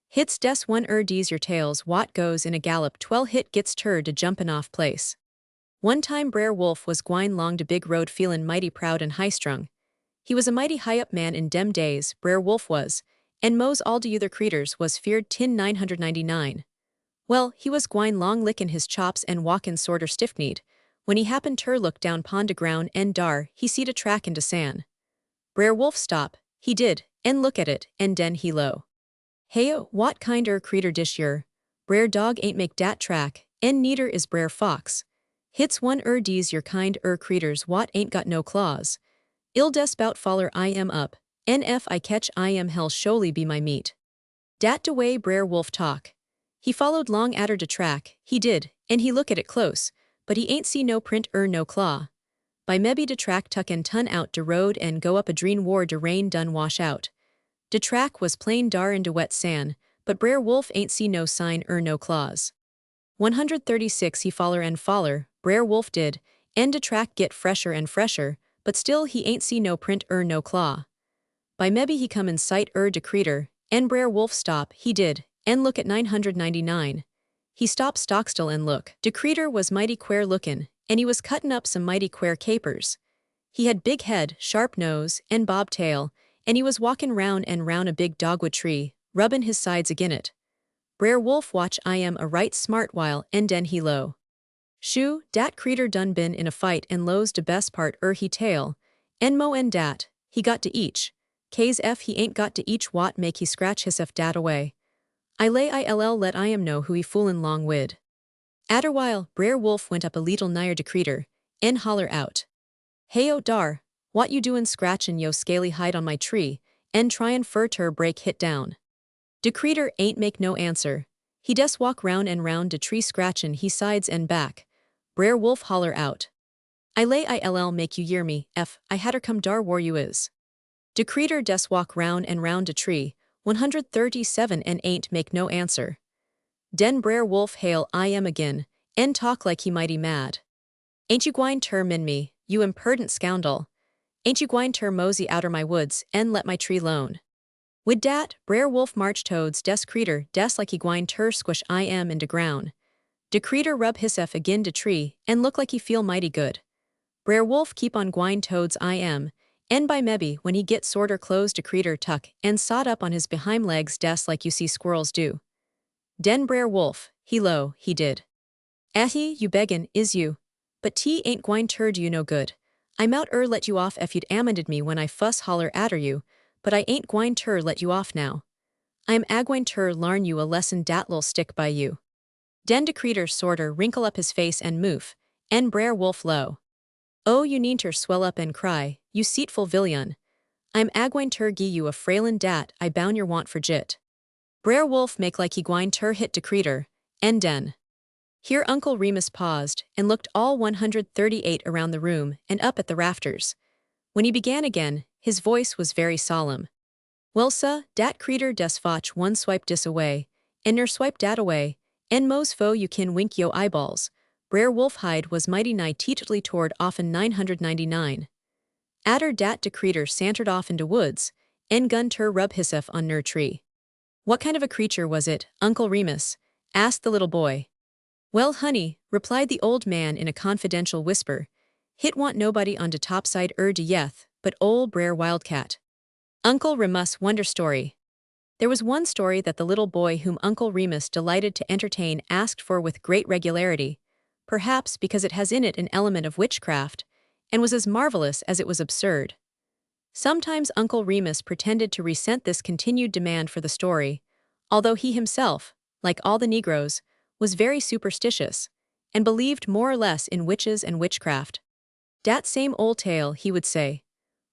Hit's des one dese your tales what goes in a gallop 12 hit gets tur de jumpin' off place. One time Brer Wolf was gwine long de big road feelin' mighty proud and high-strung. He was a mighty high-up man in dem days, Brer Wolf was, and mos all de yuther creeters was feared tin 999. Well, he was gwine long lickin' his chops and walkin' sorter stiff-kneed, when he happened ter look down pon de ground and dar he seed a track in de sand. Brer Wolf stop, he did, and look at it, and den he low. Hey, what kind creeter dish yer? Brer Dog ain't make dat track, and needer is Brer Fox. Hit's one dese your kind creeters what ain't got no claws. Il des bout faller I am up, en ef I catch I am hell sholy be my meat. Dat de way Brer Wolf talk. He followed long atter de track, he did, and he look at it close, but he ain't see no print no claw. By mebbe de track tuck en tun out de road and go up a dreen war de rain done wash out. De track was plain dar in de wet sand, but Brer Wolf ain't see no sign no claws. 136 he foller, Brer Wolf did, and de track get fresher and fresher, but still he ain't see no print no claw. By mebbe he come in sight de creeter, and Brer Wolf stop, he did, and look at 999. He stopped stock-still and look. De Creter was mighty queer lookin', and he was cuttin' up some mighty queer capers. He had big head, sharp nose, and bob tail, and he was walkin' round and round a big dogwood tree, rubbin' his sides agin it. Brer Wolf watch I am a right smart while, and den he low. Shoo, dat creetur done been in a fight and lo's de best part he tail, en mo en dat, he got to each. K's ef he ain't got to each what make he scratch hisself dat away. I lay Ill let I am know who he foolin' long wid. Atter while, Brer Wolf went up a leetle nigher de creetur, en holler out. Heyo dar, what you doin' scratchin' yo scaly hide on my tree, en tryin' fur ter break hit down. De creetur ain't make no answer. He des walk round and round de tree scratchin' he sides en back. Brer Wolf holler out. I lay Ill make you year me, ef I hadder come dar whar you is. De creetur des walk round and round de tree, 137 and ain't make no answer. Den Brer Wolf hail I am agin, en talk like he mighty mad. Ain't you gwine ter min me, you imperdent scoundrel? Ain't you gwine ter mosey outer my woods, en let my tree lone? Wid dat, Brer Wolf march toads des creetur des like he gwine ter squish I am in de ground. De creetur rub hisself agin de tree, en look like he feel mighty good. Brer Wolf keep on gwine toads I am, en by mebbe when he get sorter close de creetur tuck en sot up on his behind legs des like you see squirrels do. Den Brer Wolf, he low, he did. Ahi, you beggin', is you? But tea ain't gwine ter do you no good. I mout let you off ef you'd amended me when I fuss holler atter you, but I ain't gwine ter let you off now. I am agwine ter larn you a lesson dat lil stick by you. Den de creetur sorter wrinkle up his face en moof, en Brer Wolf low. Oh, you neenter swell up and cry, you seatful villain. I'm agwine ter gie you a frailin dat I boun your want for jit. Brer Wolf make like he gwine ter hit de creetur, en den. Here Uncle Remus paused and looked all 138 around the room and up at the rafters. When he began again, his voice was very solemn. Well, sah, dat creetur des fotch one swipe dis away, en ner swipe dat away, en mos fo you kin wink yo eyeballs. Brer Wolf hide was mighty nigh teachly toward often 999. Atter dat de creetur santered off into woods, en gun ter rub hisself on ner tree. What kind of a creature was it, Uncle Remus? Asked the little boy. Well, honey, replied the old man in a confidential whisper, hit want nobody on de topside de yeth, but ol' Brer Wildcat. Uncle Remus Wonder Story. There was one story that the little boy whom Uncle Remus delighted to entertain asked for with great regularity, perhaps because it has in it an element of witchcraft, and was as marvelous as it was absurd. Sometimes Uncle Remus pretended to resent this continued demand for the story, although he himself, like all the Negroes, was very superstitious, and believed more or less in witches and witchcraft. Dat same old tale, he would say.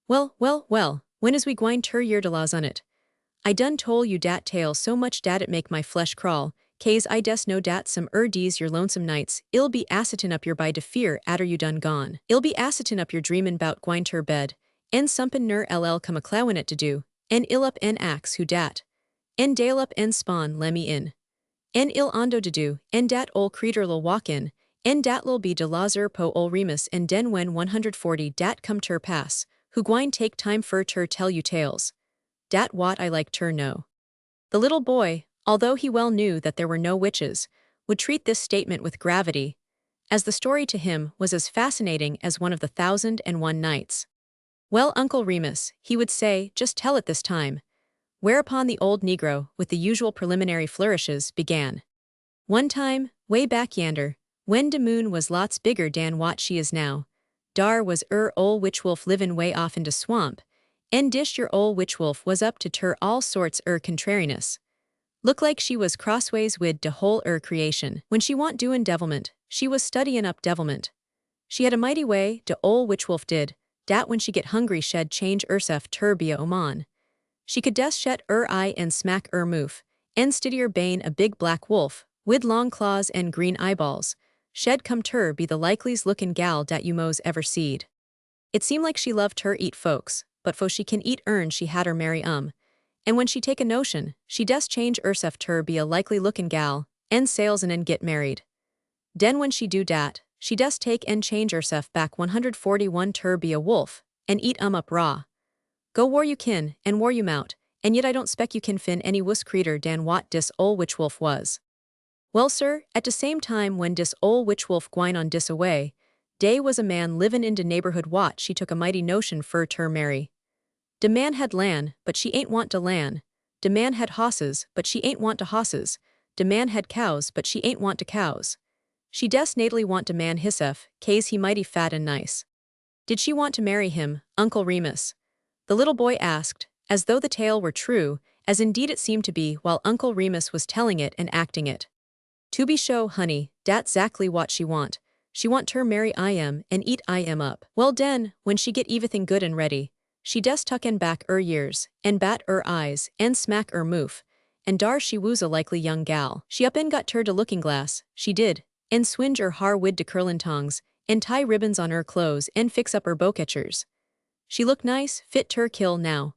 Well, when is we gwine ter year de laws on it? I done tole you dat tale so much dat it make my flesh crawl, kase I des know dat some dese your lonesome nights, ill be assetin up your by de fear atter you done gone. Ill be assetin up your dreamin' bout gwine ter bed, en sumpin ner ll come a clowin' it to do, en ill up en ax who dat. En dale up en spawn lemmy in. En ill ondo to do, en dat ol' creetur lil walk in, en dat lil be de lazer po ol' Remus en den when 140 dat come ter pass, who gwine take time fur ter tell you tales. Dat what I like ter know. The little boy, although he well knew that there were no witches, would treat this statement with gravity, as the story to him was as fascinating as one of the 1,001 Nights. Well, Uncle Remus, he would say, just tell it this time. Whereupon the old Negro, with the usual preliminary flourishes, began. One time, way back yander, when de moon was lots bigger dan what she is now, dar was ol' witch wolf livin' way off in de swamp, en dish your ol' witch wolf was up to ter all sorts contrariness. Look like she was crossways wid de whole creation. When she want doin' devilment, she was studyin' up devilment. She had a mighty way, de ol' witch wolf did, dat when she get hungry shed change ersef ter be a oman. She could des shet eye en smack moof, en stiddier bane a big black wolf, wid long claws en green eyeballs, shed come ter be the likeliest lookin' gal dat you mos ever seed. It seemed like she loved ter eat folks, but fo she can eat she had her marry and when she take a notion, she des change ersef ter be a likely lookin' gal, en sales en get married. Den when she do dat, she des take en change ersef back 141 ter be a wolf, en eat up raw. Go war you kin, and war you mout, and yet I don't spec you kin fin any wuss creetur dan what dis ol' witch wolf was. Well, sir, at the same time when dis ol' witch wolf gwine on dis away, dey was a man livin' in de neighborhood what she took a mighty notion fur ter marry. De man had lan', but she ain't want de lan'. De man had hosses, but she ain't want de hosses. De man had cows, but she ain't want de cows. She des natally want de man hissef, kase he mighty fat and nice. Did she want to marry him, Uncle Remus? The little boy asked, as though the tale were true, as indeed it seemed to be while Uncle Remus was telling it and acting it. To be sho, honey, dat's zactly what she want. She want ter marry I am and eat I am up. Well den, when she get everything good and ready, she des tuck en back years, and bat eyes, and smack moof, and dar she woos a likely young gal. She up en got ter de looking glass, she did, and swinge har wid de curlin tongs, and tie ribbons on clothes and fix up bowcatchers. She look nice, fit ter kill now.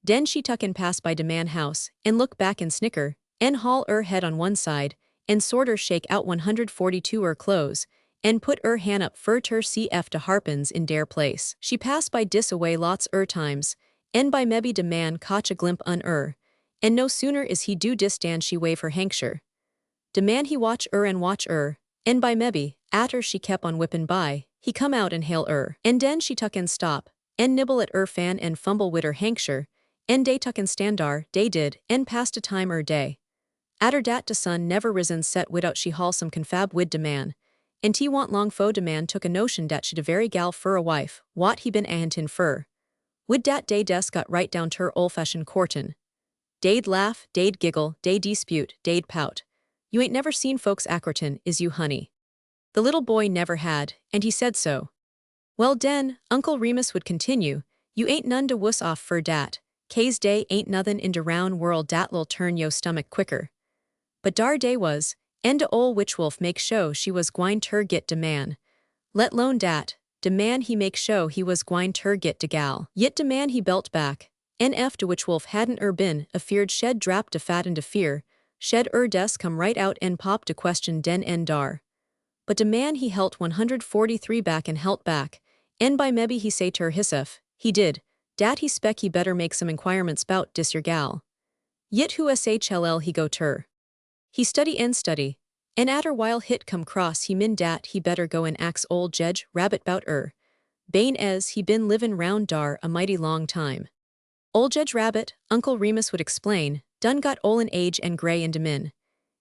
Den she tuck en pass by de man house, and look back and snicker, en haul head on one side, and sorter shake out 142 clothes, and put hand up fur ter cf de harpens in dare place. She pass by dis away lots times, en by mebby de man cotch a glimp on and no sooner is he do dis dan she wave her hankcher. De man he watch and watch en by mebby, atter she kep on whippin' by, he come out and hail and den she tuck en stop, en nibble at fan en fumble wid hankcher, en dey tuck en standar, dey did, en past a time day. Atter dat de sun never risen set widout she haul some confab wid de man, and he want long fo de man took a notion dat she de very gal fur a wife, wat he been ahantin fur. Wid dat day des got right down ter old-fashioned courtin'. Dey'd laugh, dey'd giggle, dey'd dispute, dey'd pout. You ain't never seen folks ackerton, is you, honey? The little boy never had, and he said so. Well den, Uncle Remus would continue, you ain't none de wuss off fur dat, kase day ain't nothin' in de round world dat'll turn yo stomach quicker. But dar day was, en de ol' witch wolf make show she was gwine ter git de man. Let lone dat, de man he make show he was gwine ter git de gal. Yit de man he belt back, en de witch wolf hadn't been afeard shed drap de fat de fear, shed des come right out en pop de question den en dar. But de man he helt 143 back and helt back, en by mebby he say ter hissef, he did, dat he spec he better make some inquirements bout dis your gal. Yit who shll he go ter. He study, en atter while hit come cross he min dat he better go and ax old Jedge Rabbit bout bane es he been livin' round dar a mighty long time. Old Jedge Rabbit, Uncle Remus would explain, done got ol'n age and gray in de min.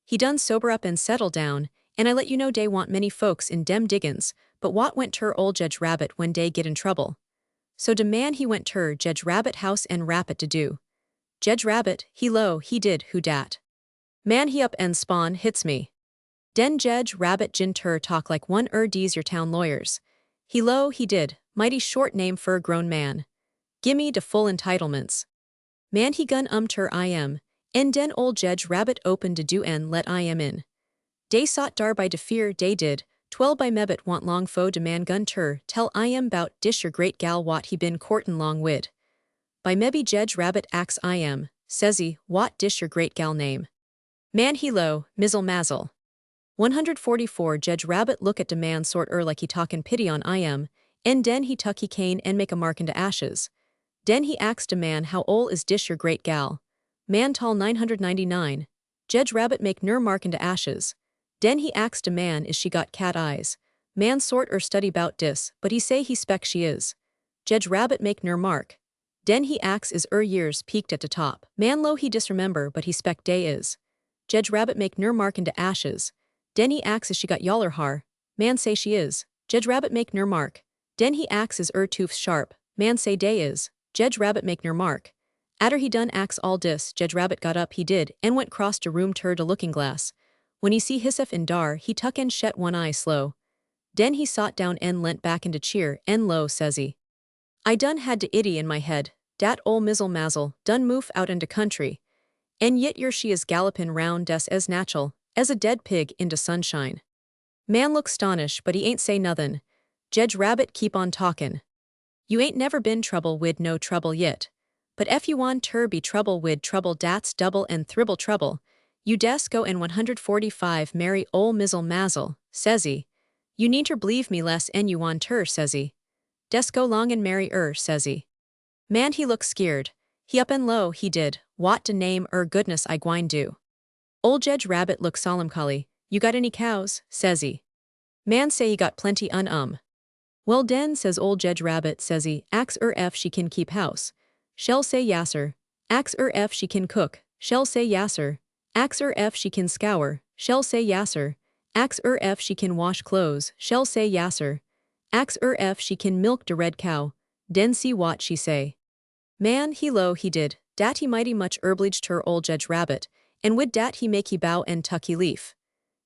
He done sober up and settle down, and I let you know dey want many folks in dem diggins, but what went ter old Jedge Rabbit when dey get in trouble? So de man he went ter Jedge Rabbit house and rappit to do. Jedge Rabbit, he lo, he did who dat. Man he up and spawn hits me. Den Jedge Rabbit jin ter talk like one dees your town lawyers. He lo, he did, mighty short name for a grown man. Gimme de full entitlements. Man he gun ter I am, en den old Jedge Rabbit opened de do en let I am in. Dey sought dar by de fear dey did, 12 by mebit want long fo de man gun ter tell I am bout dish your great gal wat he been courtin' long wid. By mebby Jedge Rabbit ax I am, says he, wat dish your great gal name. Man he lo, mizzle mazzle. 144 Jedge Rabbit look at de man sort like he talkin' pity on I am, en den he tuck he cane en make a mark into ashes. Den he ax de man how ol' is dish your great gal. Man tall 999. Jedge Rabbit make mark into ashes. Den he ax de man is she got cat eyes. Man sort study bout dis, but he say he spec she is. Jedge Rabbit make mark. Den he ax is years peaked at de top. Man lo he disremember but he spec day is. Jedge Rabbit make mark into ashes. Den he ax is she got yaller har. Man say she is. Jedge Rabbit make mark. Den he ax is toofs sharp. Man say day is. Jedge Rabbit make mark. Atter he done ax all dis, Jedge Rabbit got up he did, en went cross de room ter de looking glass. When he see hissef in dar, he tuck en shet one eye slow. Den he sot down en leant back into cheer, en lo, says he. I done had de itty in my head, dat ol' mizzle mazzle, done moof out in de country. En yit yer she is gallopin' round des as natchel, as a dead pig in de sunshine. Man look 'stonish but he ain't say nothin'. Jedge Rabbit keep on talkin'. You ain't never been trouble wid no trouble yit. But ef you want ter be trouble wid trouble dat's double and thribble trouble. You des go en 145 marry ol' mizzle mazzle, says he. You need ter believe me less en you want ter, says he. Des go long and marry says he. Man he look skeered. He up and low, he did, wat de name goodness I gwine do. Old Jedge Rabbit look solemncholy. You got any cows, says he. Man say he got plenty Well den, says Old Jedge Rabbit, says he, ax if she can keep house. Shell say yasser. Ax if she can cook. Shell say yasser. Ax if she can scour. Shell say yasser. Ax if she can wash clothes. Shell say yasser. Ax if she can milk de red cow. Den see what she say. Man he lo he did, dat he mighty much obliged her Old Jedge Rabbit, and wid dat he make he bow and tuck he leaf.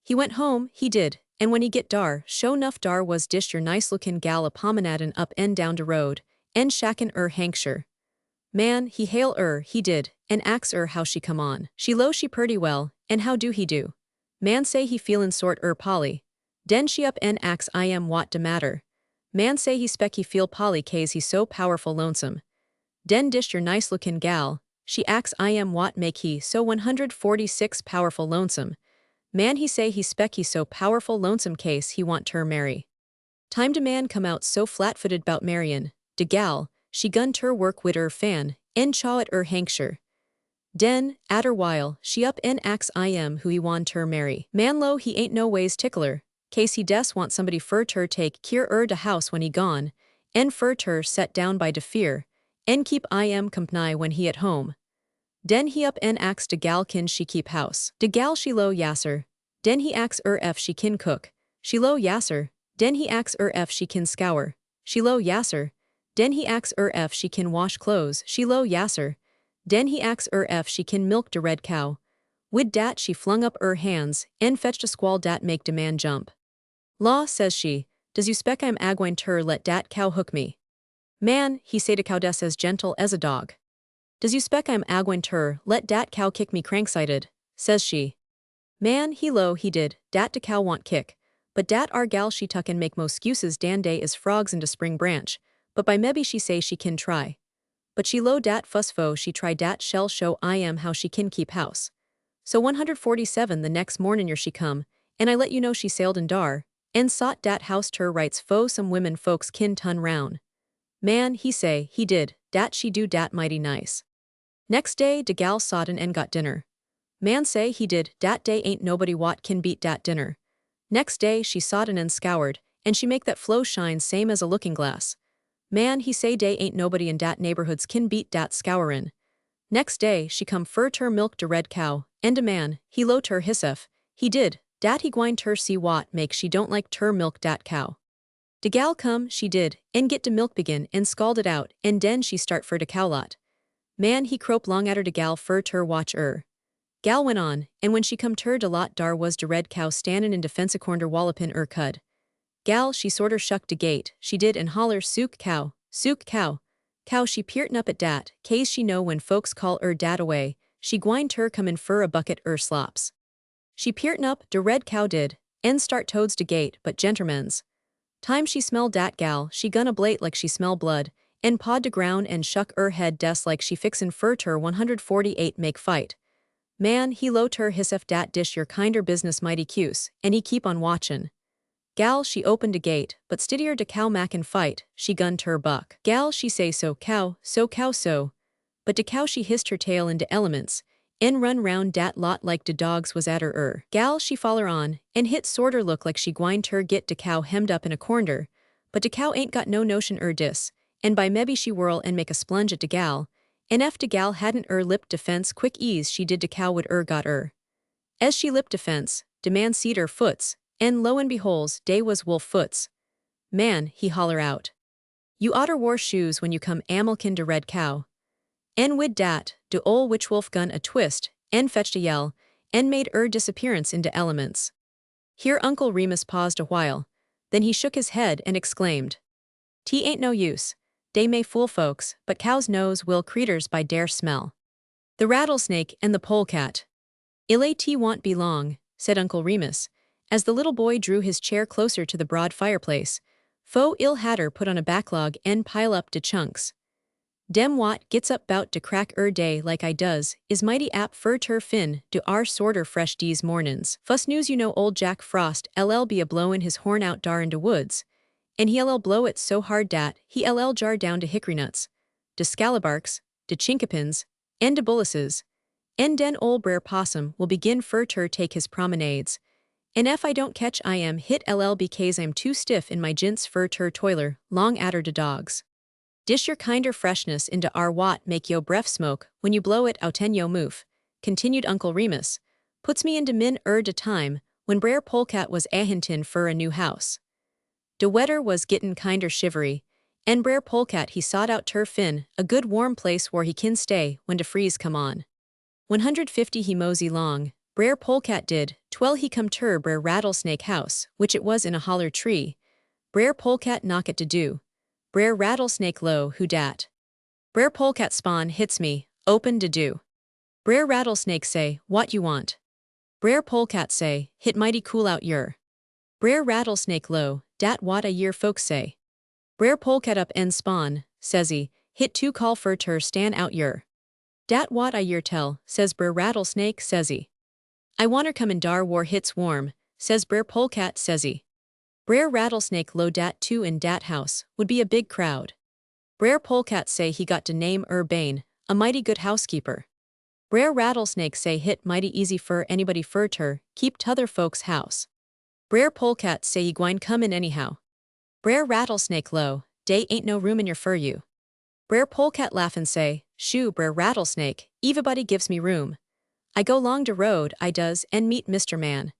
He went home, he did, and when he get dar, show nuff dar was dish your nice lookin' gal a promenadin' up and down de road, and shackin' Hankshire. Man, he hail he did, and ax how she come on. She lo she purty well, and how do he do? Man say he feelin' sort Polly. Den she up and ax I am what de matter. Man say he spec he feel Polly case he so powerful lonesome. Den dish your nice lookin' gal, she ax I am what make he so 146 powerful lonesome. Man he say he spec he so powerful lonesome case he want ter marry. Time de man come out so flat-footed bout marryin', de gal, she gun ter work wid fan, en chaw at Hankshire. Den, atter while, she up en ax I am who he want ter marry. Man lo he ain't no ways tickler, case he des want somebody fur ter take keer de house when he gone, en fur ter set down by de fear, en keep I am company when he at home. Den he up en ax de gal kin she keep house. De gal she lo yasser. Den he ax if she kin cook. She lo yasser. Den he ax if she kin scour. She lo yasser. Den he ax if she kin wash clothes. She lo yasser. Den he ax if she kin milk de red cow. Wid dat she flung up hands, en fetched a squall dat make de man jump. Law, says she, does you spec I'm agwine ter let dat cow hook me? Man, he say de cow des as gentle as a dog. Does you spec I'm agwine ter let dat cow kick me cranksighted, says she. Man, he lo he did, dat de cow want kick, but dat ar gal she tuck and make mo 'scuses dan day is frogs into spring branch, but by mebbe she say she kin try. But she lo dat fuss fo she try dat shell show I am how she kin keep house. So 147 the next mornin' yer she come, and I let you know she sailed in dar, and sought dat house ter writes fo some women folks kin tun roun. Man, he say, he did, dat she do dat mighty nice. Next day de gal soughten and got dinner. Man say he did, dat day ain't nobody what kin beat dat dinner. Next day she soughten and scoured, and she make that flow shine same as a looking glass. Man he say day ain't nobody in dat neighborhoods kin beat dat scourin'. Next day she come fur ter milk de red cow, and de man, he lo ter hissef, he did, dat he gwine ter see what make she don't like ter milk dat cow. De gal come, she did, and get de milk begin and scald it out, and den she start fur de cow lot. Man he crope long atter de gal fur ter watch Gal went on, and when she come ter de lot dar was de red cow standin' in defense cornder wallopin cud. Gal she sorter shuck de gate, she did and holler sook cow, sook cow. Cow she peertin' up at dat, case she know when folks call dat away, she gwine ter come in fur a bucket slops. She peertin' up, de red cow did, en start toads de gate, but gentermens. Time she smell dat gal, she gun a blate like she smell blood, en pawed de ground and shuck head des like she fixin' fur ter 148 make fight. Man, he lo ter hissef dat dish your kinder business mighty cuse, and he keep on watchin'. Gal she opened de gate, but stiddier de cow mackin' fight, she gun ter buck. Gal she say so cow so. But de cow she hissed her tail into elements, en run round dat lot like de dogs was at her Gal she foller on, en hit sorter look like she gwine ter git de cow hemmed up in a cornder, but de cow ain't got no notion dis, and by mebbe she whirl and make a splunge at de gal, and ef de gal hadn't lip defense quick ease she did de cow would got As she lip defense, de man seed foots, and lo and beholds, dey was wolf foots. Man, he holler out. You oughter wore shoes when you come amelkin de red cow. En wid dat, de ol' witch wolf gun a twist, en fetched a yell, en made disappearance into elements. Here Uncle Remus paused a while, then he shook his head and exclaimed, "Tea ain't no use. Dey may fool folks, but cows knows will creeters by dare smell. The rattlesnake and the polecat. Ilay tea want be long," said Uncle Remus, as the little boy drew his chair closer to the broad fireplace. Fo il hatter put on a backlog and pile up de chunks. Dem wat gets up bout de crack day like I does, is mighty ap fur ter fin de ar sorter fresh dese mornin's. Fuss news you know old Jack Frost be a blowin' his horn out dar in de woods, and he blow it so hard dat he jar down de hickory nuts, de scalabarks, de chinkapins, and de bulluses, En den ol brer possum will begin fur ter take his promenades. And if I don't catch I am hit ll because I'm too stiff in my jints fur ter toiler, long adder de dogs. Dish your kinder freshness into our wat make yo breath smoke, when you blow it outen yo moof, continued Uncle Remus. Puts me into min de time, when Brer Polecat was ahintin fur a new house. De wetter was gittin kinder shivery, en Brer Polecat he sought out ter fin, a good warm place where he kin stay when de freeze come on. 150 he mosey long, Brer Polecat did, twell he come ter Brer Rattlesnake house, which it was in a holler tree. Brer Polecat knock it to do. Brer Rattlesnake low, who dat? Brer Polecat spawn hits me, open de do. Brer Rattlesnake say, what you want? Brer Polecat say, hit mighty cool out yer. Brer Rattlesnake low, dat what a year folks say. Brer Polecat up en spawn, says he, hit too call fur ter stan out yer. Dat what a year tell, says Brer Rattlesnake, says he. I wanter come in dar war hits warm, says Brer Polecat, says he. Brer Rattlesnake low dat too in dat house, would be a big crowd. Brer Polecat say he got de name Bane, a mighty good housekeeper. Brer Rattlesnake say hit mighty easy fur anybody fur ter, keep t'other folks house. Brer Polecat say he gwine come in anyhow. Brer Rattlesnake low, dey ain't no room in your fur you. Brer Polecat laughin' say, shoo Brer Rattlesnake, everybody gives me room. I go long de road, I does, en meet Mr. Man.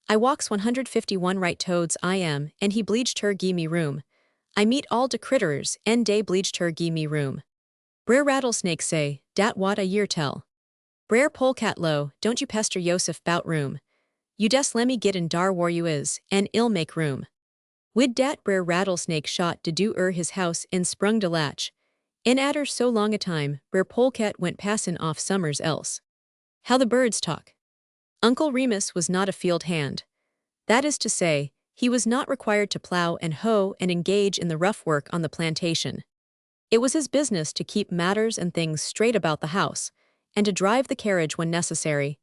I walks 151 right toads I am, and he bleeged her gi me room. I meet all de critters, en dey bleeged her gi me room. Brer Rattlesnake say, dat what a year tell. Brer Polecat low, don't you pester Yosef bout room. You des lemme git in dar war you is, en ill make room. Wid dat Brer Rattlesnake shot de do his house en sprung de latch. En atter so long a time, Brer Polecat went passin' off summers else. How the birds talk. Uncle Remus was not a field hand. That is to say, he was not required to plow and hoe and engage in the rough work on the plantation. It was his business to keep matters and things straight about the house, and to drive the carriage when necessary.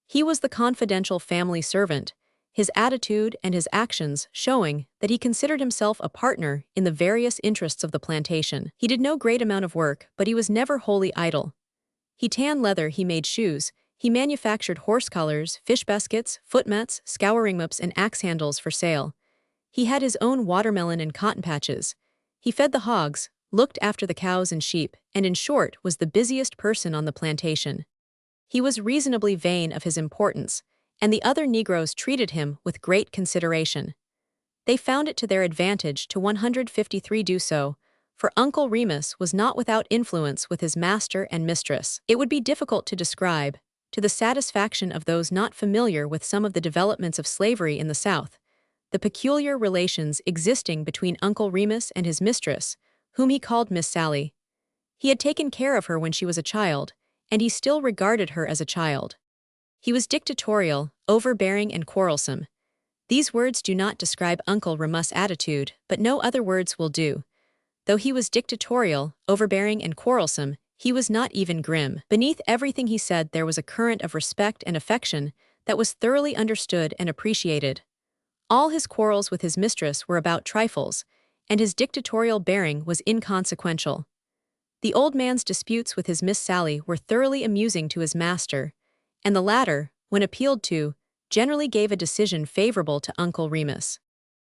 He was the confidential family servant, his attitude and his actions showing that he considered himself a partner in the various interests of the plantation. He did no great amount of work, but he was never wholly idle. He tanned leather, he made shoes, he manufactured horse collars, fish baskets, footmats, scouring mops, and axe handles for sale. He had his own watermelon and cotton patches. He fed the hogs, looked after the cows and sheep, and in short was the busiest person on the plantation. He was reasonably vain of his importance, and the other Negroes treated him with great consideration. They found it to their advantage to 153 do so, for Uncle Remus was not without influence with his master and mistress. It would be difficult to describe, to the satisfaction of those not familiar with some of the developments of slavery in the South, the peculiar relations existing between Uncle Remus and his mistress, whom he called Miss Sally. He had taken care of her when she was a child, and he still regarded her as a child. He was dictatorial, overbearing, and quarrelsome. These words do not describe Uncle Remus' attitude, but no other words will do. Though he was dictatorial, overbearing, and quarrelsome, he was not even grim. Beneath everything he said there was a current of respect and affection that was thoroughly understood and appreciated. All his quarrels with his mistress were about trifles, and his dictatorial bearing was inconsequential. The old man's disputes with his Miss Sally were thoroughly amusing to his master, and the latter, when appealed to, generally gave a decision favorable to Uncle Remus.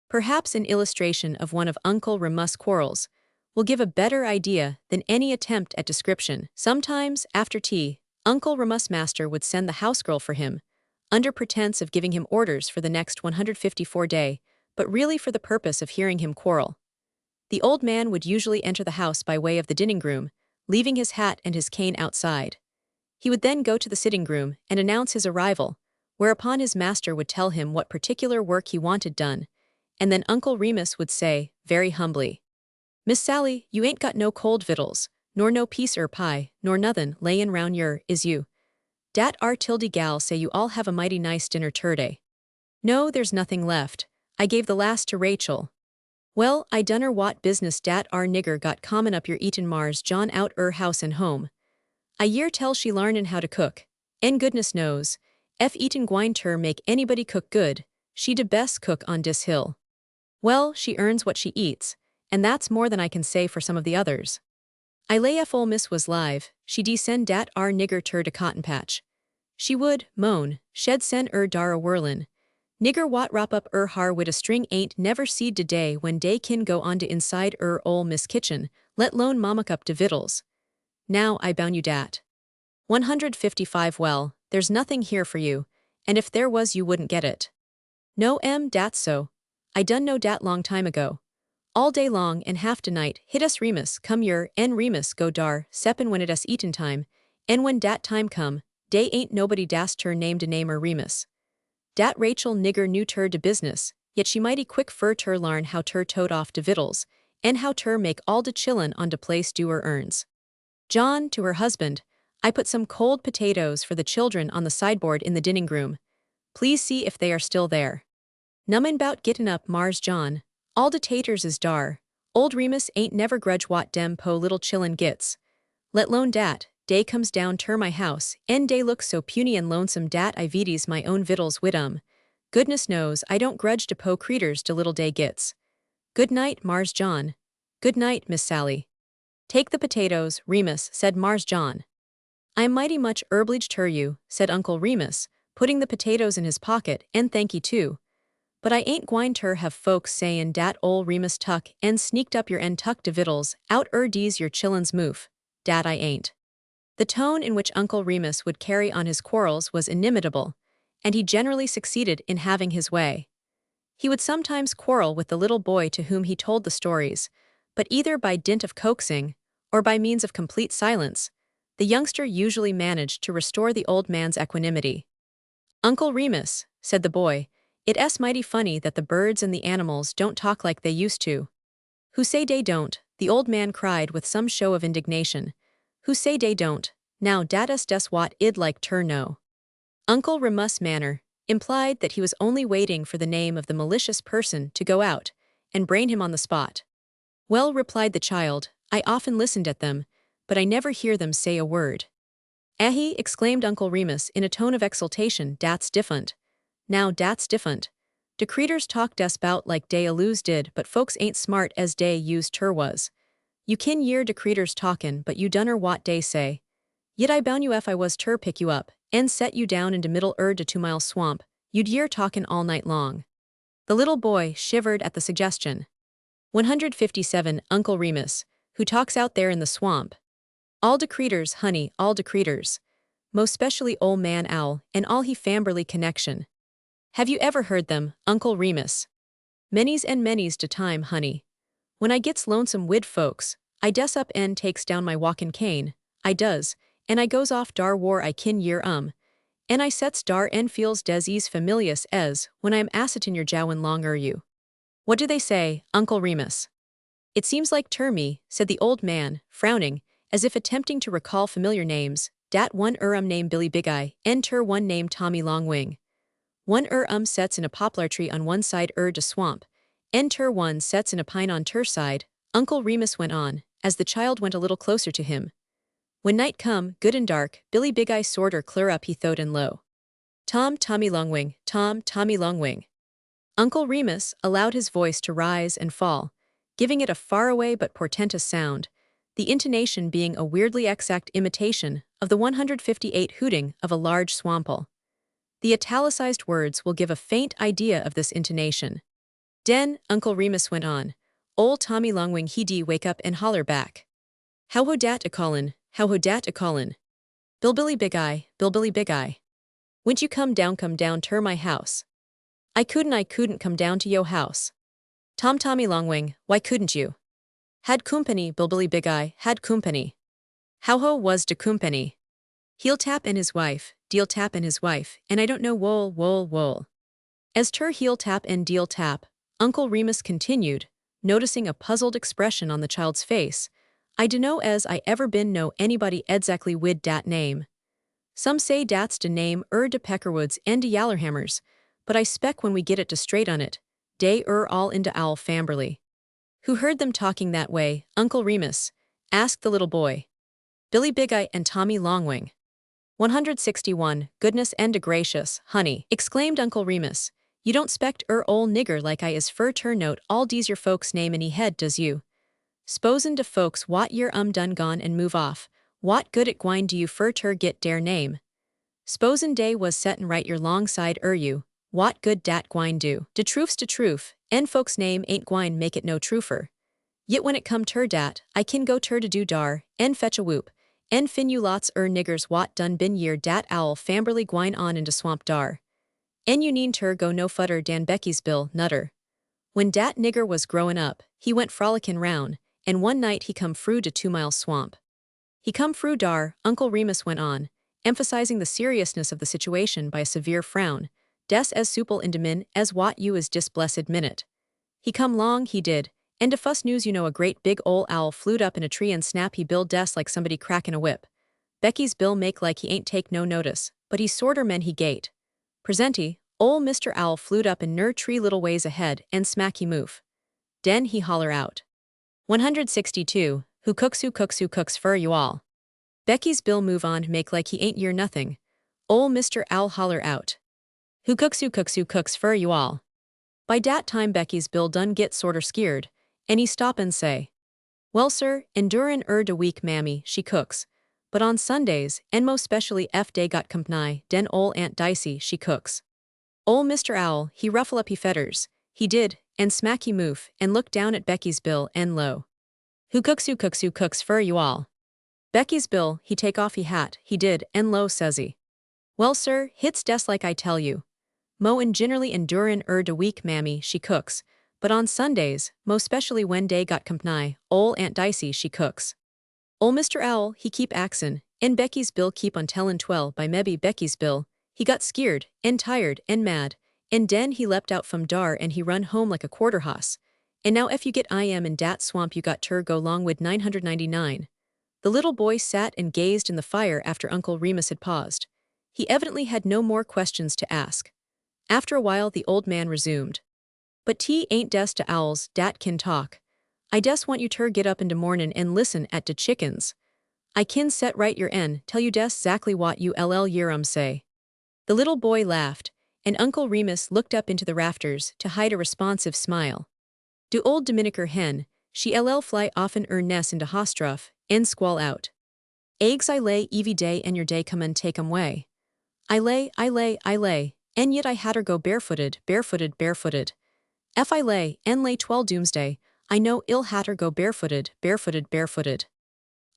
Perhaps an illustration of one of Uncle Remus' quarrels will give a better idea than any attempt at description. Sometimes, after tea, Uncle Remus' master would send the housegirl for him, under pretense of giving him orders for the next 154 day, but really for the purpose of hearing him quarrel. The old man would usually enter the house by way of the dining room, leaving his hat and his cane outside. He would then go to the sitting room and announce his arrival, whereupon his master would tell him what particular work he wanted done, and then Uncle Remus would say, very humbly, "Miss Sally, you ain't got no cold victuals, nor no piece pie, nor nothin' layin' round yer, is you? Dat ar Tildy gal say you all have a mighty nice dinner terday." "No, there's nothing left. I gave the last to Rachel." "Well, I dunner what business dat ar nigger got comin' up your eatin' Mars John out house and home. I year tell she larnin' how to cook, and goodness knows, ef eatin' gwine ter make anybody cook good, she de best cook on dis hill. Well, she earns what she eats, and that's more than I can say for some of the others." I lay if ol' miss was live, she de send dat ar nigger tur de cotton patch. She would, moan, shed sen dar a whirlin'. Nigger wat wrap up har wid a string ain't never seed de day when dey kin go on de inside ol' miss kitchen, let lone mamak up de vittles. Now I boun you dat. 155 Well, there's nothing here for you, and if there was you wouldn't get it. No dat so. I done know dat long time ago. All day long and half de night, hit us Remus, come yer, en Remus go dar, seppin when it us eatin' time, en when dat time come, dey ain't nobody dast tur name de namer Remus. Dat Rachel nigger knew tur de business, yet she mighty quick fur tur larn how tur tote off de vittles, en how tur make all de chillin' on de place do her earns. John, to her husband, I put some cold potatoes for the children on the sideboard in the dining room. Please see if they are still there. Nummin' bout gittin' up Mars John. All de taters is dar. Old Remus ain't never grudge wat dem po little chillin' gits. Let lone dat, day comes down tur my house, en day looks so puny and lonesome dat I vides my own vittles wid Goodness knows I don't grudge de po creeters de little day gits. Good night, Mars John. Good night, Miss Sally. Take the potatoes, Remus, said Mars John. I am mighty much obliged tur you, said Uncle Remus, putting the potatoes in his pocket, and thanky too. But I ain't gwine tur have folks sayin' dat ol' Remus tuck en sneaked up your en tuck de vittles out dees your chillin's moof. Dat I ain't. The tone in which Uncle Remus would carry on his quarrels was inimitable, and he generally succeeded in having his way. He would sometimes quarrel with the little boy to whom he told the stories, but either by dint of coaxing, or by means of complete silence, the youngster usually managed to restore the old man's equanimity. Uncle Remus, said the boy, it's mighty funny that the birds and the animals don't talk like they used to. Who say dey don't? The old man cried with some show of indignation. Who say dey don't? Now dat us des wat id like tur know. Uncle Remus' manner implied that he was only waiting for the name of the malicious person to go out and brain him on the spot. Well, replied the child, I often listened at them, but I never hear them say a word. Ahi, exclaimed Uncle Remus in a tone of exultation, dat's diffunt. Now dat's diffunt. De creeters talk des bout like dey alus did, but folks ain't smart as dey used tur was. You kin year de creeters talkin', but you dunner wat dey say. Yit I boun you ef I was tur pick you up, en set you down in de middle de 2-mile swamp, you'd year talkin' all night long. The little boy shivered at the suggestion. 157 Uncle Remus, who talks out there in the swamp. All de creeters, honey, all de creeters. Most specially ol' man owl, and all he famberly connection. Have you ever heard them, Uncle Remus? Many's and many's de time, honey. When I gets lonesome wid folks, I des up en takes down my walkin' cane, I does, and I goes off dar war I kin year and I sets dar en feels des ease familius es when I am assetin your jowin long you. What do they say, Uncle Remus? It seems like tur me, said the old man, frowning, as if attempting to recall familiar names, dat one named Billy Big Eye, en tur one named Tommy Longwing. One sets in a poplar tree on one side de swamp, en tur one sets in a pine on tur side, Uncle Remus went on, as the child went a little closer to him. When night come, good and dark, Billy Big Eye sorter clear up he thought and low. Tommy Longwing, Tommy Longwing. Uncle Remus allowed his voice to rise and fall, giving it a faraway but portentous sound, the intonation being a weirdly exact imitation of the 158 hooting of a large swampel. The italicized words will give a faint idea of this intonation. Den, Uncle Remus went on, Ol' Tommy Longwing he dee wake up and holler back. How ho dat a callin', how ho dat a callin'. Billy Big Eye, Billy Big Eye. W'n't you come down tur my house. I couldn't come down to yo house. Tommy Longwing, why couldn't you? Had company, Billy Big Eye, had company. How ho was de company? Heel tap and his wife, deal tap and his wife, and I don't know wol. As tur heel tap and deal tap, Uncle Remus continued, noticing a puzzled expression on the child's face. I dunno as I ever been know anybody exactly wid dat name. Some say dat's de name de Peckerwoods and de Yallerhammers, but I spec when we get it to straight on it, dey all into owl famberly. Who heard them talking that way, Uncle Remus? Asked the little boy. Billy Big Eye and Tommy Longwing. 161 Goodness and gracious, honey, exclaimed Uncle Remus. You don't spect ol' nigger like I is fur tur note all dees your folks name in he head, does you? Sposen de folks what year done gone and move off, what good it gwine do you fur ter get dare name? Sposen day was settin' right your long side you, what good dat gwine do? De truth, en folks name ain't gwine make it no trufer. Yet when it come ter dat, I kin go ter to do dar, en fetch a whoop, en fin you lots niggers what done bin year dat owl famberly gwine on into swamp dar. En you neen ter go no fudder dan Becky's bill, nutter. When dat nigger was growin' up, he went frolickin' round, and one night he come fru de 2 Mile swamp. He come fru dar, Uncle Remus went on, emphasizing the seriousness of the situation by a severe frown, des as supple in de min as what you is dis blessed minute. He come long, he did, and de fuss news a great big ol' owl flewed up in a tree and snap he bill des like somebody crackin' a whip. Becky's bill make like he ain't take no notice, but he sorter men he gate. Presently, ol' Mr. Owl flewed up in ner tree little ways ahead and smack he moof. Den he holler out. 162, who cooks fur you all. Becky's bill move on make like he ain't year nothing. Ol' Mr. Owl holler out. Who cooks fur you all. By dat time Becky's bill done get sorter skeered, and he stop and say. Well sir, endurin' de week mammy, she cooks. But on Sundays, and most specially F day got comp'ny, den ol' Aunt Dicey, she cooks. Ol' Mr. Owl, he ruffle up he feathers, he did, and smack he moof, and look down at Becky's bill and lo. Who cooks fur you all. Becky's bill, he take off he hat, he did, and lo says he. Well sir, hit's des like I tell you. Mo and ginnerly endurin' de week mammy, she cooks, but on Sundays, most specially when day got comp'ny, ol' Aunt Dicey, she cooks. Ol' Mr. Owl, he keep axin', and Becky's bill keep on tellin' twell by mebbe Becky's bill, he got skeered, and tired, and mad, and den he leapt out from dar and he run home like a quarter hoss. And now if you get I am in dat swamp you got ter go long wid 999. The little boy sat and gazed in the fire after Uncle Remus had paused. He evidently had no more questions to ask. After a while the old man resumed. But T ain't des de owls dat kin talk. I des want you ter get up in de mornin' and listen at de chickens. I kin set right your tell you des zactly what you year say. The little boy laughed, and Uncle Remus looked up into the rafters to hide a responsive smile. De old Dominicker hen, she fly often nest into hostruff, and squall out. Eggs I lay evy day and your day come and take 'em way. I lay, and yet I had her go barefooted. If I lay, and lay 12 doomsday, I know ill had her go barefooted.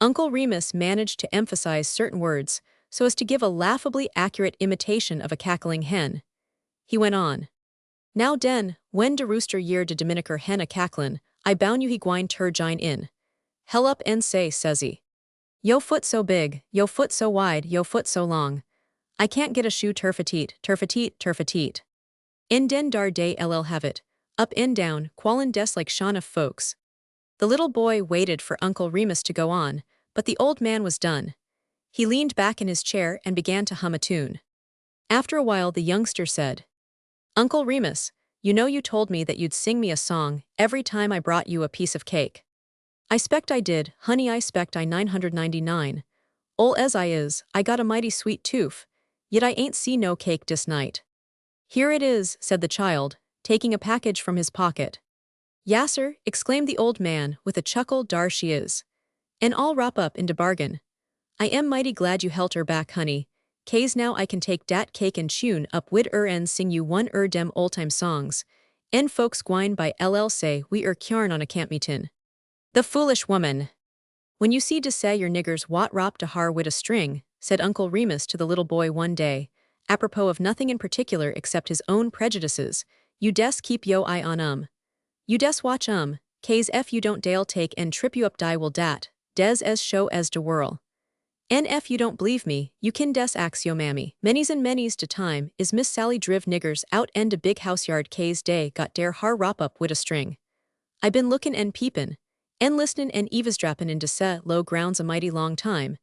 Uncle Remus managed to emphasize certain words, so as to give a laughably accurate imitation of a cackling hen. He went on. Now den, when de rooster year de Dominicker hen a cacklin', I boun you he gwine ter jine in. Hell up and say, says he. Yo foot so big, yo foot so wide, yo foot so long. I can't get a shoe turfateet. In den dar day have it, up and down, qualin' des like Shauna folks. The little boy waited for Uncle Remus to go on, but the old man was done. He leaned back in his chair and began to hum a tune. After a while the youngster said, Uncle Remus, you know you told me that you'd sing me a song every time I brought you a piece of cake. I spect I did, honey, I spect I 999. Ol' as I is, I got a mighty sweet tooth, yet I ain't see no cake dis night. Here it is, said the child, taking a package from his pocket. Yasser, exclaimed the old man, with a chuckle, dar she is. And all wrap up in de bargain. I am mighty glad you helt her back, honey, kaze now I can take dat cake and tune up wid and sing you one dem old-time songs, en folks gwine by say we kjarn on a campmeetin'. The foolish woman. When you see de say your niggers wat rop de har wid a string, said Uncle Remus to the little boy one day, apropos of nothing in particular except his own prejudices, you des keep yo eye on You des watch kaze ef you don't dale take and trip you up die will dat, des as show as de whirl. En ef you don't believe me, you kin des ax yo mammy. Many's and many's de time is Miss Sally driv niggers out en de big house yard kaze day got dare har rop up wid a string. I been lookin' en peepin', en listenin' en eavesdrappin' in de low grounds a mighty long time,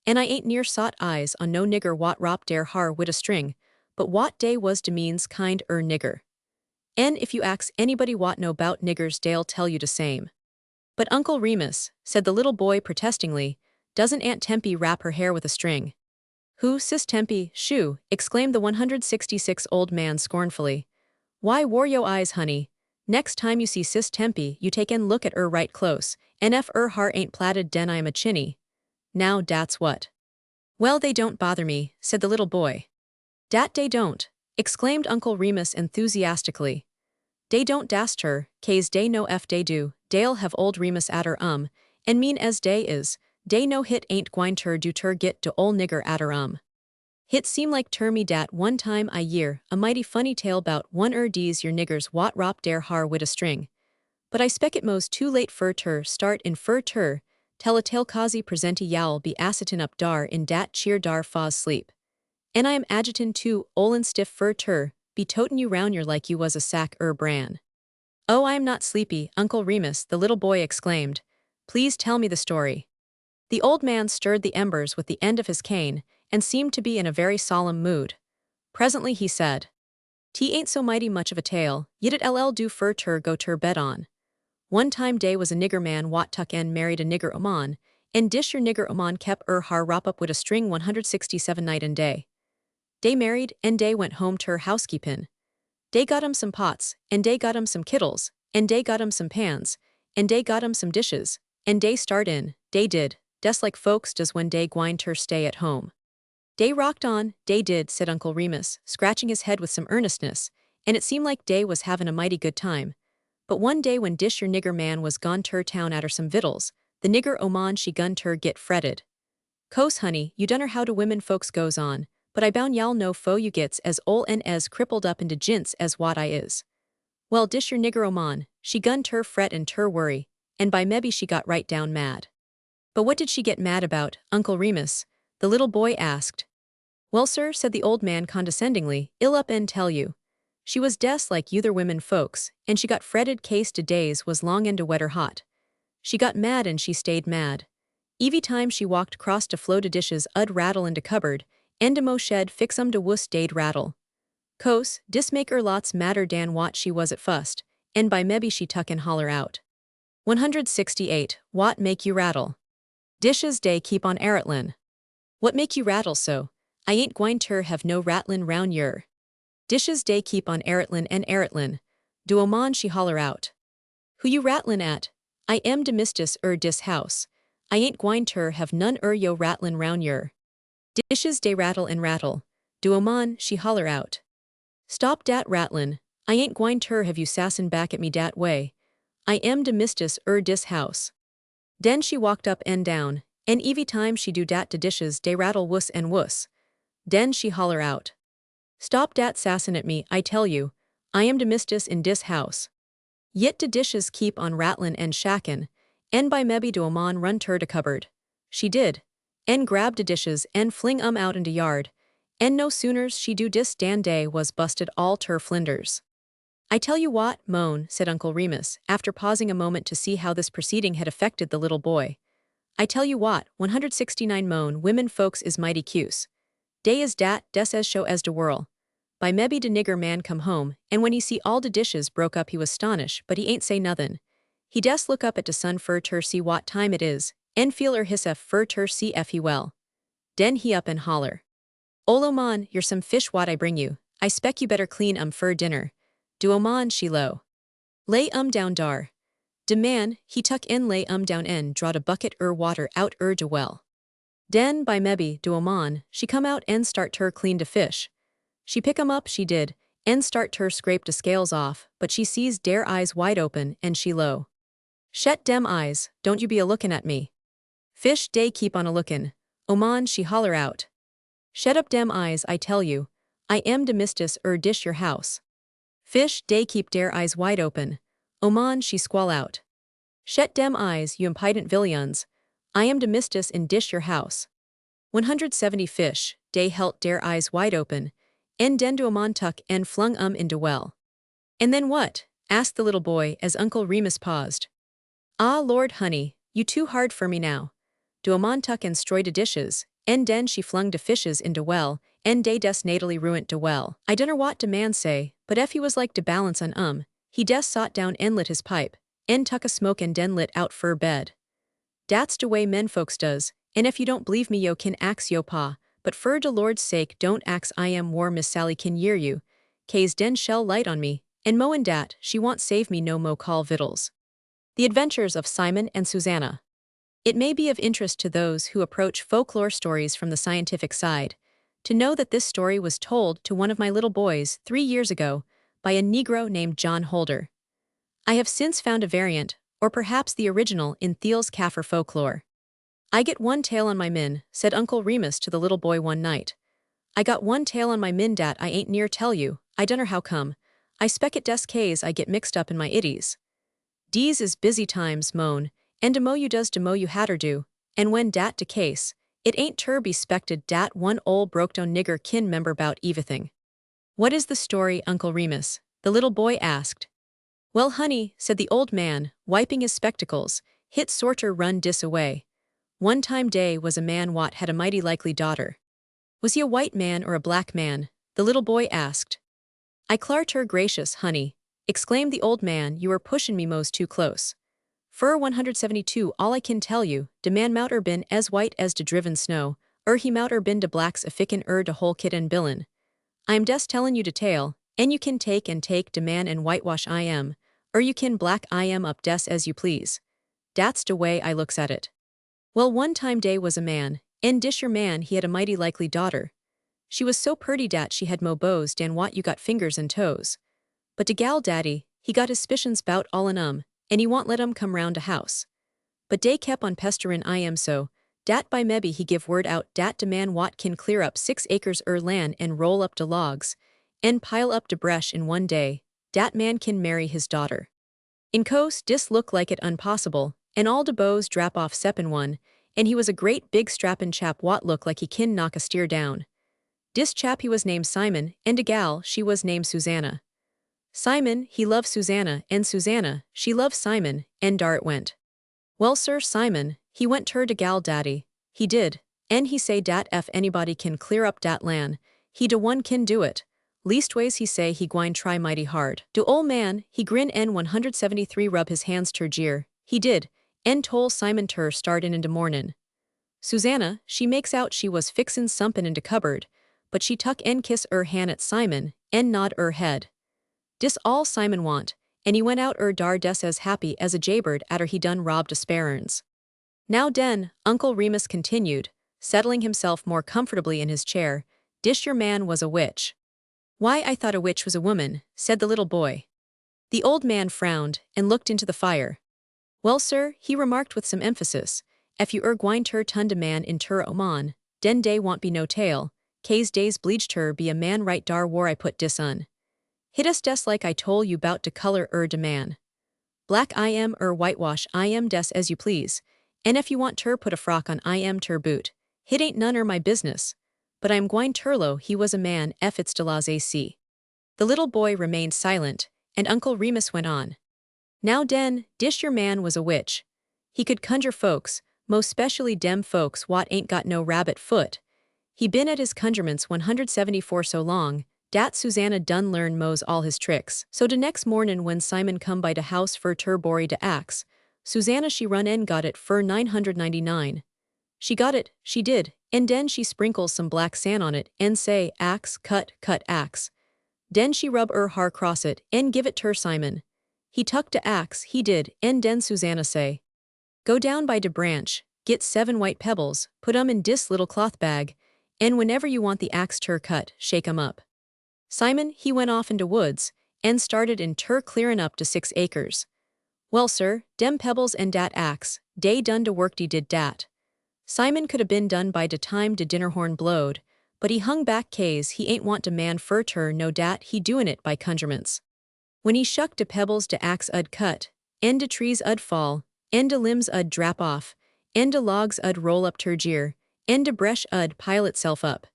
en I ain't near sot eyes on no nigger wat rop dare har wid a string, but wat day was de means kind nigger. En if you ax anybody what know bout niggers dale tell you de same. But Uncle Remus, said the little boy protestingly, doesn't Aunt Tempy wrap her hair with a string? Who, Sis Tempy, shoo, exclaimed the 166 old man scornfully. Why war yo eyes, honey? Next time you see Sis Tempy you take and look at right close, nf har ain't platted den I am a chinny. Now dat's what. Well, they don't bother me, said the little boy. Dat they don't, exclaimed Uncle Remus enthusiastically. Dey don't dast her, case dey no f dey do, dey'll have old Remus at her and mean as dey is, dey no hit ain't gwine ter do ter git de ol nigger at her Hit seem like ter me dat one time I year a mighty funny tale bout one dees your niggers wat rop der har wid a string. But I spec it mo's too late fur ter start in fur ter, tell a tale kazi presenti yowl be assitin up dar in dat cheer dar faz sleep. And I am agitin too olin stiff fur ter, be totin you round your like you was a sack bran. Oh, I am not sleepy, Uncle Remus, the little boy exclaimed. Please tell me the story. The old man stirred the embers with the end of his cane, and seemed to be in a very solemn mood. Presently he said, "T ain't so mighty much of a tale, yit it ll do fur ter go ter bed on. One time day was a nigger man wat tuck en married a nigger oman, and dish your nigger oman kep har rop up wid a string 167 night and day. Dey married, and dey went home ter housekeepin'. Dey got 'em some pots, and dey got 'em some kittles, and dey got 'em some pans, and dey got 'em some dishes, and dey start in, dey did, des like folks does when dey gwine ter stay at home. Dey rocked on, dey did," said Uncle Remus, scratching his head with some earnestness, and it seemed like dey was havin' a mighty good time. But one day when dish your nigger man was gone ter town atter some vittles, the nigger oman she gun ter git fretted. "Cose, honey, you dunner how de women folks goes on, but I bound y'all know fo you gits as ol and as crippled up into jints as wat I is. Well, dish your nigger oman, she gun ter fret and ter worry, and by mebbe she got right down mad." "But what did she get mad about, Uncle Remus?" the little boy asked. "Well, sir," said the old man condescendingly, "ill up and tell you. She was des like youther women folks, and she got fretted case de days was long and de wetter hot. She got mad and she stayed mad. Evy time she walked cross de flow de dishes rattle in de cupboard, and de mo shed fix de wuss day'd rattle. Cose, dis make lots madder dan wat she was at fust, and by mebbe she tuck and holler out. 168, what make you rattle? Dishes day keep on aratlin. What make you rattle so? I ain't gwine ter have no rattlin round yer. Dishes day keep on aratlin and aratlin. Do oman she holler out. Who you rattlin at? I am de mistis dis house. I ain't gwine ter have none yo rattlin round yer. Dishes day rattle and rattle. Do oman she holler out. Stop dat rattlin, I ain't gwine ter have you sassin back at me dat way. I am de mistis dis house. Den she walked up and down, and evy time she do dat de dishes dey rattle wuss and wuss. Den she holler out. Stop dat sassin at me, I tell you. I am de mistis in dis house. Yit de dishes keep on rattlin and shackin, and by mebbe do oman run ter de cupboard. She did, and grab de dishes and fling out in de yard, and no sooners she do dis dan day was busted all ter flinders. I tell you what, moan, said Uncle Remus, after pausing a moment to see how this proceeding had affected the little boy. I tell you what, 169 moan, women folks is mighty cuse. Day is dat, des as show as de whirl. By mebbe de nigger man come home, and when he see all de dishes broke up he was 'stonish, but he ain't say nothin'. He des look up at de sun fur ter see wat time it is, and feel hissef fur ter see ef he well. Den he up and holler. Olo man, you're some fish wat I bring you, I spec you better clean fur dinner. Do oman she low. Lay down dar. De man, he tuck in lay down en drawed a bucket water out de well. Den by mebbe, do oman, she come out and start ter clean de fish. She pick up, she did, and start ter scrape de scales off, but she sees dere eyes wide open, and she low. Shet dem eyes, don't you be a lookin' at me. Fish dey keep on a lookin', oman she holler out. Shet up dem eyes I tell you, I am de mistis dish your house. Fish dey keep dere eyes wide open, oman she squall out. Shet dem eyes you impident villains, I am de mistis in dish your house. 170 fish, dey helt dere eyes wide open, and den do oman tuck and flung in de well. And then what? Asked the little boy as Uncle Remus paused. Ah, Lord honey, you too hard for me now. Do oman tuck and stroy de dishes, and den she flung de fishes in de well, and dey des natally ruint de well. I dunner what de man say, but ef he was like de balance on he des sot down and lit his pipe, and tuck a smoke and den lit out fur bed. Dat's de way men folks does, and if you don't believe me yo kin ax yo pa, but fur de Lord's sake don't ax I am war Miss Sally kin year you, case den shell light on me, and mo and dat she want save me no mo call vittles. The Adventures of Simon and Susanna. It may be of interest to those who approach folklore stories from the scientific side to know that this story was told to one of my little boys 3 years ago by a Negro named John Holder. I have since found a variant, or perhaps the original, in Thiel's Kaffir folklore. I get one tale on my min, said Uncle Remus to the little boy one night. I got one tale on my min dat I ain't near tell you, I dunner how come. I spec it des K's I get mixed up in my iddies. Dese is busy times, moan, and de mo you does de mo you hatter do, and when dat de case, it ain't ter be spected dat one ol' broke-down nigger kin member bout everything. What is the story, Uncle Remus? The little boy asked. Well, honey, said the old man, wiping his spectacles, hit sorter run dis away. One time day was a man what had a mighty likely daughter. Was he a white man or a black man? The little boy asked. I clarter gracious, honey, exclaimed the old man, you are pushin' me mos too close. Fur 172 all I kin tell you, de man mout been as white as de driven snow, he mout been de blacks a fickin' de whole kit and billin'. I am des tellin' you de tale, and you kin take de man and whitewash I am, you kin black I am up des as you please. Dat's de way I looks at it. Well, one time day was a man, and dish your man he had a mighty likely daughter. She was so purty dat she had mo bows dan what you got fingers and toes. But de gal daddy, he got his suspicions bout all and he want let come round de house. But dey kep on pesterin' I am so, dat by mebbe he give word out dat de man what kin clear up 6 acres lan and roll up de logs, and pile up de bresh in one day, dat man kin marry his daughter. In coast dis look like it unpossible, and all de bows drap off 'ceppin one, and he was a great big strappin' chap what look like he kin knock a steer down. Dis chap he was named Simon, and de gal she was named Susanna. Simon, he loved Susanna, and Susanna, she loved Simon, and dar it went. Well, sir, Simon, he went ter de gal daddy, he did, and he say dat ef anybody kin clear up dat lan, he de one kin do it. Leastways he say he gwine try mighty hard. De ol' man, he grin en 173 rub his hands ter jeer, he did, en tole Simon ter start in de mornin'. Susanna, she makes out she was fixin' sompin in de cupboard, but she tuck en kiss han at Simon, en nod head. Dis all Simon want, and he went out dar des as happy as a jaybird atter he done robbed a sparrons. Now den, Uncle Remus continued, settling himself more comfortably in his chair, dish your man was a witch. Why, I thought a witch was a woman, said the little boy. The old man frowned, and looked into the fire. Well, sir, he remarked with some emphasis, ef you gwine ter tun de man in ter oman, den day won't be no tale, k's days bleeged ter be a man right dar war I put dis un. Hit us des like I tole you bout de color de man. Black I am whitewash I am des as you please, and ef you want ter put a frock on I am ter boot, hit ain't none my business. But I am gwine terlo he was a man ef it's de laws AC. The little boy remained silent, and Uncle Remus went on. Now den, dish your man was a witch. He could conjure folks, most specially dem folks what ain't got no rabbit foot. He been at his conjurements 174 so long, dat Susanna done learn mos all his tricks. So de next mornin' when Simon come by de house fur ter borry de axe, Susanna she run en got it fur 999. She got it, she did, and den she sprinkles some black sand on it, and say, axe, cut, axe. Den she rub har cross it, and give it ter Simon. He tuck de axe, he did, and den Susanna say, go down by de branch, get 7 white pebbles, put in dis little cloth bag, and whenever you want the axe ter cut, shake up. Simon, he went off in de woods, and started in ter clearin' up de 6 acres. Well, sir, dem pebbles and dat axe, dey done de work de did dat. Simon could have been done by de time de dinner horn blowed, but he hung back k's he ain't want de man fur ter know dat he doin' it by conjurements. When he shuck de pebbles de axe cut, and de trees fall, and de limbs drap off, and de logs roll up ter jeer, and de bresh pile itself up.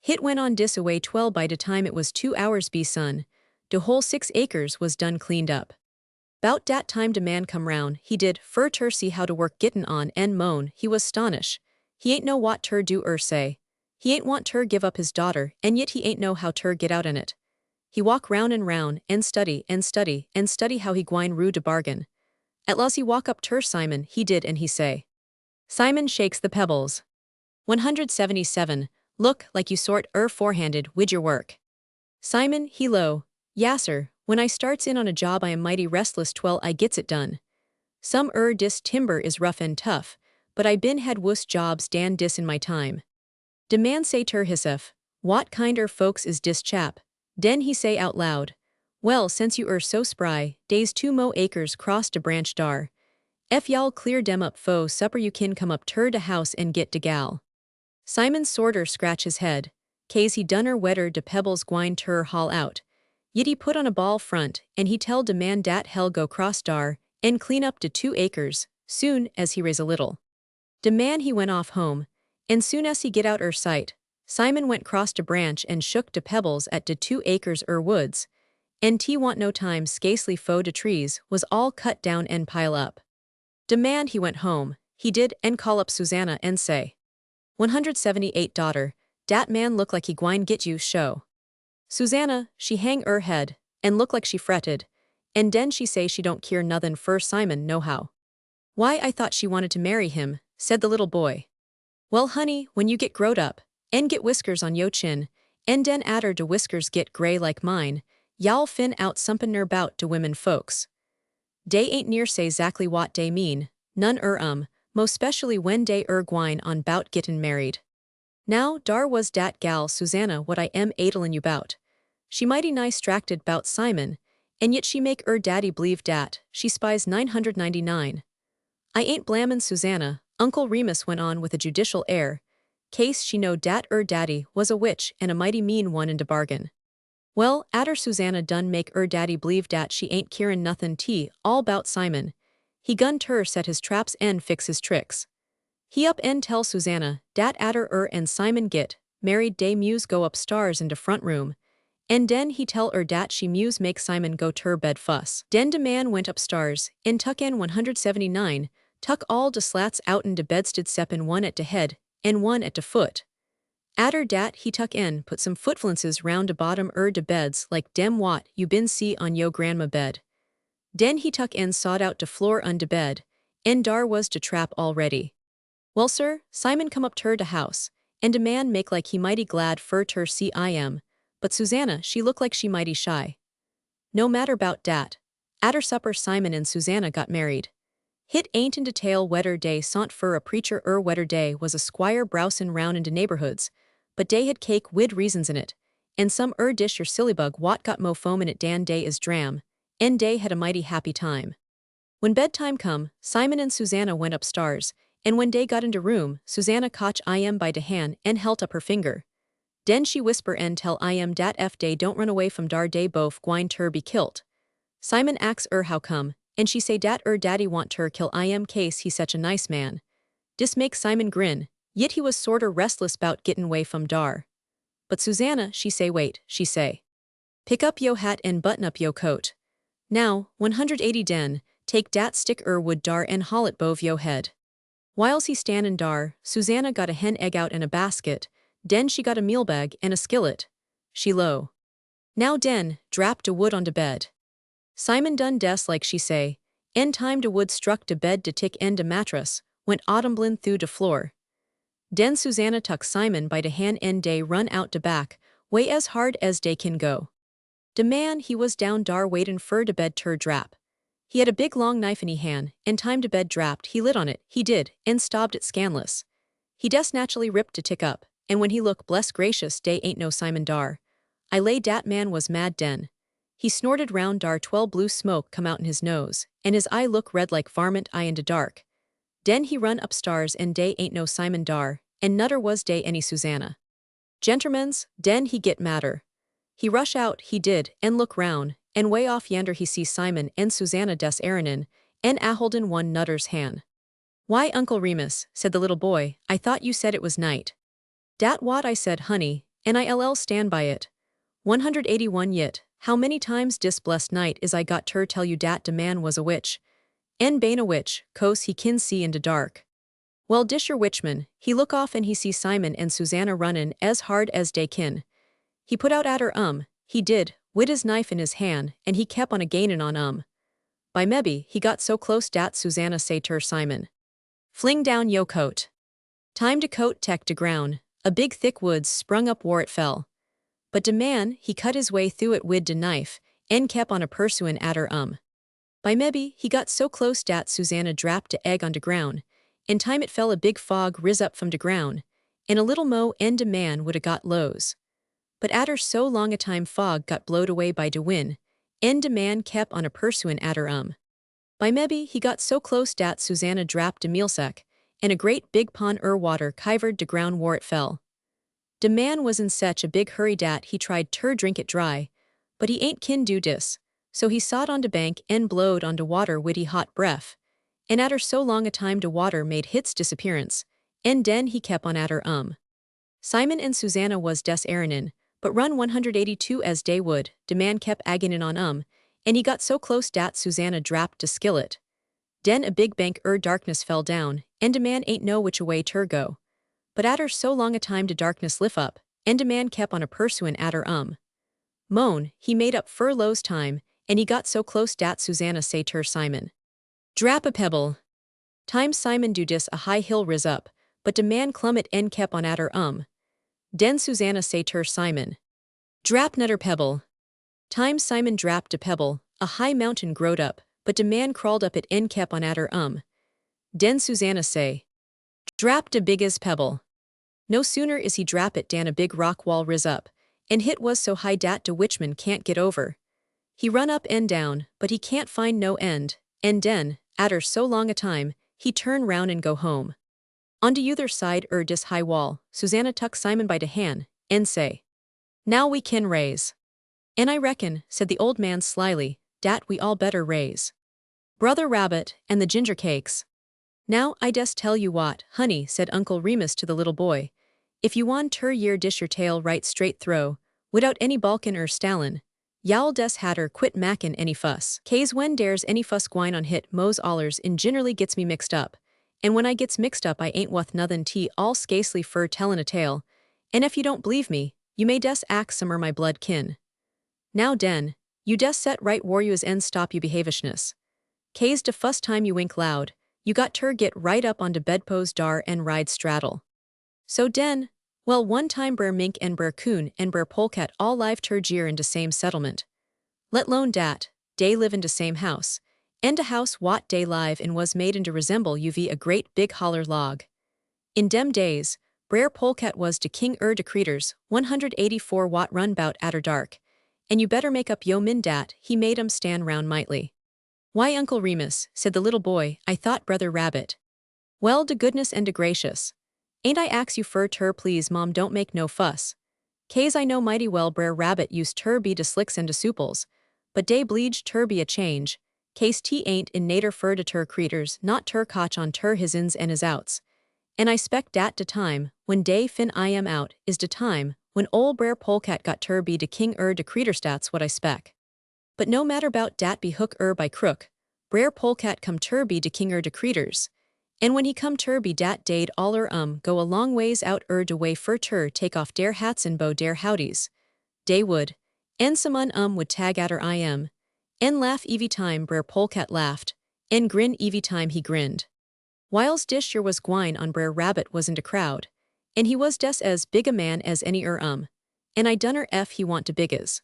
Hit went on dis away 12 by de time it was 2 hours be sun, de whole 6 acres was done cleaned up. Bout dat time de man come round, he did, fur ter see how to work gittin' on en moan, he was 'stonish. He ain't know what ter do say. He ain't want ter give up his daughter, and yet he ain't know how ter get out in it. He walk round and round, and study, how he gwine rue de bargain. At last he walk up ter Simon, he did, and he say. Simon shakes the pebbles. 177, look like you sort forehanded wid your work. Simon, he low, yasser, when I starts in on a job I am mighty restless twell I gets it done. Some dis timber is rough and tough, but I been had wuss jobs dan dis in my time. De man say ter hisself, what kinder folks is dis chap? Den he say out loud, well, since you so spry, days 2 acres cross de branch dar. If y'all clear dem up fo supper you kin come up ter de house and get de gal. Simon sorter scratch his head, case he dunner wetter de pebbles gwine ter haul out. Yit he put on a ball front, and he tell de man dat hell go cross dar, and clean up de 2 acres, soon as he raise a little. De man he went off home, and soon as he get out sight, Simon went cross de branch and shook de pebbles at de 2 acres woods, and he want no time scacely fo de trees was all cut down and pile up. De man he went home, he did, and call up Susanna and say, 178 daughter, dat man look like he gwine get you show. Susanna, she hang head, and look like she fretted, and den she say she don't keer nothin' fur Simon nohow. Why I thought she wanted to marry him, said the little boy. Well honey, when you get growed up, and get whiskers on yo chin, and den adder de whiskers get gray like mine, y'all fin out sompin ner bout de women folks. Dey ain't near say zactly what dey mean, none most specially when dey gwine on bout gettin' married. Now, dar was dat gal Susanna what I am adelin' you bout. She mighty nice stracted bout Simon, and yet she make daddy believe dat she spies 999. I ain't blammin' Susanna, Uncle Remus went on with a judicial air, case she know dat daddy was a witch and a mighty mean one in de bargain. Well, adder Susanna done make daddy believe dat she ain't keerin' nothin' all bout Simon. He gun ter set his traps and fix his tricks. He up and tell Susanna dat adder and Simon get married dey muse go upstairs in de front room, and den he tell dat she muse make Simon go ter bed fuss. Den de man went upstairs, and tuck in 179, tuck all de slats outen de bedstead seppin one at de head, and one at de foot. Adder dat he tuck in put some footflinces round de bottom de beds like dem what you been see on yo grandma bed. Den he tuck in sawed out de floor de bed, and dar was de trap already. Well sir, Simon come up ter de house, and de man make like he mighty glad fur ter see I am, but Susanna she look like she mighty shy. No matter bout dat. Adder supper Simon and Susanna got married. Hit ain't in detail wetter day sont fur a preacher wetter day was a squire browsin' round in de neighborhoods, but day had cake wid reasons in it, and some dish sillybug what got mo foam in it dan day is dram, and day had a mighty happy time. When bedtime come, Simon and Susanna went upstairs, and when day got into room, Susanna cotch I am by de hand and helt up her finger. Den she whisper and tell I am dat f day don't run away from dar day bof gwine ter be kilt. Simon ax how come, and she say dat daddy want ter kill I am case he such a nice man. Dis make Simon grin, yit he was sorter restless bout gettin' way from dar. But Susanna, she say wait, she say. Pick up yo hat and button up yo coat. Now, 180 den, take dat stick wood dar and haul it bove yo head. Whiles he standin' dar, Susanna got a hen egg out in a basket, den she got a meal bag and a skillet. She low. Now den, drap de wood on de bed. Simon done des like she say, en time de wood struck de bed de tick en de mattress, went autumblin' through de floor. Den Susanna tuck Simon by de hand en dey run out de back, way as hard as dey kin go. De man he was down dar waitin' fur de bed ter drap. He had a big long knife in he hand, and time de bed drapped he lit on it, he did, and stobbed it scanless. He des naturally ripped de tick up, and when he look bless gracious dey ain't no Simon dar. I lay dat man was mad den. He snorted round dar 12 blue smoke come out in his nose, and his eye look red like varmint eye in de dark. Den he run upstairs and dey ain't no Simon dar, and nutter was dey any Susanna. Gentlemans, den he get madder. He rush out, he did, and look round, and way off yonder he see Simon and Susanna des Aranin, and aholden one nutter's hand. Why Uncle Remus, said the little boy, I thought you said it was night. Dat what I said honey, and I stand by it. 181 yit, how many times dis blessed night is I got ter tell you dat de man was a witch. En bane a witch, cos he kin see in de dark. Well disher witchman, he look off and he see Simon and Susanna runnin' as hard as dey kin. He put out at her he did, wid his knife in his hand, and he kep on a gainin' on By mebbe, he got so close dat Susanna say ter Simon. Fling down yo coat. Time de coat tech de ground, a big thick woods sprung up where it fell. But de man, he cut his way through it wid de knife, en kep on a pursuin' at her By maybe he got so close dat Susanna drapped de egg on de ground, and time it fell a big fog riz up from de ground, and a little mo and de man would a got lows. But atter so long a time fog got blowed away by de wind, and de man kep on a pursuin atter By maybe he got so close dat Susanna drapped de mealsack, and a great big pond water kivered de ground where it fell. De man was in sech a big hurry dat he tried ter drink it dry, but he ain't kin do dis, so he sot on de bank and blowed on de water wid he hot breath, and atter so long a time de water made hits disappearance, and den he kep on atter Simon and Susanna was des erinin, but run 182 as day would, de man kep aginin on and he got so close dat Susanna drapped de skillet. Den a big bank darkness fell down, and de man ain't know which away ter go. But atter so long a time de darkness lift up, and de man kep on a pursuin atter Moan, he made up fur lows time, and he got so close dat Susanna say ter Simon. Drap a pebble. Time Simon do dis a high hill riz up, but de man clum it and kep on atter Den Susanna say ter Simon. Drap nutter pebble. Time Simon drapped de pebble, a high mountain growed up, but de man crawled up it and kep on atter Den Susanna say. Drap de biggest pebble. No sooner is he drap it dan a big rock wall riz up, and hit was so high dat de witchman can't get over. He run up and down, but he can't find no end, and den, atter so long a time, he turn round and go home. On de other side dis high wall, Susanna tuck Simon by de hand, and say, Now we kin raise. And I reckon, said the old man slyly, dat we all better raise. Brother Rabbit, and the ginger cakes. Now I des tell you what, honey, said Uncle Remus to the little boy, if you want ter year dish your tail right straight throw, without any balkin stallin, y'all des hatter quit mackin any fuss. Case when dares any fuss gwine on hit mos allers in ginnerly gets me mixed up, and when I gets mixed up I ain't wuth nothin' all scasely fur tellin' a tale, and if you don't believe me, you may des ax some my blood kin. Now den, you des set right where you is and stop you behavishness. Case de fuss time you wink loud, you got ter get right up on de bedpost dar and ride straddle. So den, well one time Brer Mink and Brer Coon and Brer Polecat all live ter jeer in de same settlement. Let lone dat, dey live in de same house, and de house wat dey live in was made in to resemble a great big holler log. In dem days, Brer Polecat was de king de creeters, 184 watt run bout atter dark, and you better make up yo min dat he made 'em stand round mightly. Why Uncle Remus, said the little boy, I thought Brother Rabbit. Well de goodness and de gracious. Ain't I ax you fur ter please mom don't make no fuss. Case I know mighty well Brer Rabbit used ter be de slicks and de souples, but dey bleeged ter be a change, case he ain't in nater fur de ter creeters not ter cotch on ter his ins and his outs. And I spec dat de time, when dey fin I am out, is de time, when ol' Brer Polecat got ter be de king de creeter stats what I spec. But no matter bout dat be hook by crook, Brer Polecat come ter be de king de creeters, and when he come ter be dat day'd all go a long ways out de way fur ter take off dere hats and bow dere howdies. Dey would, and some would tag atter and laugh evy time Brer Polecat laughed, and grin evy time he grinned. Whiles dish yer was gwine on Brer Rabbit was in de crowd, and he was des as big a man as any and I dunner ef he want de biggas.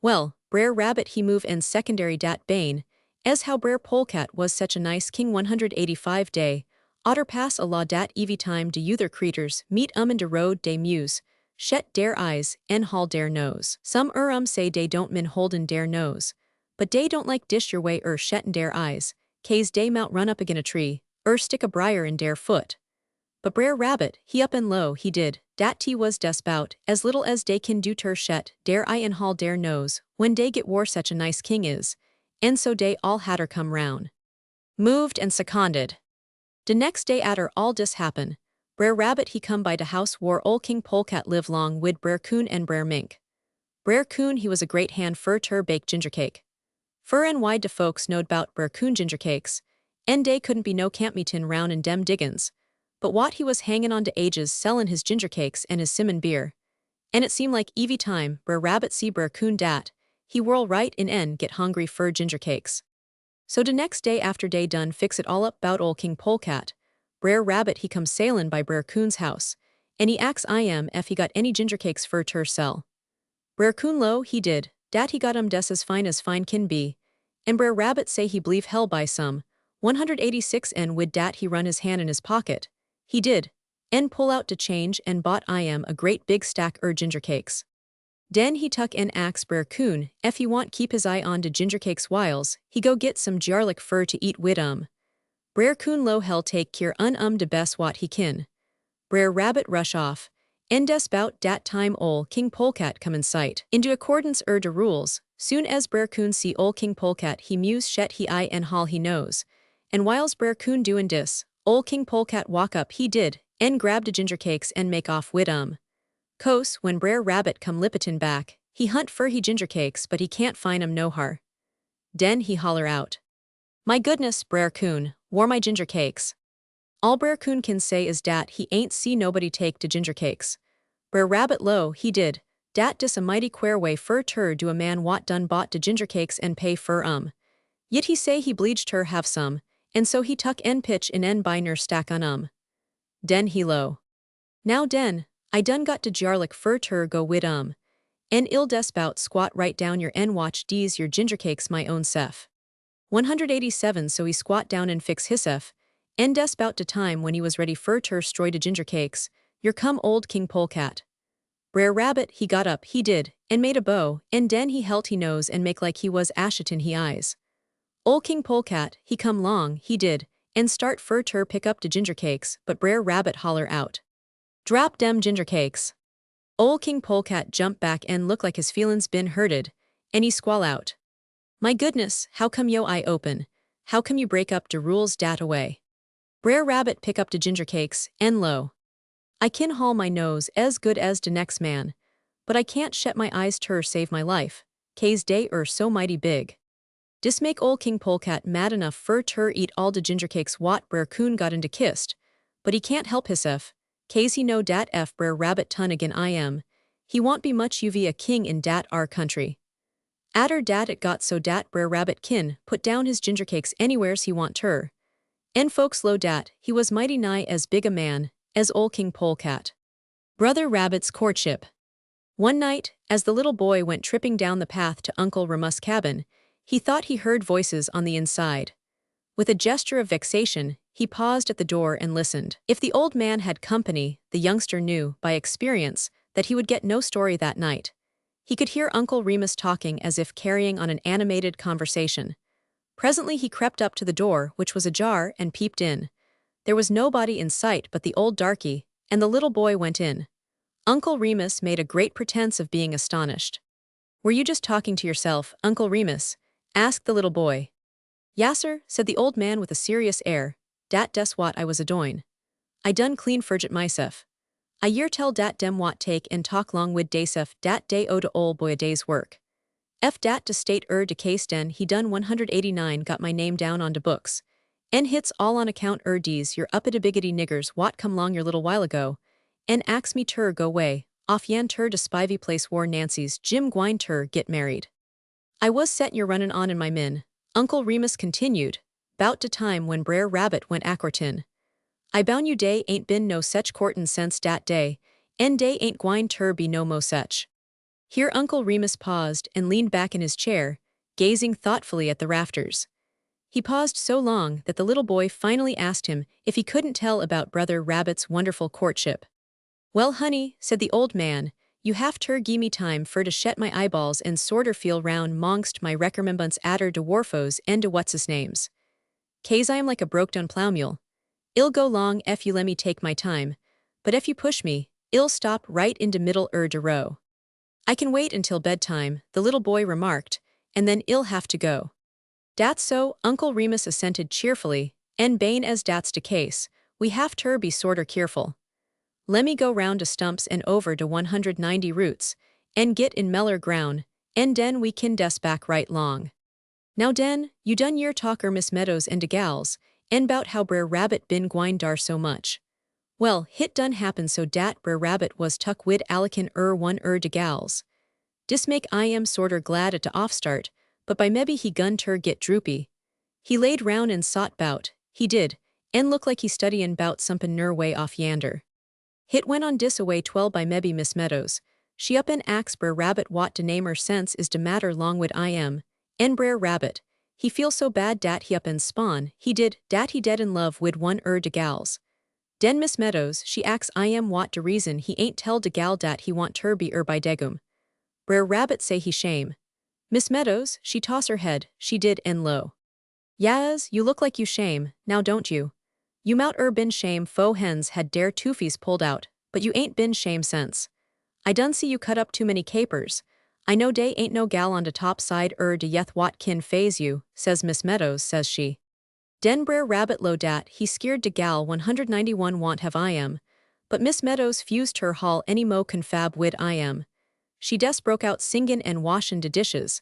Well, Brer Rabbit he move and secondary dat bane, as how Brer Polecat was such a nice king 185 day, otter pass a law dat evy time de other creeters meet in de road dey muse, shet dere eyes, and haul dere nose. Some say dey don't min holden dere nose, but dey don't like dish your way shet in dere eyes, case dey mout run up agin a tree, stick a briar in dere foot. But Brer Rabbit, he up and low, he did, dat tea was des bout, as little as dey can do ter shet dere eye and haul dere nose, when dey get war such a nice king is, and so dey all hatter come round. Moved and seconded. De next day atter all dis happen, Brer Rabbit he come by de house where ol' King Polecat live long wid Brer Coon and Brer Mink. Brer Coon he was a great hand fur ter bake ginger cake. Fur and wide de folks knowed bout Brer Coon ginger cakes, and dey couldn't be no campmeetin' round in dem diggins, but what he was hangin' on de ages sellin' his ginger cakes and his simon beer, and it seemed like evy time Brer Rabbit see Brer Coon dat, he whirl right in en get hungry fur ginger cakes. So de next day after dey done fix it all up bout ol' King Polecat, Brer Rabbit he come sailin' by Brer Coon's house, and he ax ef he got any ginger cakes fur ter sell. Brer Coon lo, he did, dat he got des as fine can be, And Brer Rabbit say he believe hell by some. 186 and wid dat he run his hand in his pocket. He did. And pull out de change and bought I am a great big stack ginger cakes. Den he tuck and ax Brer Coon ef he want keep his eye on de ginger cakes whiles he go get some jarlic fur to eat wid Brer Coon lo hell take care de best wat he kin. Brer Rabbit rush off, and des bout dat time ol' King Polecat come in sight. Into accordance de rules, soon as Brer Coon see ol' King Polecat he muse shet he eye and haul he nose. And whiles Brer Coon doin' dis, ol' King Polecat walk up he did, and grab de ginger cakes and make off wid Cose, when Brer Rabbit come lippitin' back, he hunt fur he ginger cakes but he can't find no har. Den he holler out. My goodness, Brer Coon, whar my ginger cakes? All Brer Coon can say is dat he ain't see nobody take de ginger cakes. Brer Rabbit lo, he did, dat dis a mighty quare way fur tur do a man wat done bought de ginger cakes and pay fur Yit he say he bleeged tur have some, and so he tuck en pitch in en buy ner stack on Den he lo. Now den, I done got de jarlic fur tur go wid en il des bout squat right down your en watch dese your ginger cakes my own sef. 187 so he squat down and fix hissef, en des bout de time when he was ready fur tur stroy de ginger cakes, your come old King Polecat. Brer Rabbit he got up he did, and made a bow, and den he helt he nose and make like he was ashitin he eyes. Ol' King Polecat he come long he did, and start fur tur pick up de ginger cakes but Brer Rabbit holler out. Drop dem ginger cakes. Ol' King Polecat jump back and look like his feelin's been hurted, and he squall out. My goodness, how come yo eye open? How come you break up de rules dat away? Brer Rabbit pick up de ginger cakes, and lo. I kin haul my nose as good as de next man, but I can't shet my eyes tur save my life, case dey so mighty big. Dis make ol' King Polecat mad enough fur tur eat all de ginger cakes wat Brer Coon got into kist, but he can't help hissef, case he know dat ef Brer Rabbit ton again I am, he won't be much uv a king in dat our country. Atter dat it got so dat Brer Rabbit kin put down his ginger cakes anywheres he want tur. En folks lo dat he was mighty nigh as big a man as ol' King Polecat. Brother Rabbit's courtship. One night, as the little boy went tripping down the path to Uncle Remus's cabin, he thought he heard voices on the inside. With a gesture of vexation, he paused at the door and listened. If the old man had company, the youngster knew, by experience, that he would get no story that night. He could hear Uncle Remus talking as if carrying on an animated conversation. Presently he crept up to the door, which was ajar, and peeped in. There was nobody in sight but the old darky, and the little boy went in. Uncle Remus made a great pretense of being astonished. Were you just talking to yourself, Uncle Remus? Asked the little boy. Yasser, said the old man with a serious air, dat des wat I was a-doin'. I done clean furgit mysef. I year tell dat dem wat take and talk long wid daysef dat day o de ol' boy a day's work. F dat de state de case den he done 189 got my name down on de books. En hits all on account dese your uppity biggity niggers wat come long your little while ago. En ax me tur go way, off yan tur de spivey place war Nancy's Jim gwine tur get married. I was settin' your runnin' on in my min, Uncle Remus continued, bout de time when Brer Rabbit went aquartin'. I boun' you day ain't been no sech courtin' sense dat day, en day ain't gwine tur be no mo sech. Here Uncle Remus paused and leaned back in his chair, gazing thoughtfully at the rafters. He paused so long that the little boy finally asked him if he couldn't tell about Brother Rabbit's wonderful courtship. Well, honey, said the old man, you have ter gie me time fur to shet my eyeballs and sorter feel round mongst my reckermembunce atter de warfos and de what's-his-names. Case I am like a broke-down plow mule. I'll go long ef you lemme take my time, but ef you push me, I'll stop right in de middle de row. I can wait until bedtime, the little boy remarked, and then I'll have to go. Dat's so, Uncle Remus assented cheerfully, en bane as dat's de case, we have ter be sorter keerful. Lemme go round de stumps and over de 190 roots, en git in meller ground, en den we kin des back right long. Now den, you done year talker Miss Meadows and de gals, en bout how Brer Rabbit bin gwine dar so much. Well, hit done happen so dat Brer Rabbit was tuck wid alikin one de gals. Dis make I am sorter glad at de offstart, but by mebbe he gun ter git droopy. He laid round and sought bout, he did, en look like he studyin' bout sompin way off yander. Hit went on dis away 12 by mebbe Miss Meadows. She up en ax Brer Rabbit wat de namer sense is de matter long wid I am, en Brer Rabbit. He feel so bad dat he up and spawn, he did, dat he dead in love wid one de gals. Den Miss Meadows, she ax I am what de reason he ain't tell de gal dat he want ter be by degum. Brer Rabbit say he shame. Miss Meadows, she toss her head, she did and low. Yas, you look like you shame, now don't you? You mout been shame fo hens had dare toofies pulled out, but you ain't been shame since. I done see you cut up too many capers. I know dey ain't no gal on de top side de yeth what kin phase you, says Miss Meadows, says she. Den Brer Rabbit low dat he skeered de gal 191 want have I am, but Miss Meadows fused her hall any mo confab wid I am. She des broke out singin' and washin' de dishes,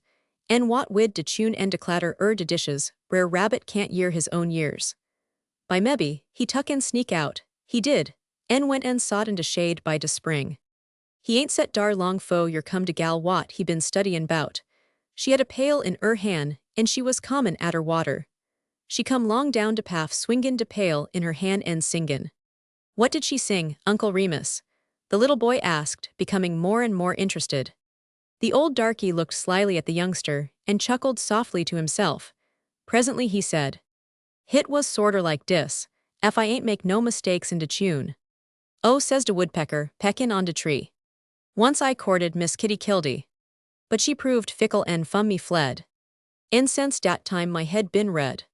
en what wid de tune en de clatter de dishes, Brer Rabbit can't year his own years. By mebbe, he tuck and sneak out, he did, en went and sot in de shade by de spring. He ain't set dar long fo yer come de gal what he been studyin' bout. She had a pail in han, and she was comin' at her water. She come long down de path swingin' de pail in her hand and singin'. What did she sing, Uncle Remus? The little boy asked, becoming more and more interested. The old darky looked slyly at the youngster, and chuckled softly to himself. Presently he said, "Hit was sorter like dis, ef I ain't make no mistakes in de tune. Oh, says de woodpecker, peckin' on de tree. Once I courted Miss Kitty Kildy, but she proved fickle and from me fled. And since dat time my head been red.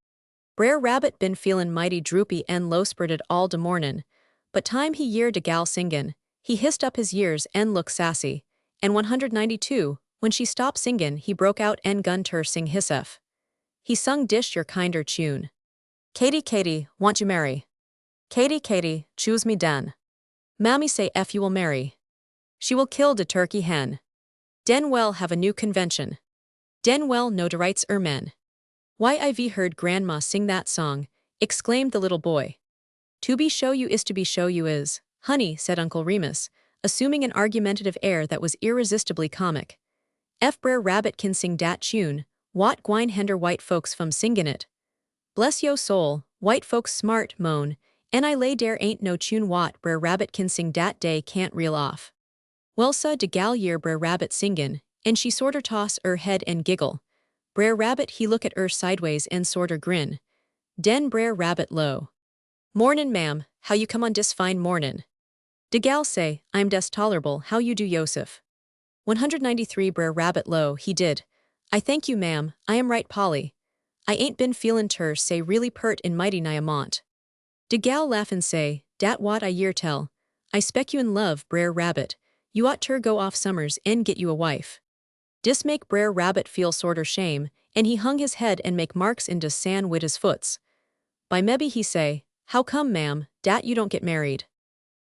Brer Rabbit been feelin' mighty droopy and low-spirited all de mornin', but time he year de gal singin', he hissed up his years and look sassy, and 192, when she stopped singin' he broke out and gun ter sing hissef. He sung dish your kinder tune. Katy, Katy, want you marry? Katy, Katy, choose me den. Mammy say ef you will marry, she will kill de turkey hen. Den well have a new convention. Den well know de rights men. Why I've heard Grandma sing that song, exclaimed the little boy. To be show you is to be show you is, honey, said Uncle Remus, assuming an argumentative air that was irresistibly comic. Ef Brer Rabbit kin sing dat tune, what gwine hender white folks from singin' it? Bless yo soul, white folks smart, moan, and I lay dere ain't no tune what Brer Rabbit kin sing dat day can't reel off. Well sa de gal year Brer Rabbit singin', and she sorter toss head and giggle. Brer Rabbit he look at sideways and sorter grin. Den Brer Rabbit low. Mornin', ma'am, how you come on dis fine mornin'? De gal say, I'm des tolerable, how you do Yosef? 193 Brer Rabbit low, he did. I thank you, ma'am, I am right Polly. I ain't been feelin' ter say really pert in mighty nigh a mont. De gal laugh and say, dat what I year tell. I spec you in love, Brer Rabbit. You ought ter go off summers and get you a wife. Dis make Brer Rabbit feel sorter shame, and he hung his head and make marks in de sand wid his foots. By mebbe he say, how come, ma'am, dat you don't get married?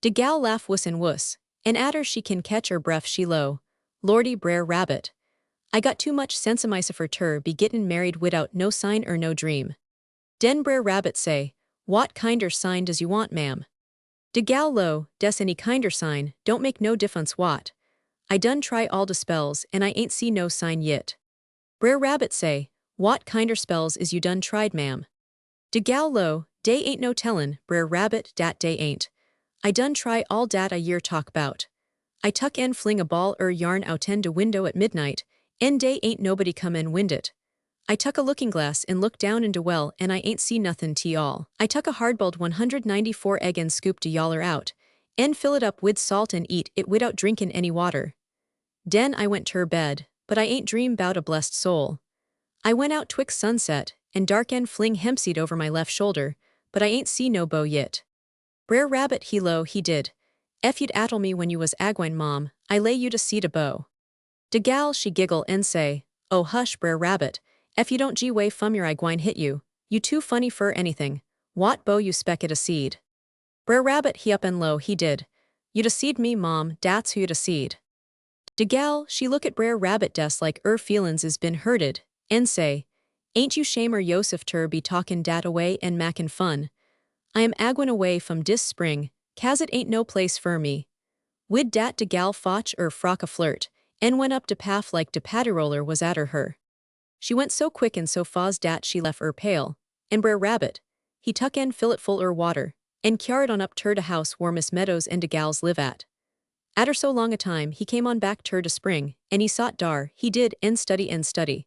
De gal laugh wuss and wuss, and atter she kin catch breff she low. Lordy, Brer Rabbit. I got too much sensimicer ter be gettin' married widout no sign no dream. Den Brer Rabbit say, what kinder sign does you want, ma'am? De gal low, des any kinder sign, don't make no diff'ence what. I done try all de spells and I ain't see no sign yit. Brer Rabbit say, what kinder spells is you done tried, ma'am? De gal low, dey ain't no tellin', Brer Rabbit, dat dey ain't. I done try all dat I year talk bout. I tuck and fling a ball yarn outen de window at midnight, and dey ain't nobody come and wind it. I tuck a looking glass and look down in de well and I ain't see nothin' t all. I tuck a hard-boiled 194 egg and scoop de yaller out, and fill it up wid salt and eat it widout drinkin' any water. Den I went ter bed, but I ain't dream bout a blessed soul. I went out twixt sunset, and dark and fling hempseed over my left shoulder, but I ain't see no beau yit. Brer Rabbit he low he did. Ef you'd attle me when you was agwine mom, I lay you to seed a beau. De gal she giggle and say, oh hush Brer Rabbit, ef you don't gee way fum your I gwine hit you too funny fur anything, what beau you spec it a seed? Brer Rabbit he up and low he did. You to seed me mom, dat's who you to seed. De gal she look at Brer Rabbit des like feelin's is been hurted, and say, ain't you shame Yosef ter be talkin' dat away and mackin' fun? I am agwin away from dis spring, cause it ain't no place fur me. Wid dat de gal fotch frock a flirt, and went up de path like de patty-roller was atter her. She went so quick and so faz dat she left pale, and Brer Rabbit, he tuck and fill it full water, and carried on up ter de house where Miss Meadows and de gals live at. Atter so long a time he came on back ter de spring, and he sought dar, he did, and study.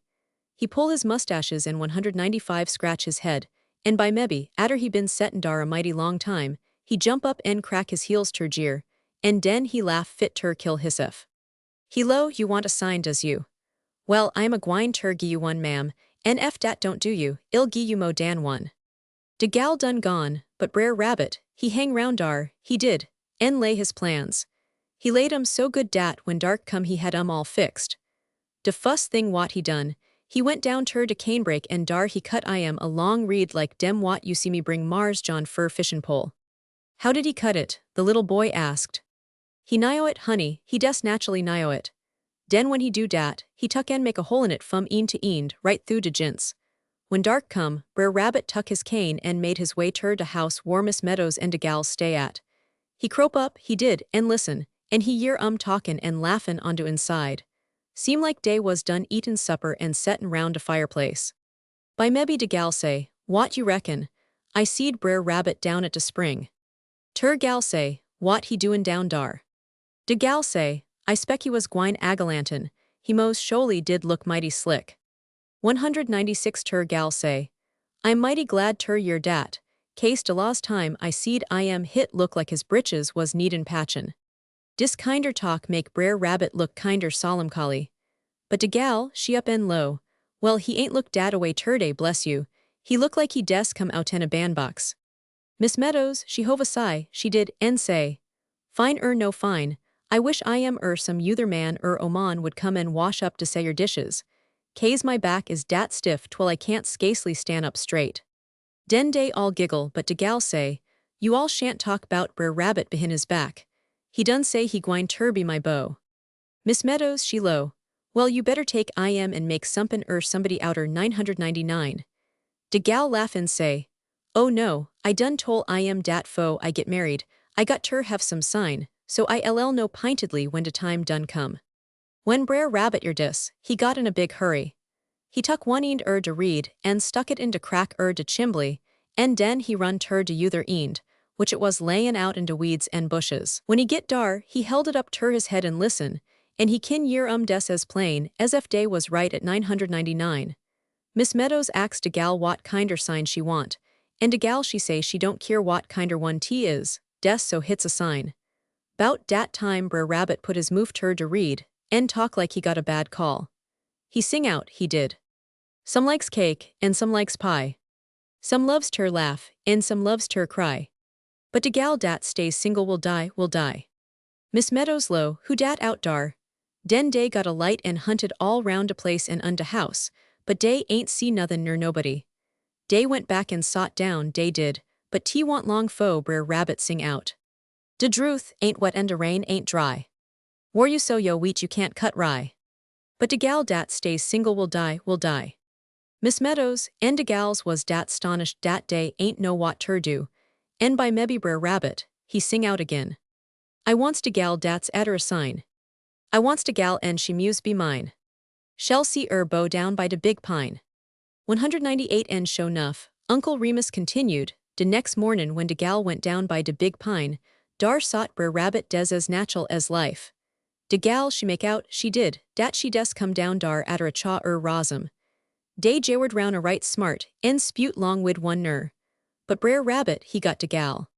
he pull his mustaches and 195 scratch his head, and by maybe, atter he been settin' dar a mighty long time, he jump up and crack his heels ter jeer, and den he laugh fit ter kill hissef. He lo, you want a sign does you? Well, I am a gwine ter gi you one ma'am, and ef dat don't do you, ill gi you mo dan one. De gal done gone, but Brer Rabbit, he hang round dar, he did, en lay his plans. He laid so good dat when dark come he had all fixed. De fuss thing what he done, he went down ter de canebrake and dar he cut a long reed like dem what you see me bring Mars John fur fishin' pole. How did he cut it? The little boy asked. He nio it, honey, he des naturally nio it. Den when he do dat, he tuck and make a hole in it from eend to eend, right through de jints. When dark come, Brer Rabbit tuck his cane and made his way ter de house whar Miss Meadows and de gals stay at. He crope up, he did, and listen, and he year talkin' and laughin' onto inside. Seem like dey was done eatin' supper and settin' round de fireplace. By mebbe de gal say, what you reckon? I seed Brer Rabbit down at de spring. Ter gal say, what he doin' down dar? De gal say, I spec he was gwine agalantin', he mos' sholy did look mighty slick. 196 Ter gal say, I'm mighty glad ter year dat, case de last time I seed hit look like his britches was needin' patchin'. Dis kinder talk make Brer Rabbit look kinder solemncholy. But de gal, she up en low, well he ain't look dat away ter day bless you, he look like he des come outen a bandbox. Miss Meadows, she hove a sigh, she did, en say, fine no fine, I wish some youther man oman would come and wash up de say your dishes. Case my back is dat stiff twel I can't scasely stand up straight. Den dey all giggle but de gal say, you all shan't talk bout Brer Rabbit behin his back. He done say he gwine ter be my beau. Miss Meadows, she low, well you better take and make sompin somebody outer 999. De gal laugh and say, oh no, I done tole dat fo I get married, I got ter have some sign, so I know pintedly when de time done come. When Brer Rabbit hear dis, he got in a big hurry. He tuck one eend de reed, and stuck it in de crack de chimbly, and den he run ter de yuther eend, which it was layin' out in de weeds and bushes. When he get dar, he held it up ter his head and listen, and he kin year des as plain as ef dey was right at 999. Miss Meadows ax de gal what kinder sign she want, and de gal she say she don't keer what kinder one tea is, des so hits a sign. Bout dat time Brer Rabbit put his moof ter de reed, and talk like he got a bad call. He sing out, he did. Some likes cake, and some likes pie. Some loves ter laugh, and some loves ter cry. But de gal dat stays single will die, will die. Miss Meadows low, who dat out dar? Den dey got a light and hunted all round de place and unde house, but dey ain't see nothin' ner nobody. Dey went back and sot down, dey did, but tea want long fo Brer Rabbit sing out. De druth ain't wet and de rain ain't dry. War you so yo wheat you can't cut rye. But de gal dat stays single will die, will die. Miss Meadows and de gals was dat stonished dat day ain't know what ter do, and by mebbe Brer Rabbit, he sing out again. I wants de gal dat's atter a sign. I wants de gal and she muse be mine. Shall see bow down by de big pine. 198 and show nuff, Uncle Remus continued, de next mornin' when de gal went down by de big pine, dar sot Brer Rabbit des as natural as life. De gal she make out, she did, dat she des come down dar atter a chaw rosum. Dey jayward round a right smart, en spute long wid one ner. But Brer Rabbit he got de gal.